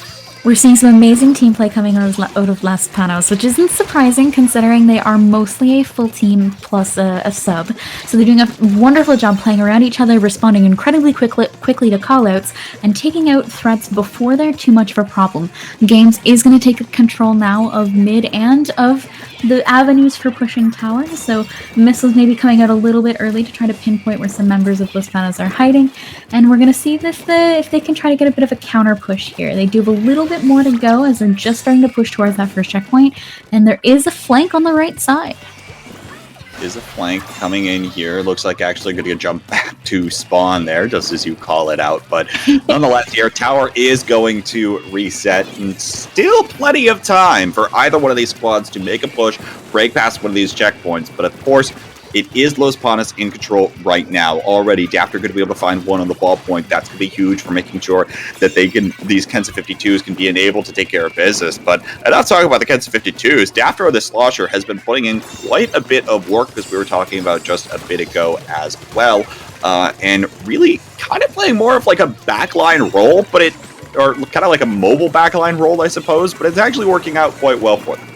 We're seeing some amazing team play coming out of Las Panos, which isn't surprising considering they are mostly a full team plus a sub. So they're doing a wonderful job playing around each other, responding incredibly quickly to callouts, and taking out threats before they're too much of a problem. Games is going to take control now of mid and of the avenues for pushing towers, so missiles may be coming out a little bit early to try to pinpoint where some members of Los Panas are hiding, and we're going to see if they can try to get a bit of a counter push here. They do have a little bit more to go as they're just starting to push towards that first checkpoint, and there is a flank on the right side. Is a flank coming in here. Looks like actually going to jump back to spawn there, just as you call it out. But nonetheless, here, tower is going to reset. And still plenty of time for either one of these squads to make a push, break past one of these checkpoints. But of course, it is Los Panas in control right now. Already, Dafter going to be able to find one on the ball point. That's going to be huge for making sure that these Kensa 52s can be enabled to take care of business. But I'm not talking about the Kensa 52s. Dafter or the Slosher has been putting in quite a bit of work, as we were talking about just a bit ago as well. And really kind of playing more of like a backline role, or kind of like a mobile backline role, I suppose. But it's actually working out quite well for them.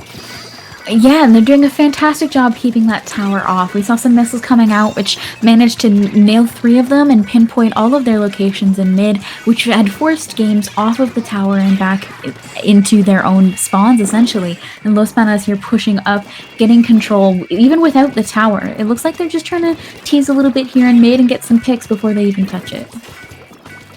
Yeah, and they're doing a fantastic job keeping that tower off. We saw some missiles coming out, which managed to nail 3 of them and pinpoint all of their locations in mid, which had forced games off of the tower and back into their own spawns, essentially. And Los Panas here pushing up, getting control, even without the tower. It looks like they're just trying to tease a little bit here in mid and get some picks before they even touch it.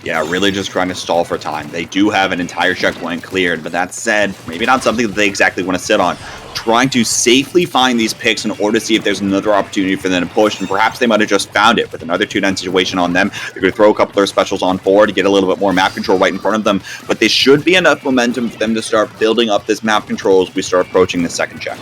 Yeah, really just trying to stall for time. They do have an entire checkpoint cleared, but that said, maybe not something that they exactly want to sit on. Trying to safely find these picks in order to see if there's another opportunity for them to push, and perhaps they might have just found it with another 2-9 situation on them. They're going to throw a couple of their specials on forward to get a little bit more map control right in front of them, but there should be enough momentum for them to start building up this map control as we start approaching the second check.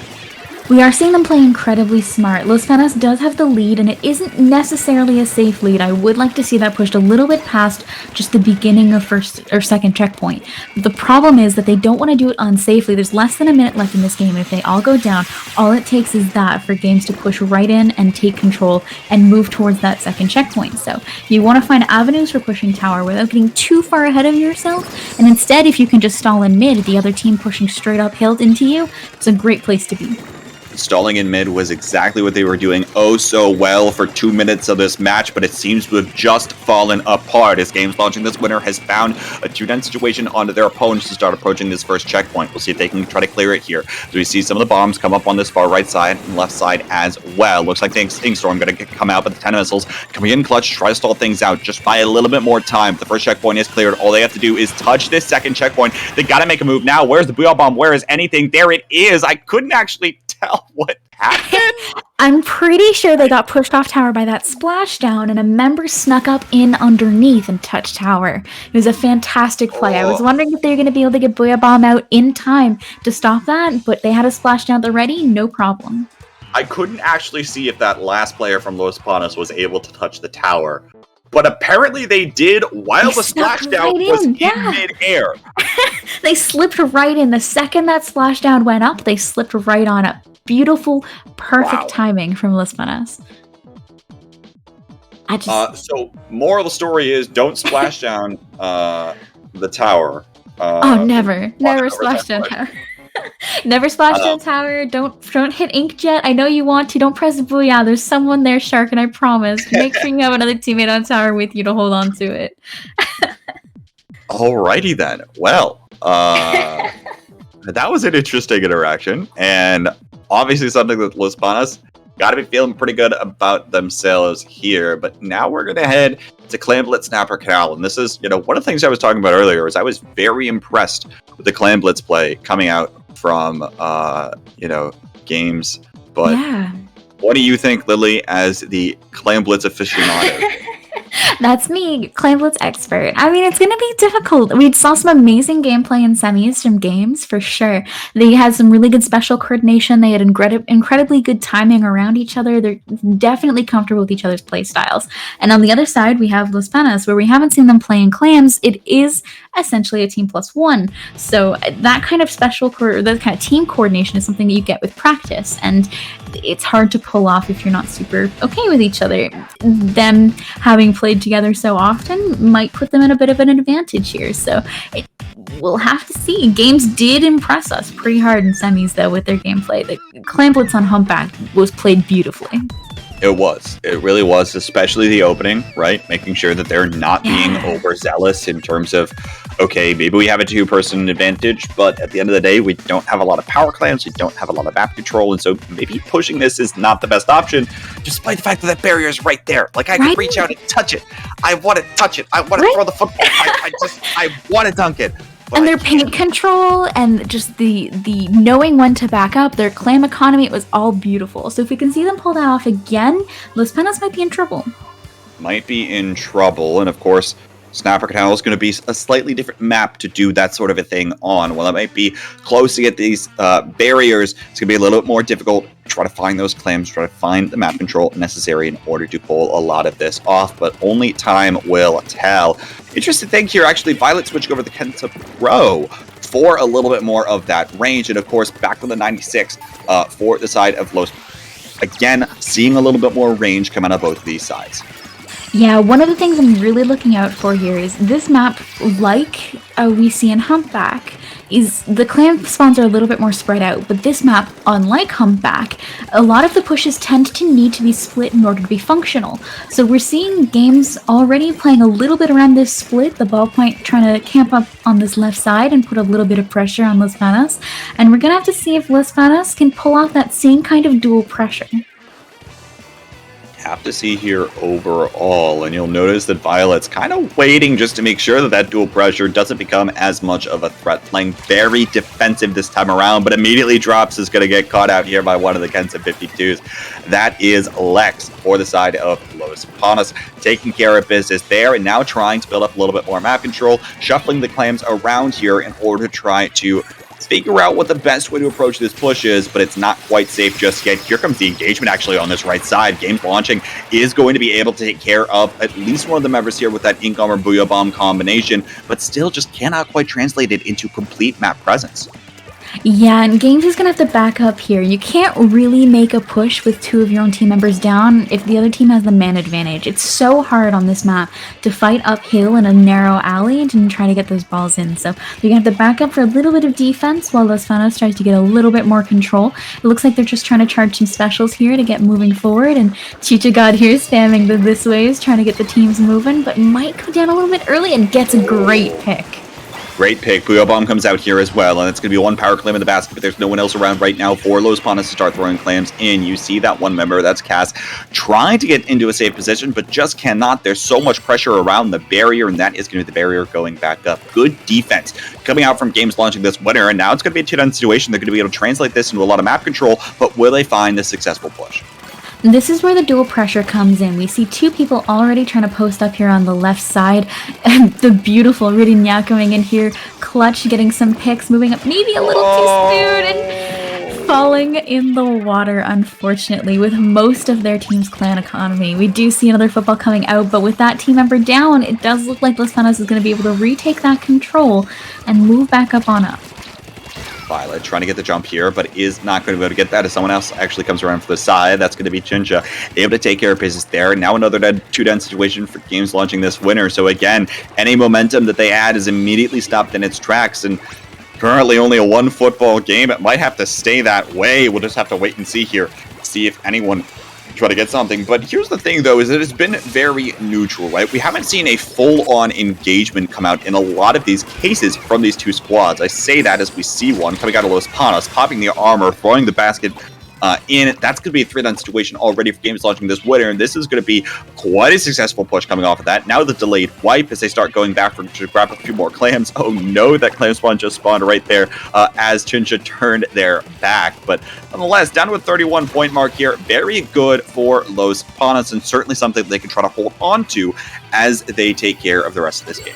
We are seeing them play incredibly smart. Los Panas does have the lead, and it isn't necessarily a safe lead. I would like to see that pushed a little bit past just the beginning of first or second checkpoint. The problem is that they don't want to do it unsafely. There's less than a minute left in this game. If they all go down, all it takes is that for games to push right in and take control and move towards that second checkpoint. So you want to find avenues for pushing tower without getting too far ahead of yourself, and instead, if you can just stall in mid, the other team pushing straight uphill into you, it's a great place to be. Stalling in mid was exactly what they were doing oh so well for 2 minutes of this match, but it seems to have just fallen apart as Games Launching this winner has found a 2-9 situation onto their opponents to start approaching this first checkpoint. We'll see if they can try to clear it here. So we see some of the bombs come up on this far right side and left side as well. Looks like the Inkstorm going to come out, but the 10 missiles coming in clutch, try to stall things out just by a little bit more time. The first checkpoint is cleared. All they have to do is touch this second checkpoint. They got to make a move now. Where's the Booyah Bomb? Where is anything? There it is. I couldn't actually tell what happened. I'm pretty sure they got pushed off tower by that splashdown, and a member snuck up in underneath and touched tower. It was a fantastic play. I was wondering if they were going to be able to get Booyah Bomb out in time to stop that, but they had a splashdown at the ready, no problem. I couldn't actually see if that last player from Los Panas was able to touch the tower, but apparently they did while the splashdown was in mid-air. They slipped right in. The second that splashdown went up, they slipped right on it. Beautiful, perfect timing from Los Panas. So, moral of the story is don't splash down the tower. Never splash down tower. Never splash down tower. Don't hit Inkjet. I know you want to. Don't press Booyah. There's someone there, Shark, and I promise. Make sure you have another teammate on tower with you to hold on to it. Alrighty then. Well, that was an interesting interaction, and obviously something that Los Panas got to be feeling pretty good about themselves here. But now we're going to head to Clan Blitz Snapper Canal, and this is, one of the things I was talking about earlier is I was very impressed with the Clan Blitz play coming out from, games. But what do you think, Lily, as the Clan Blitz aficionado? That's me, Clan Blitz expert. I mean, it's going to be difficult. We saw some amazing gameplay in semis from games, for sure. They had some really good special coordination. They had incredibly good timing around each other. They're definitely comfortable with each other's play styles. And on the other side, we have Los Panas, where we haven't seen them play in clans. It is essentially a team plus one. So that kind of that kind of team coordination is something that you get with practice. And it's hard to pull off if you're not super okay with each other. Them having played together so often might put them in a bit of an advantage here. So we'll have to see. Games did impress us pretty hard in semis, though, with their gameplay. The Clan Blitz on Humpback was played beautifully. It was. It really was, especially the opening, right? Making sure that they're not being overzealous in terms of, okay, maybe we have a two-person advantage, but at the end of the day, we don't have a lot of power clans, we don't have a lot of map control, and so maybe pushing this is not the best option, despite the fact that barrier is right there. Like, I could reach out and touch it. I want to touch it. I want to throw the football. I want to dunk it. And their paint control and just the knowing when to back up, their clam economy, it was all beautiful. So if we can see them pull that off again, Los Panas might be in trouble. Might be in trouble, and of course, Snapper Canal is going to be a slightly different map to do that sort of a thing on. While it might be close to get these barriers, it's going to be a little bit more difficult to try to find those clams, try to find the map control necessary in order to pull a lot of this off, but only time will tell. Interesting thing here, actually, Violet switching over the Kenta Pro for a little bit more of that range, and of course, back on the 96 for the side of Los. Again, seeing a little bit more range come out of both of these sides. Yeah, one of the things I'm really looking out for here is this map, like we see in Humpback, is the clan spawns are a little bit more spread out, but this map, unlike Humpback, a lot of the pushes tend to need to be split in order to be functional. So we're seeing games already playing a little bit around this split, the ballpoint trying to camp up on this left side and put a little bit of pressure on Los Panas, and we're gonna have to see if Los Panas can pull off that same kind of dual pressure. Have to see here overall, and you'll notice that Violet's kind of waiting just to make sure that that dual pressure doesn't become as much of a threat, playing very defensive this time around, but immediately drops is going to get caught out here by one of the Kensa 52s. That is Lex for the side of Los Panas, taking care of business there, and now trying to build up a little bit more map control, shuffling the clams around here in order to try to figure out what the best way to approach this push is, but it's not quite safe just yet. Here comes the engagement actually on this right side. Games Launching is going to be able to take care of at least one of the members here with that Ink Armor Booyah Bomb combination, but still just cannot quite translate it into complete map presence. Yeah, and Games is going to have to back up here. You can't really make a push with two of your own team members down if the other team has the man advantage. It's so hard on this map to fight uphill in a narrow alley and try to get those balls in. So you're going to have to back up for a little bit of defense while Los Panas tries to get a little bit more control. It looks like they're just trying to charge some specials here to get moving forward, and Chicha God here spamming the this ways, trying to get the teams moving, but might go down a little bit early and gets a great pick. Great pick. Booyah Bomb comes out here as well, and it's going to be one power clam in the basket, but there's no one else around right now for Los Panas to start throwing clams in. You see that one member, that's Cass, trying to get into a safe position, but just cannot. There's so much pressure around the barrier, and that is going to be the barrier going back up. Good defense coming out from Games Launching this winner, and now it's going to be a 2-down situation. They're going to be able to translate this into a lot of map control, but will they find the successful push? This is where the dual pressure comes in. We see two people already trying to post up here on the left side. And the beautiful Ridinya coming in here, clutch, getting some picks, moving up maybe a little too soon, and falling in the water, unfortunately, with most of their team's clan economy. We do see another football coming out, but with that team member down, it does look like Los Panas is going to be able to retake that control and move back up on up. Violet trying to get the jump here, but is not going to be able to get that as someone else actually comes around for the side. That's going to be Chincha, able to take care of business there. Now another 2-down situation for Games Launching this winner. So again, any momentum that they add is immediately stopped in its tracks, and currently only a one football game. It might have to stay that way. We'll just have to wait and see here, see if anyone try to get something. But here's the thing, though, is that it's been very neutral, right? We haven't seen a full-on engagement come out in a lot of these cases from these two squads. I say that as we see one coming out of Los Panas, popping the armor, throwing the basket in. That's going to be a 3-down situation already for Games Launching this winner, and this is going to be quite a successful push coming off of that. Now the delayed wipe as they start going back to grab a few more clams. Oh no, that clam spawn just spawned right there as Chincha turned their back. But nonetheless, down to a 31-point mark here. Very good for Los Panas, and certainly something that they can try to hold on to as they take care of the rest of this game.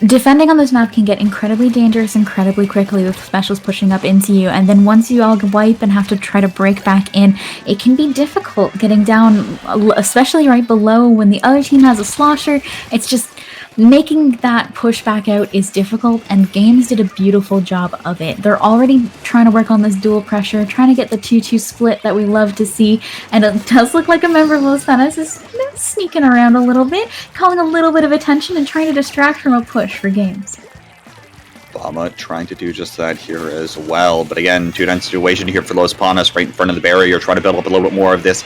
defending on this map can get incredibly dangerous incredibly quickly with specials pushing up into you, and then once you all wipe and have to try to break back in, it can be difficult getting down, especially right below when the other team has a slosher. It's just making that push back out is difficult, and Games did a beautiful job of it. They're already trying to work on this dual pressure, trying to get the 2-2 split that we love to see, and it does look like a member of Los Panas is sneaking around a little bit, calling a little bit of attention and trying to distract from a push for Games. Bama trying to do just that here as well, but again, 2-9 situation here for Los Panas right in front of the barrier, trying to build up a little bit more of this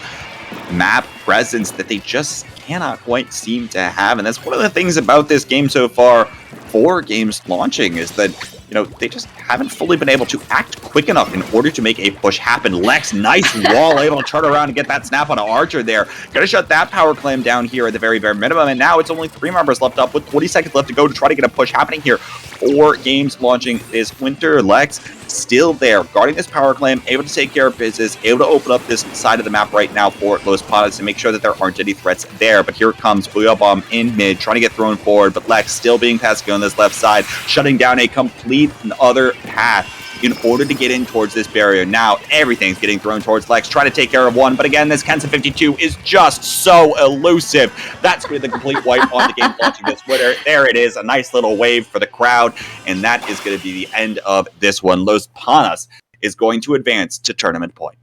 map presence that they just cannot quite seem to have. And that's one of the things about this game so far for Games launching, is that, you know, they just haven't fully been able to act quick enough in order to make a push happen. Lex, nice wall, able to turn around and get that snap on Archer there. Gonna shut that power clam down here at the very, very minimum. And now it's only 3 members left up with 20 seconds left to go to try to get a push happening here for Games launching this winter. Lex still there, guarding this power claim, able to take care of business, able to open up this side of the map right now for Los Panas to make sure that there aren't any threats there. But here comes Booyah Bomb in mid, trying to get thrown forward, but Lex still being pesky on this left side, shutting down a complete other path in order to get in towards this barrier. Now everything's getting thrown towards Lex, trying to take care of one, but again, this Kensa 52 is just so elusive. That's going to be the complete wipe on the game launching this winner. There it is, a nice little wave for the crowd, and that is going to be the end of this one. Los Panas is going to advance to tournament point.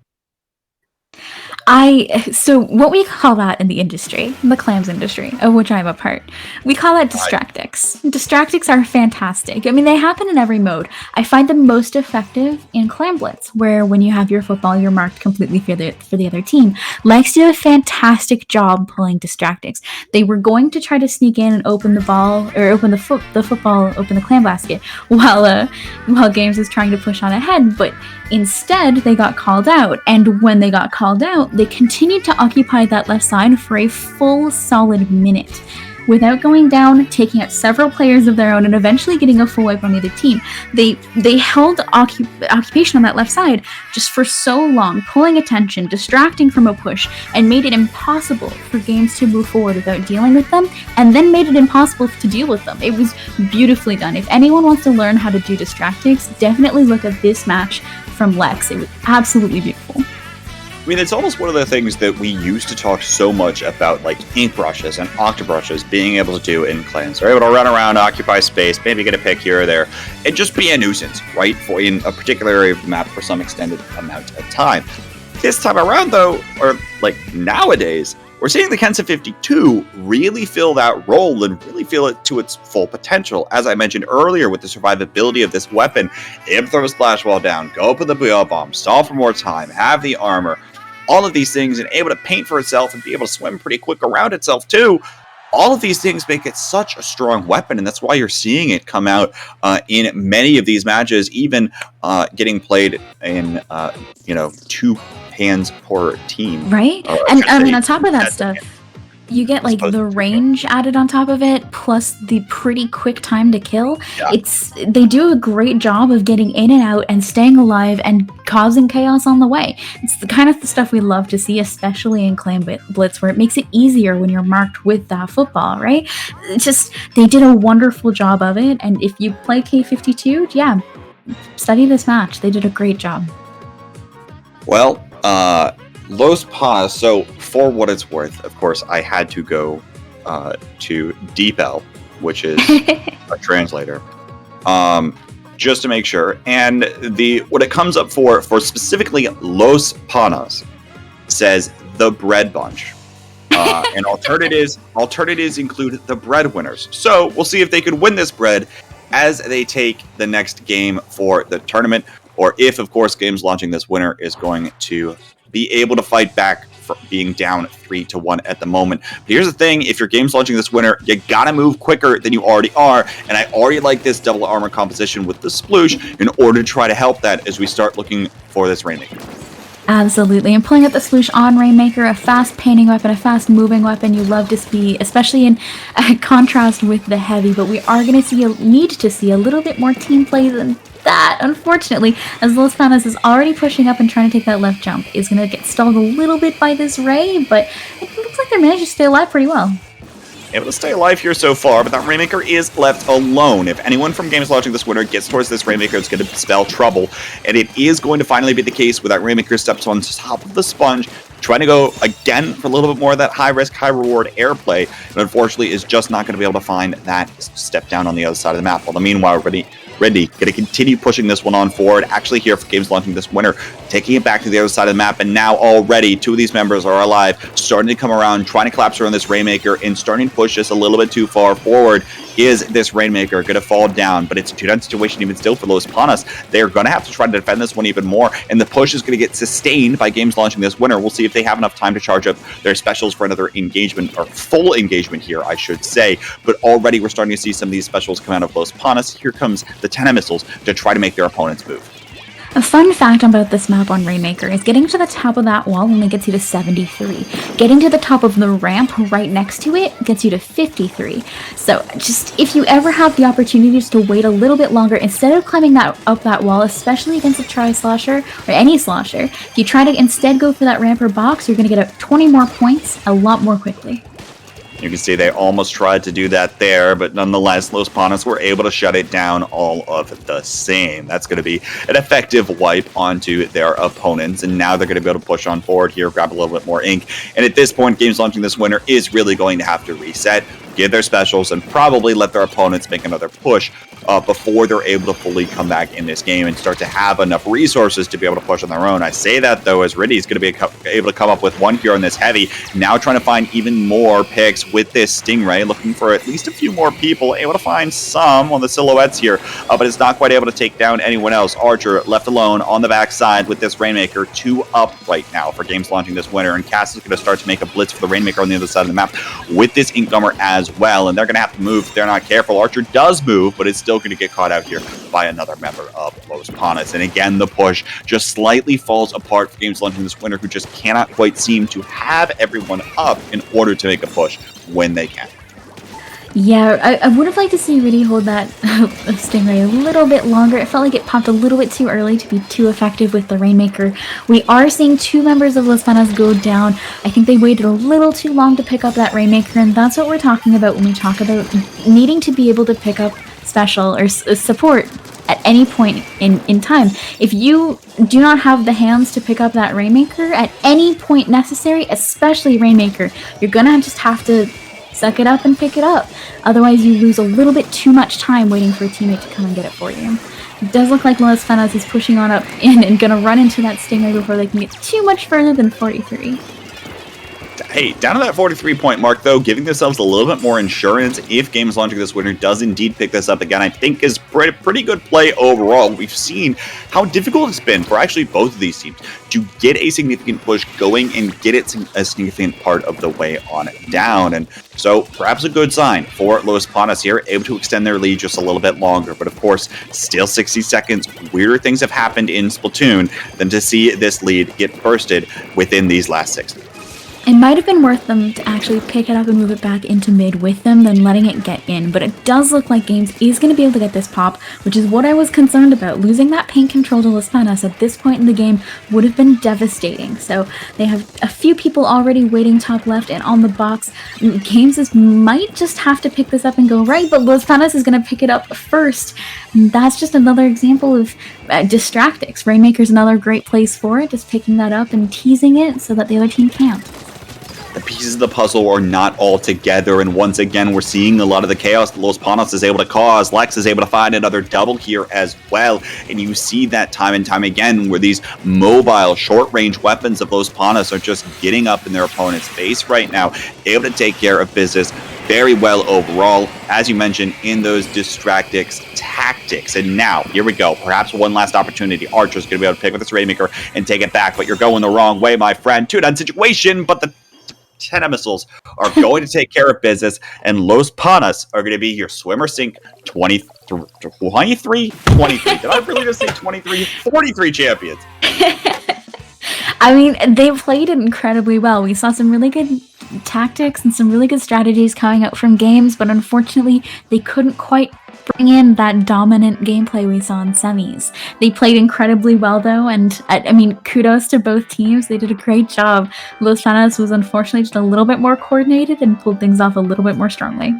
So what we call that in the industry, the clams industry, of which I'm a part, we call that distractics. Distractics are fantastic. I mean, they happen in every mode. I find them most effective in Clam Blitz, where when you have your football, you're marked completely for the other team. Lex did a fantastic job pulling distractics. They were going to try to sneak in and open the ball, or open the football, open the clam basket, while Games is trying to push on ahead, but instead they got called out, and when they got called out, they continued to occupy that left side for a full solid minute without going down, taking out several players of their own, and eventually getting a full wipe on the other team. They held occupation on that left side just for so long, pulling attention, distracting from a push, and made it impossible for Games to move forward without dealing with them, and then made it impossible to deal with them. It was beautifully done. If anyone wants to learn how to do distractics, definitely look at this match from Lex. It was absolutely beautiful. I mean, it's almost one of the things that we used to talk so much about, like ink brushes and octobrushes being able to do in clans. They're able to run around, occupy space, maybe get a pick here or there, and just be a nuisance, right, for in a particular area of the map for some extended amount of time. This time around, though, or like nowadays, we're seeing the Kensa 52 really fill that role and really feel it to its full potential. As I mentioned earlier, with the survivability of this weapon, able to throw a splash wall down, go up with the Booyah Bomb, stall for more time, have the armor, all of these things, and able to paint for itself and be able to swim pretty quick around itself too. All of these things make it such a strong weapon, and that's why you're seeing it come out in many of these matches, even getting played in 2 hands per team. Right? And I mean, on top of that stuff, you get like the range added on top of it, plus the pretty quick time to kill. Yeah. They do a great job of getting in and out and staying alive and causing chaos on the way. It's the kind of stuff we love to see, especially in Clan Blitz, where it makes it easier when you're marked with that football, right? They did a wonderful job of it, and if you play K52, yeah, study this match. They did a great job. Well, Los Panas, so for what it's worth, of course, I had to go to DeepL, which is a translator, just to make sure. And what it comes up for specifically Los Panas says the bread bunch. And alternatives include the breadwinners. So we'll see if they could win this bread as they take the next game for the tournament, or if, of course, Games launching this winner is going to be able to fight back for being down 3-1 at the moment. But here's the thing, if your Game's launching this winner, you gotta move quicker than you already are, and I already like this double armor composition with the sploosh in order to try to help that as we start looking for this Rainmaker. Absolutely, and pulling up the sploosh on Rainmaker, a fast painting weapon, a fast moving weapon you love to see, especially in contrast with the heavy, but we are going to need to see a little bit more team play than that, unfortunately, as Los Panas is already pushing up and trying to take that left jump. Is going to get stalled a little bit by this Ray, but it looks like they're managing to stay alive pretty well. able to stay alive here so far, but that Rainmaker is left alone. If anyone from games launching this winter gets towards this Rainmaker, it's going to spell trouble, and it is going to finally be the case where that Rainmaker steps on top of the sponge, trying to go again for a little bit more of that high risk, high reward airplay, and unfortunately is just not going to be able to find that step down on the other side of the map. Well, meanwhile, Ready, going to continue pushing this one on forward. Actually here for games launching this winter, taking it back to the other side of the map, and now already 2 of these members are alive, starting to come around, trying to collapse around this Rainmaker, and starting to push just a little bit too far forward. Is this Rainmaker going to fall down? But it's a 2-down situation even still for Los Panas. They're going to have to try to defend this one even more, and the push is going to get sustained by games launching this winter. We'll see if they have enough time to charge up their specials for another engagement, or full engagement here, I should say. But already we're starting to see some of these specials come out of Los Panas. Here comes the Tena missiles to try to make their opponents move. A fun fact about this map on Rainmaker is getting to the top of that wall only gets you to 73. Getting to the top of the ramp right next to it gets you to 53. So just if you ever have the opportunity just to wait a little bit longer, instead of climbing up that wall, especially against a tri-slosher or any slosher, if you try to instead go for that ramp or box, you're going to get 20 more points a lot more quickly. You can see they almost tried to do that there, but nonetheless, Los Panas were able to shut it down all of the same. That's going to be an effective wipe onto their opponents, and now they're going to be able to push on forward here, grab a little bit more ink. And at this point, games launching this winter is really going to have to reset, get their specials, and probably let their opponents make another push before they're able to fully come back in this game and start to have enough resources to be able to push on their own. I say that, though, as Riddy's going to be able to come up with one here on this heavy, now trying to find even more picks with this Stingray, looking for at least a few more people, able to find some on the silhouettes here, but it's not quite able to take down anyone else. Archer left alone on the backside with this Rainmaker, 2 up right now for games launching this winter, and Cass is going to start to make a blitz for the Rainmaker on the other side of the map with this Inkgummer as well, and they're going to have to move if they're not careful. Archer does move, but it's still going to get caught out here by another member of Los Panas. And again, the push just slightly falls apart for games launching this winter, who just cannot quite seem to have everyone up in order to make a push when they can. Yeah, I would have liked to see Riddy hold that Stingray a little bit longer. It felt like it popped a little bit too early to be too effective with the Rainmaker. We are seeing 2 members of Los Panas go down. I think they waited a little too long to pick up that Rainmaker, and that's what we're talking about when we talk about needing to be able to pick up special or support at any point in time. If you do not have the hands to pick up that Rainmaker at any point necessary, especially Rainmaker, you're gonna just have to suck it up and pick it up. Otherwise, you lose a little bit too much time waiting for a teammate to come and get it for you. It does look like Los Panas is pushing on up in and gonna run into that Stingray before they can get too much further than 43. Hey, down to that 43-point mark, though, giving themselves a little bit more insurance if games launching this winter does indeed pick this up again, I think is pretty good play overall. We've seen how difficult it's been for actually both of these teams to get a significant push going and get it a significant part of the way on down. And so perhaps a good sign for Los Panas here, able to extend their lead just a little bit longer. But of course, still 60 seconds. Weirder things have happened in Splatoon than to see this lead get bursted within these last 60. It might have been worth them to actually pick it up and move it back into mid with them than letting it get in, but it does look like Games is going to be able to get this pop, which is what I was concerned about. Losing that paint control to Los Panas at this point in the game would have been devastating. So they have a few people already waiting top left and on the box. Games might just have to pick this up and go right, but Los Panas is going to pick it up first. And that's just another example of distractics. Rainmaker's another great place for it, just picking that up and teasing it so that the other team can't. The pieces of the puzzle are not all together, and once again, we're seeing a lot of the chaos that Los Panas is able to cause. Lex is able to find another double here as well, and you see that time and time again where these mobile, short-range weapons of Los Panas are just getting up in their opponent's face right now, able to take care of business very well overall, as you mentioned, in those distractics tactics. And now, here we go. Perhaps one last opportunity. Archer's going to be able to pick up this Rainmaker and take it back, but you're going the wrong way, my friend. 2-down situation, but the Tena missiles are going to take care of business, and Los Panas are going to be your swimmer sink 23. Did I really just say 23? 43 champions. I mean, they played it incredibly well. We saw some really good tactics and some really good strategies coming out from Games, but unfortunately, they couldn't quite bring in that dominant gameplay we saw in semis. They played incredibly well, though, and I mean, kudos to both teams. They did a great job. Los Panas was unfortunately just a little bit more coordinated and pulled things off a little bit more strongly.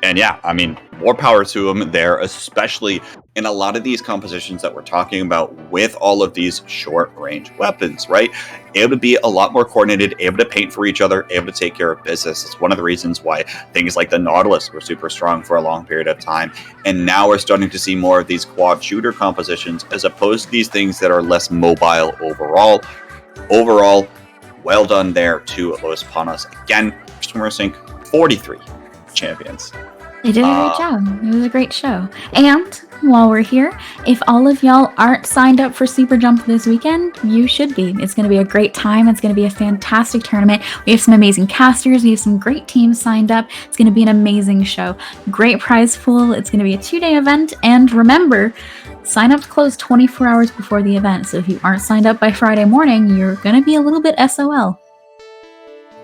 And yeah, I mean, more power to them there, especially in a lot of these compositions that we're talking about with all of these short-range weapons, right? Able to be a lot more coordinated, able to paint for each other, able to take care of business. It's one of the reasons why things like the Nautilus were super strong for a long period of time. And now we're starting to see more of these quad shooter compositions as opposed to these things that are less mobile overall. Overall, well done there to Los Panas. Again, Swimmer Sync 43 champions. They did a great job. It was a great show. And while we're here, if all of y'all aren't signed up for Super Jump this weekend, you should be. It's going to be a great time. It's going to be a fantastic tournament. We have some amazing casters. We have some great teams signed up. It's going to be an amazing show. Great prize pool. It's going to be a 2-day event. And remember, sign-ups close 24 hours before the event. So if you aren't signed up by Friday morning, you're going to be a little bit SOL.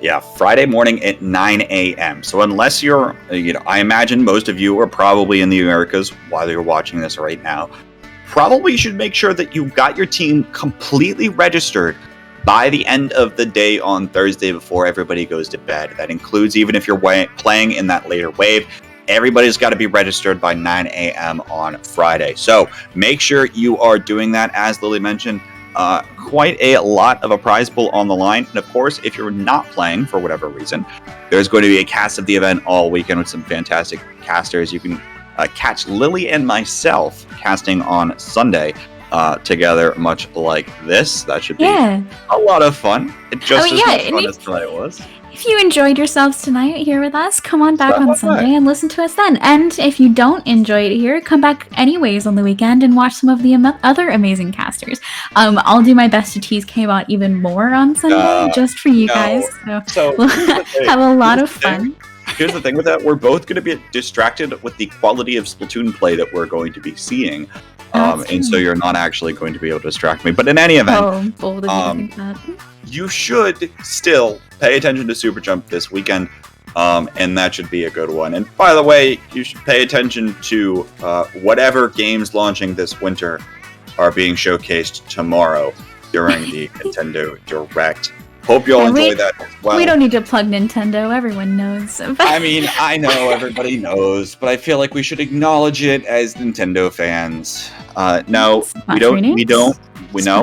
Yeah, Friday morning at 9 a.m. So unless you're, I imagine most of you are probably in the Americas while you're watching this right now. Probably should make sure that you got your team completely registered by the end of the day on Thursday before everybody goes to bed. That includes even if you're playing in that later wave. Everybody's got to be registered by 9 a.m. on Friday. So make sure you are doing that, as Lily mentioned. Quite a lot of a prize pool on the line. And of course, if you're not playing for whatever reason, there's going to be a cast of the event all weekend with some fantastic casters. You can catch Lily and myself casting on Sunday together, much like this. That should be a lot of fun. Just as much fun as tonight was. If you enjoyed yourselves tonight here with us, come on back on Sunday and listen to us then. And if you don't enjoy it here, come back anyways on the weekend and watch some of the other amazing casters. I'll do my best to tease K-Bot even more on Sunday, just for you guys. So we'll have a lot of fun. Here's the thing with that. We're both going to be distracted with the quality of Splatoon play that we're going to be seeing. And so you're not actually going to be able to distract me. But in any event, bold of you to think that. You should still pay attention to Super Jump this weekend, and that should be a good one. And by the way, you should pay attention to whatever games launching this winter are being showcased tomorrow during the Nintendo Direct. Hope you all enjoy that as well. We don't need to plug Nintendo. Everyone knows. I mean, I know everybody knows, but I feel like we should acknowledge it as Nintendo fans. No, we don't. We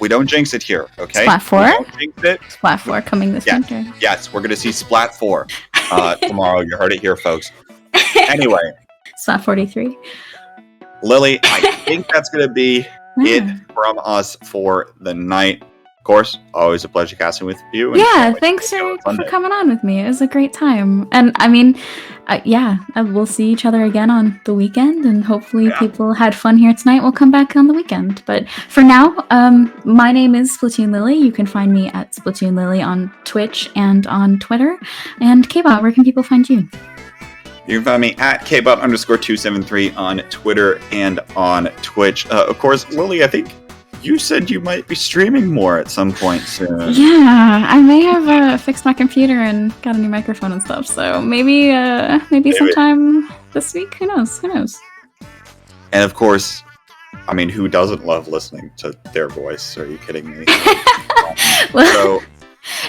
don't jinx it here, okay? Splat 4? We don't jinx it. Splat 4 coming this winter. Yes, we're going to see Splat 4 tomorrow. You heard it here, folks. Anyway. Splat 43. Lily, I think that's going to be it from us for the night. Of course, always a pleasure casting with you. And thanks for coming on with me. It was a great time. And I mean, we'll see each other again on the weekend, and hopefully people had fun here tonight. We'll come back on the weekend. But for now, my name is Splatoon Lily. You can find me at Splatoon Lily on Twitch and on Twitter. And K-Bot, where can people find you? You can find me at kbot_273 on Twitter and on Twitch. Of course, Lily, I think you said you might be streaming more at some point soon. Yeah, I may have fixed my computer and got a new microphone and stuff. So maybe sometime this week. Who knows? And of course, I mean, who doesn't love listening to their voice? Are you kidding me?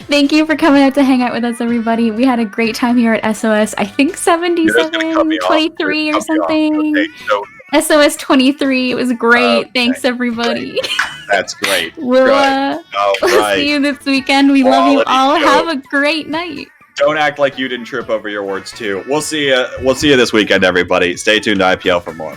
Thank you for coming out to hang out with us, everybody. We had a great time here at SOS. I think 7723 or something. Okay, so SOS 23. It was great. Thanks, everybody. Great. That's great. We'll see you this weekend. We love you all. Have a great night. Don't act like you didn't trip over your words too. We'll see you this weekend, everybody. Stay tuned to IPL for more.